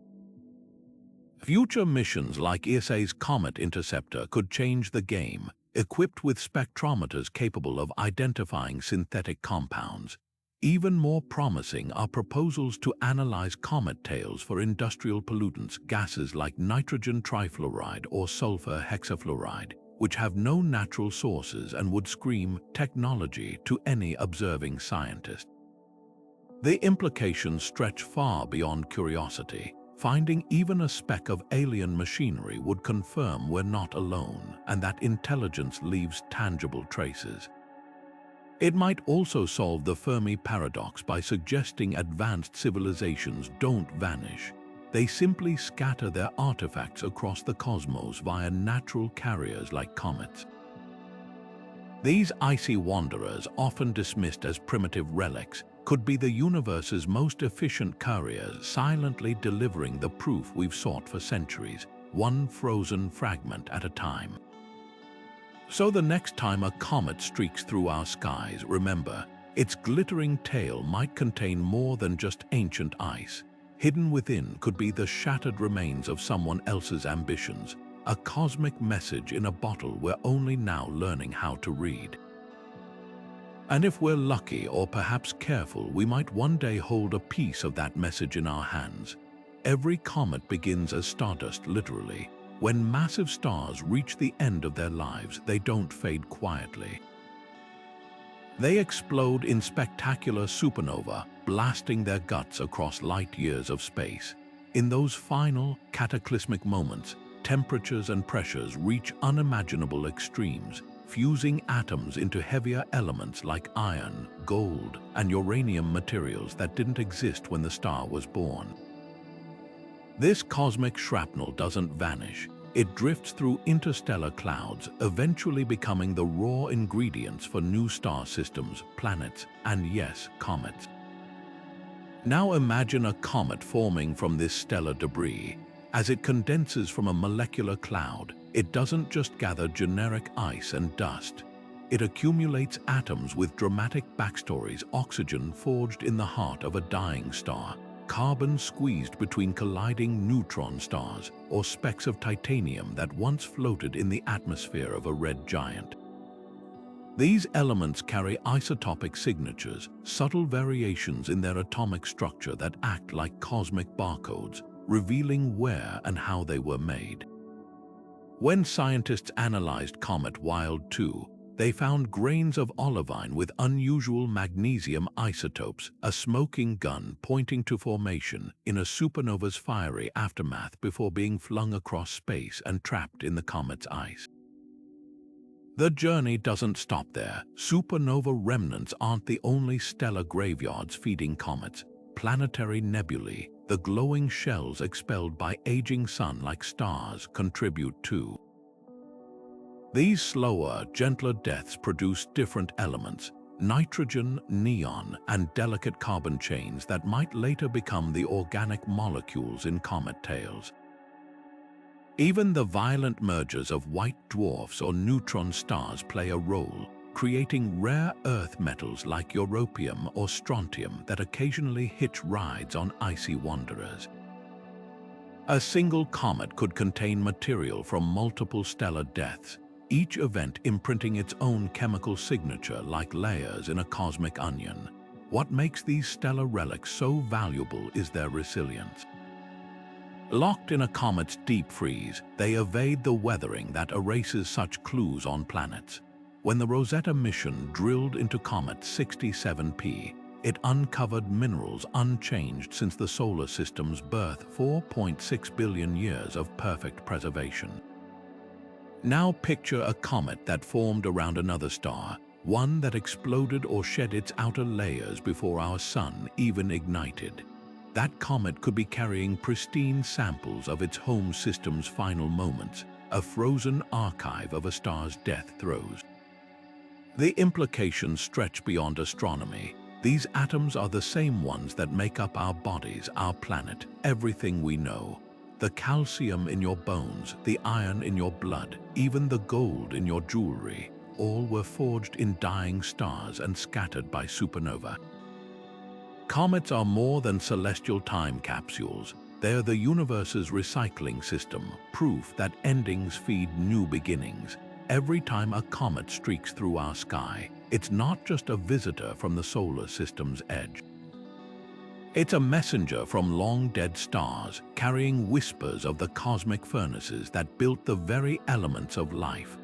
Future missions like ESA's Comet Interceptor could change the game, equipped with spectrometers capable of identifying synthetic compounds. Even more promising are proposals to analyze comet tails for industrial pollutants, gases like nitrogen trifluoride or sulfur hexafluoride, which have no natural sources and would scream technology to any observing scientist. The implications stretch far beyond curiosity. Finding even a speck of alien machinery would confirm we're not alone and that intelligence leaves tangible traces. It might also solve the Fermi paradox by suggesting advanced civilizations don't vanish. They simply scatter their artifacts across the cosmos via natural carriers like comets. These icy wanderers, often dismissed as primitive relics, could be the universe's most efficient couriers, silently delivering the proof we've sought for centuries, one frozen fragment at a time. So the next time a comet streaks through our skies, remember, its glittering tail might contain more than just ancient ice. Hidden within could be the shattered remains of someone else's ambitions, a cosmic message in a bottle we're only now learning how to read. And if we're lucky or perhaps careful, we might one day hold a piece of that message in our hands. Every comet begins as stardust, literally. When massive stars reach the end of their lives, they don't fade quietly. They explode in spectacular supernovae, blasting their guts across light years of space. In those final, cataclysmic moments, temperatures and pressures reach unimaginable extremes, fusing atoms into heavier elements like iron, gold, and uranium materials that didn't exist when the star was born. This cosmic shrapnel doesn't vanish. It drifts through interstellar clouds, eventually becoming the raw ingredients for new star systems, planets, and yes, comets. Now imagine a comet forming from this stellar debris. As it condenses from a molecular cloud, it doesn't just gather generic ice and dust. It accumulates atoms with dramatic backstories, oxygen forged in the heart of a dying star, carbon squeezed between colliding neutron stars, or specks of titanium that once floated in the atmosphere of a red giant. These elements carry isotopic signatures, subtle variations in their atomic structure that act like cosmic barcodes, revealing where and how they were made. When scientists analyzed Comet Wild 2, they found grains of olivine with unusual magnesium isotopes, a smoking gun pointing to formation in a supernova's fiery aftermath before being flung across space and trapped in the comet's ice. The journey doesn't stop there. Supernova remnants aren't the only stellar graveyards feeding comets. Planetary nebulae, the glowing shells expelled by aging sun-like stars, contribute too. These slower, gentler deaths produce different elements, nitrogen, neon, and delicate carbon chains that might later become the organic molecules in comet tails. Even the violent mergers of white dwarfs or neutron stars play a role, creating rare earth metals like europium or strontium that occasionally hitch rides on icy wanderers. A single comet could contain material from multiple stellar deaths, each event imprinting its own chemical signature like layers in a cosmic onion. What makes these stellar relics so valuable is their resilience. Locked in a comet's deep freeze, they evade the weathering that erases such clues on planets. When the Rosetta mission drilled into Comet 67P, it uncovered minerals unchanged since the solar system's birth, 4.6 billion years of perfect preservation. Now picture a comet that formed around another star, one that exploded or shed its outer layers before our sun even ignited. That comet could be carrying pristine samples of its home system's final moments, a frozen archive of a star's death throes. The implications stretch beyond astronomy. These atoms are the same ones that make up our bodies, our planet, everything we know. The calcium in your bones, the iron in your blood, even the gold in your jewelry, all were forged in dying stars and scattered by supernova. Comets are more than celestial time capsules. They're the universe's recycling system, proof that endings feed new beginnings. Every time a comet streaks through our sky, it's not just a visitor from the solar system's edge. It's a messenger from long-dead stars, carrying whispers of the cosmic furnaces that built the very elements of life.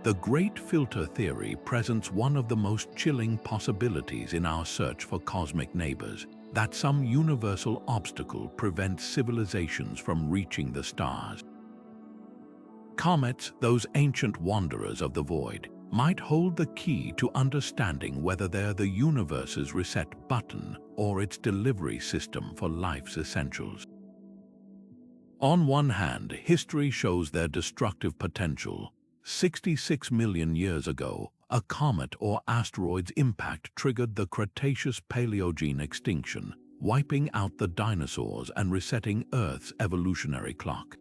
The Great Filter Theory presents one of the most chilling possibilities in our search for cosmic neighbors, that some universal obstacle prevents civilizations from reaching the stars. Comets, those ancient wanderers of the void, might hold the key to understanding whether they're the universe's reset button or its delivery system for life's essentials. On one hand, history shows their destructive potential. 66 million years ago, a comet or asteroid's impact triggered the Cretaceous-Paleogene extinction, wiping out the dinosaurs and resetting Earth's evolutionary clock.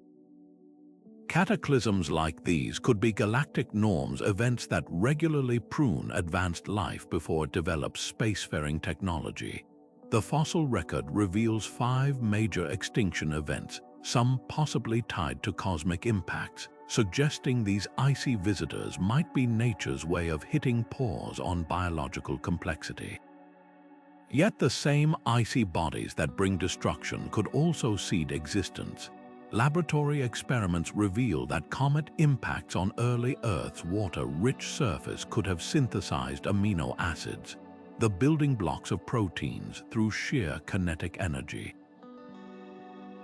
Cataclysms like these could be galactic norms, events that regularly prune advanced life before it develops spacefaring technology. The fossil record reveals 5 major extinction events, some possibly tied to cosmic impacts, suggesting these icy visitors might be nature's way of hitting pause on biological complexity. Yet the same icy bodies that bring destruction could also seed existence. Laboratory experiments reveal that comet impacts on early Earth's water-rich surface could have synthesized amino acids, the building blocks of proteins, through sheer kinetic energy.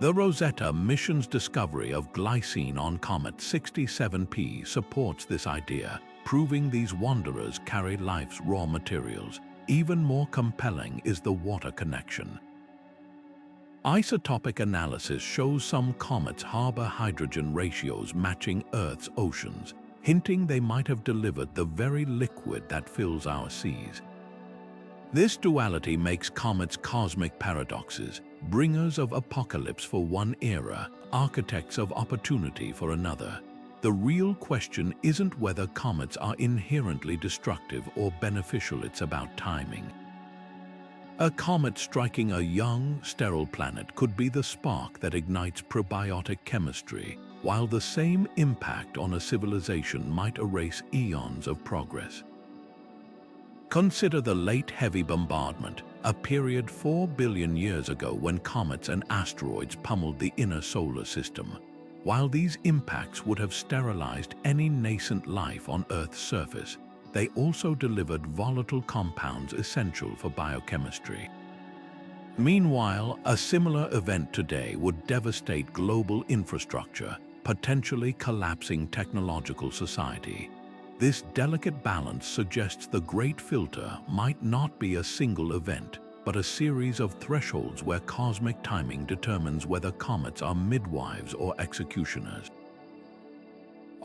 The Rosetta mission's discovery of glycine on Comet 67P supports this idea, proving these wanderers carry life's raw materials. Even more compelling is the water connection. Isotopic analysis shows some comets harbor hydrogen ratios matching Earth's oceans, hinting they might have delivered the very liquid that fills our seas. This duality makes comets cosmic paradoxes, bringers of apocalypse for one era, architects of opportunity for another. The real question isn't whether comets are inherently destructive or beneficial, it's about timing. A comet striking a young, sterile planet could be the spark that ignites probiotic chemistry, while the same impact on a civilization might erase eons of progress. Consider the late heavy bombardment, a period 4 billion years ago when comets and asteroids pummeled the inner solar system. While these impacts would have sterilized any nascent life on Earth's surface, they also delivered volatile compounds essential for biochemistry. Meanwhile, a similar event today would devastate global infrastructure, potentially collapsing technological society. This delicate balance suggests the Great Filter might not be a single event, but a series of thresholds where cosmic timing determines whether comets are midwives or executioners.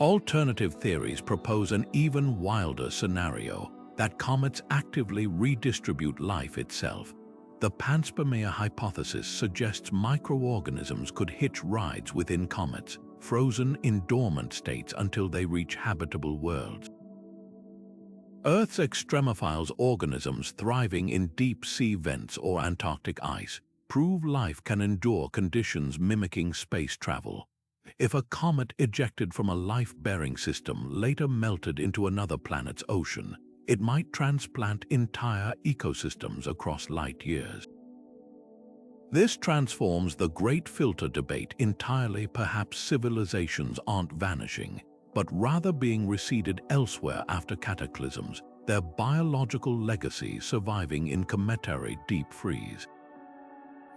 Alternative theories propose an even wilder scenario, that comets actively redistribute life itself. The panspermia hypothesis suggests microorganisms could hitch rides within comets, frozen in dormant states until they reach habitable worlds. Earth's extremophiles organisms thriving in deep-sea vents or Antarctic ice prove life can endure conditions mimicking space travel. If a comet ejected from a life-bearing system later melted into another planet's ocean, it might transplant entire ecosystems across light years. This transforms the Great Filter debate entirely. Perhaps civilizations aren't vanishing, but rather being reseeded elsewhere after cataclysms, their biological legacy surviving in cometary deep freeze.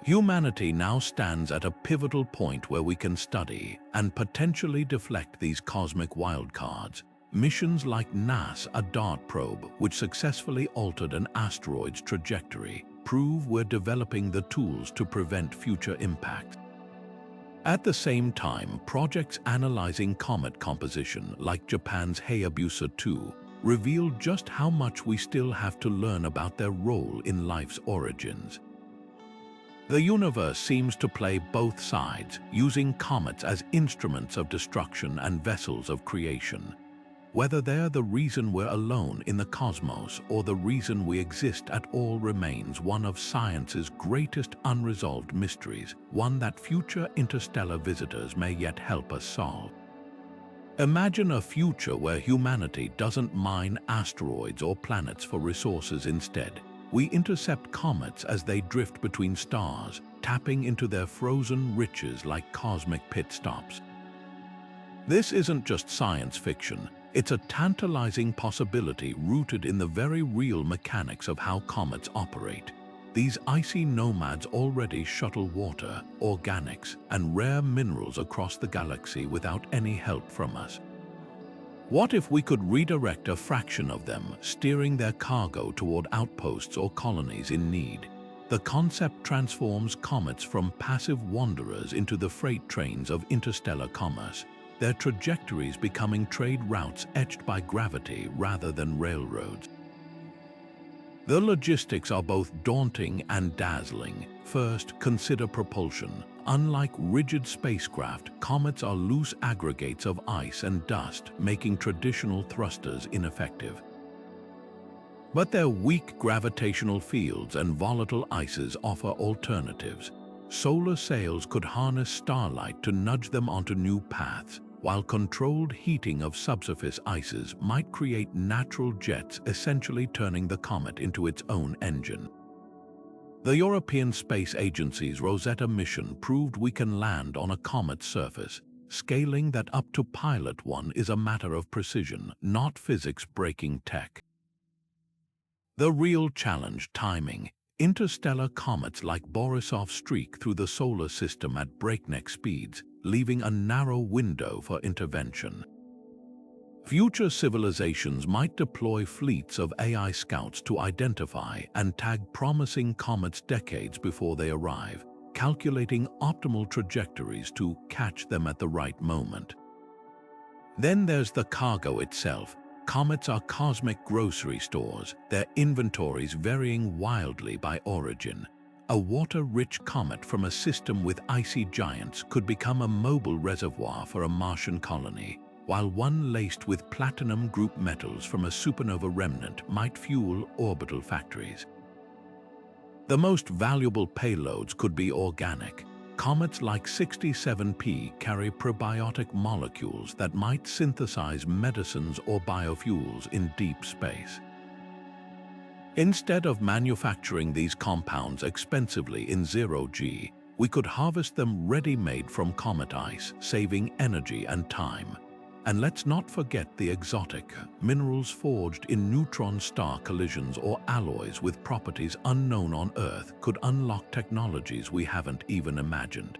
Humanity now stands at a pivotal point where we can study and potentially deflect these cosmic wildcards. Missions like NASA's DART probe, which successfully altered an asteroid's trajectory, prove we're developing the tools to prevent future impacts. At the same time, projects analyzing comet composition, like Japan's Hayabusa 2, reveal just how much we still have to learn about their role in life's origins. The universe seems to play both sides, using comets as instruments of destruction and vessels of creation. Whether they're the reason we're alone in the cosmos or the reason we exist at all remains one of science's greatest unresolved mysteries, one that future interstellar visitors may yet help us solve. Imagine a future where humanity doesn't mine asteroids or planets for resources. Instead, we intercept comets as they drift between stars, tapping into their frozen riches like cosmic pit stops. This isn't just science fiction. It's a tantalizing possibility rooted in the very real mechanics of how comets operate. These icy nomads already shuttle water, organics, and rare minerals across the galaxy without any help from us. What if we could redirect a fraction of them, steering their cargo toward outposts or colonies in need? The concept transforms comets from passive wanderers into the freight trains of interstellar commerce, their trajectories becoming trade routes etched by gravity rather than railroads. The logistics are both daunting and dazzling. First, consider propulsion. Unlike rigid spacecraft, comets are loose aggregates of ice and dust, making traditional thrusters ineffective. But their weak gravitational fields and volatile ices offer alternatives. Solar sails could harness starlight to nudge them onto new paths, while controlled heating of subsurface ices might create natural jets, essentially turning the comet into its own engine. The European Space Agency's Rosetta mission proved we can land on a comet's surface. Scaling that up to pilot one is a matter of precision, not physics-breaking tech. The real challenge: timing. Interstellar comets like Borisov streak through the solar system at breakneck speeds, leaving a narrow window for intervention. Future civilizations might deploy fleets of AI scouts to identify and tag promising comets decades before they arrive, calculating optimal trajectories to catch them at the right moment. Then there's the cargo itself. Comets are cosmic grocery stores, their inventories varying wildly by origin. A water-rich comet from a system with icy giants could become a mobile reservoir for a Martian colony, while one laced with platinum group metals from a supernova remnant might fuel orbital factories. The most valuable payloads could be organic. Comets like 67P carry probiotic molecules that might synthesize medicines or biofuels in deep space. Instead of manufacturing these compounds expensively in zero-G, we could harvest them ready-made from comet ice, saving energy and time. And let's not forget the exotic minerals forged in neutron star collisions or alloys with properties unknown on Earth could unlock technologies we haven't even imagined.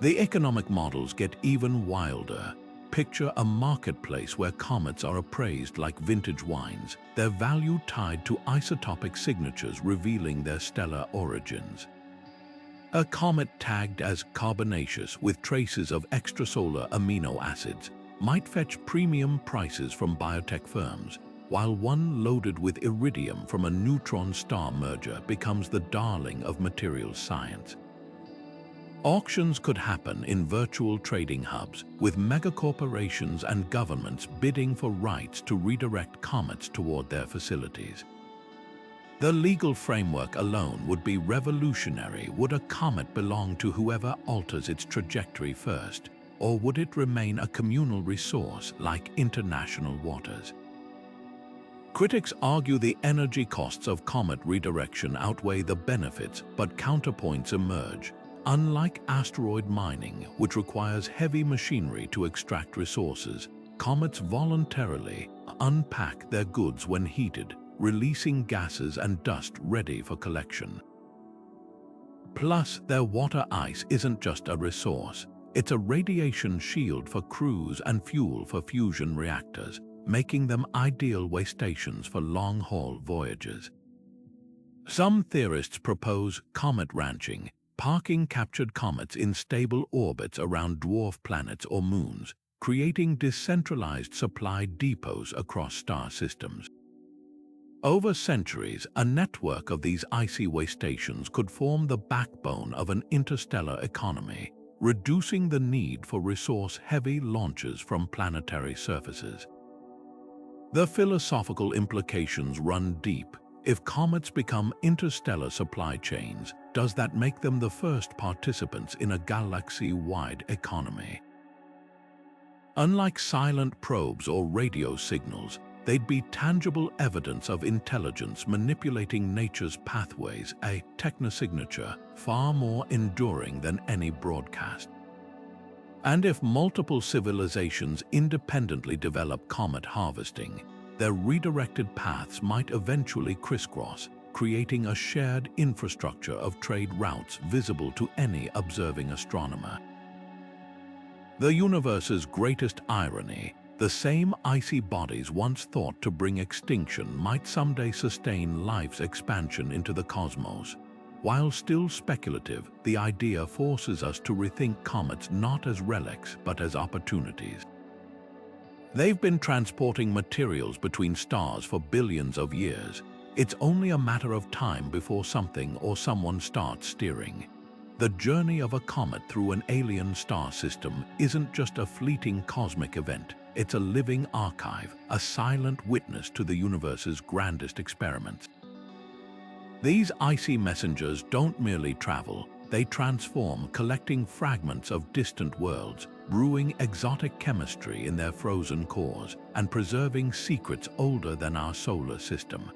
The economic models get even wilder. Picture a marketplace where comets are appraised like vintage wines, their value tied to isotopic signatures revealing their stellar origins. A comet tagged as carbonaceous with traces of extrasolar amino acids might fetch premium prices from biotech firms, while one loaded with iridium from a neutron-star merger becomes the darling of materials science. Auctions could happen in virtual trading hubs, with megacorporations and governments bidding for rights to redirect comets toward their facilities. The legal framework alone would be revolutionary. Would a comet belong to whoever alters its trajectory first, or would it remain a communal resource like international waters? Critics argue the energy costs of comet redirection outweigh the benefits, but counterpoints emerge. Unlike asteroid mining, which requires heavy machinery to extract resources, comets voluntarily unpack their goods when heated, releasing gases and dust ready for collection. Plus, their water ice isn't just a resource. It's a radiation shield for crews and fuel for fusion reactors, making them ideal way stations for long-haul voyages. Some theorists propose comet ranching, parking captured comets in stable orbits around dwarf planets or moons, creating decentralized supply depots across star systems. Over centuries, a network of these icy way stations could form the backbone of an interstellar economy, reducing the need for resource-heavy launches from planetary surfaces. The philosophical implications run deep. If comets become interstellar supply chains, does that make them the first participants in a galaxy-wide economy? Unlike silent probes or radio signals, they'd be tangible evidence of intelligence manipulating nature's pathways, a technosignature far more enduring than any broadcast. And if multiple civilizations independently develop comet harvesting, their redirected paths might eventually crisscross, creating a shared infrastructure of trade routes visible to any observing astronomer. The universe's greatest irony, the same icy bodies once thought to bring extinction might someday sustain life's expansion into the cosmos. While still speculative, the idea forces us to rethink comets not as relics but as opportunities. They've been transporting materials between stars for billions of years. It's only a matter of time before something or someone starts steering. The journey of a comet through an alien star system isn't just a fleeting cosmic event. It's a living archive, a silent witness to the universe's grandest experiments. These icy messengers don't merely travel, they transform, collecting fragments of distant worlds, brewing exotic chemistry in their frozen cores, and preserving secrets older than our solar system.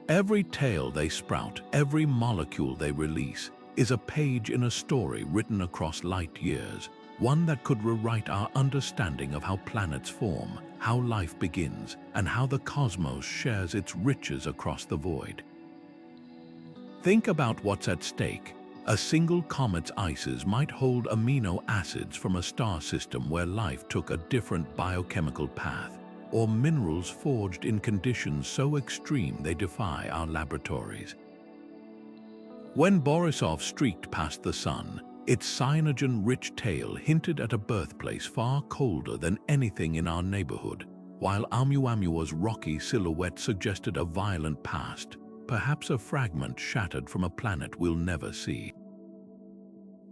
Every tale they sprout, every molecule they release, is a page in a story written across light years, one that could rewrite our understanding of how planets form, how life begins, and how the cosmos shares its riches across the void. Think about what's at stake. A single comet's ices might hold amino acids from a star system where life took a different biochemical path, or minerals forged in conditions so extreme they defy our laboratories. When Borisov streaked past the sun, its cyanogen-rich tail hinted at a birthplace far colder than anything in our neighborhood, while Amuamua's rocky silhouette suggested a violent past, perhaps a fragment shattered from a planet we'll never see.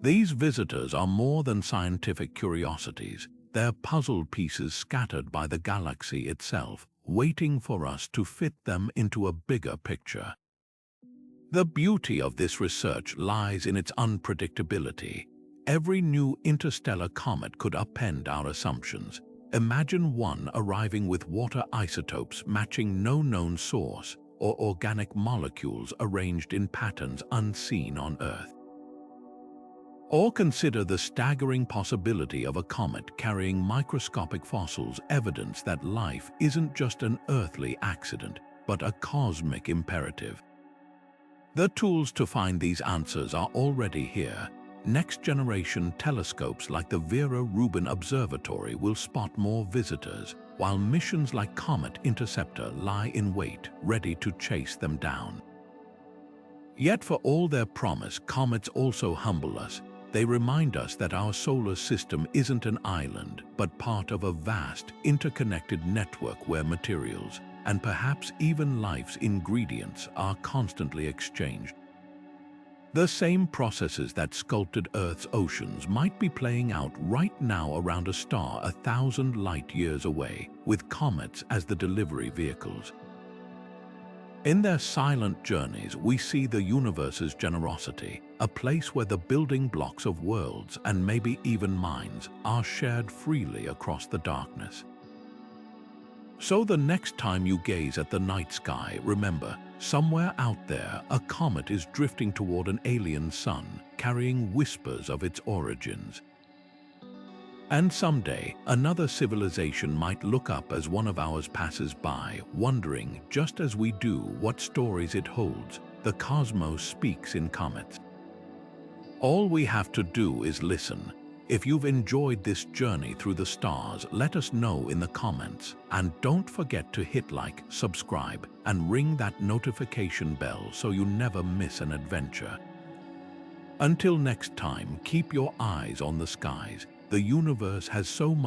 These visitors are more than scientific curiosities. They're puzzle pieces scattered by the galaxy itself, waiting for us to fit them into a bigger picture. The beauty of this research lies in its unpredictability. Every new interstellar comet could upend our assumptions. Imagine one arriving with water isotopes matching no known source, or organic molecules arranged in patterns unseen on Earth. Or consider the staggering possibility of a comet carrying microscopic fossils, evidence that life isn't just an earthly accident, but a cosmic imperative. The tools to find these answers are already here. Next-generation telescopes like the Vera Rubin Observatory will spot more visitors, while missions like Comet Interceptor lie in wait, ready to chase them down. Yet for all their promise, comets also humble us. They remind us that our solar system isn't an island, but part of a vast, interconnected network where materials, and perhaps even life's ingredients, are constantly exchanged. The same processes that sculpted Earth's oceans might be playing out right now around a star 1,000 light-years away, with comets as the delivery vehicles. In their silent journeys, we see the universe's generosity, a place where the building blocks of worlds, and maybe even minds, are shared freely across the darkness. So the next time you gaze at the night sky, remember, somewhere out there, a comet is drifting toward an alien sun, carrying whispers of its origins. And someday, another civilization might look up as one of ours passes by, wondering, just as we do, what stories it holds. The cosmos speaks in comets. All we have to do is listen. If you've enjoyed this journey through the stars, let us know in the comments. And don't forget to hit like, subscribe, and ring that notification bell so you never miss an adventure. Until next time, keep your eyes on the skies. The universe has so much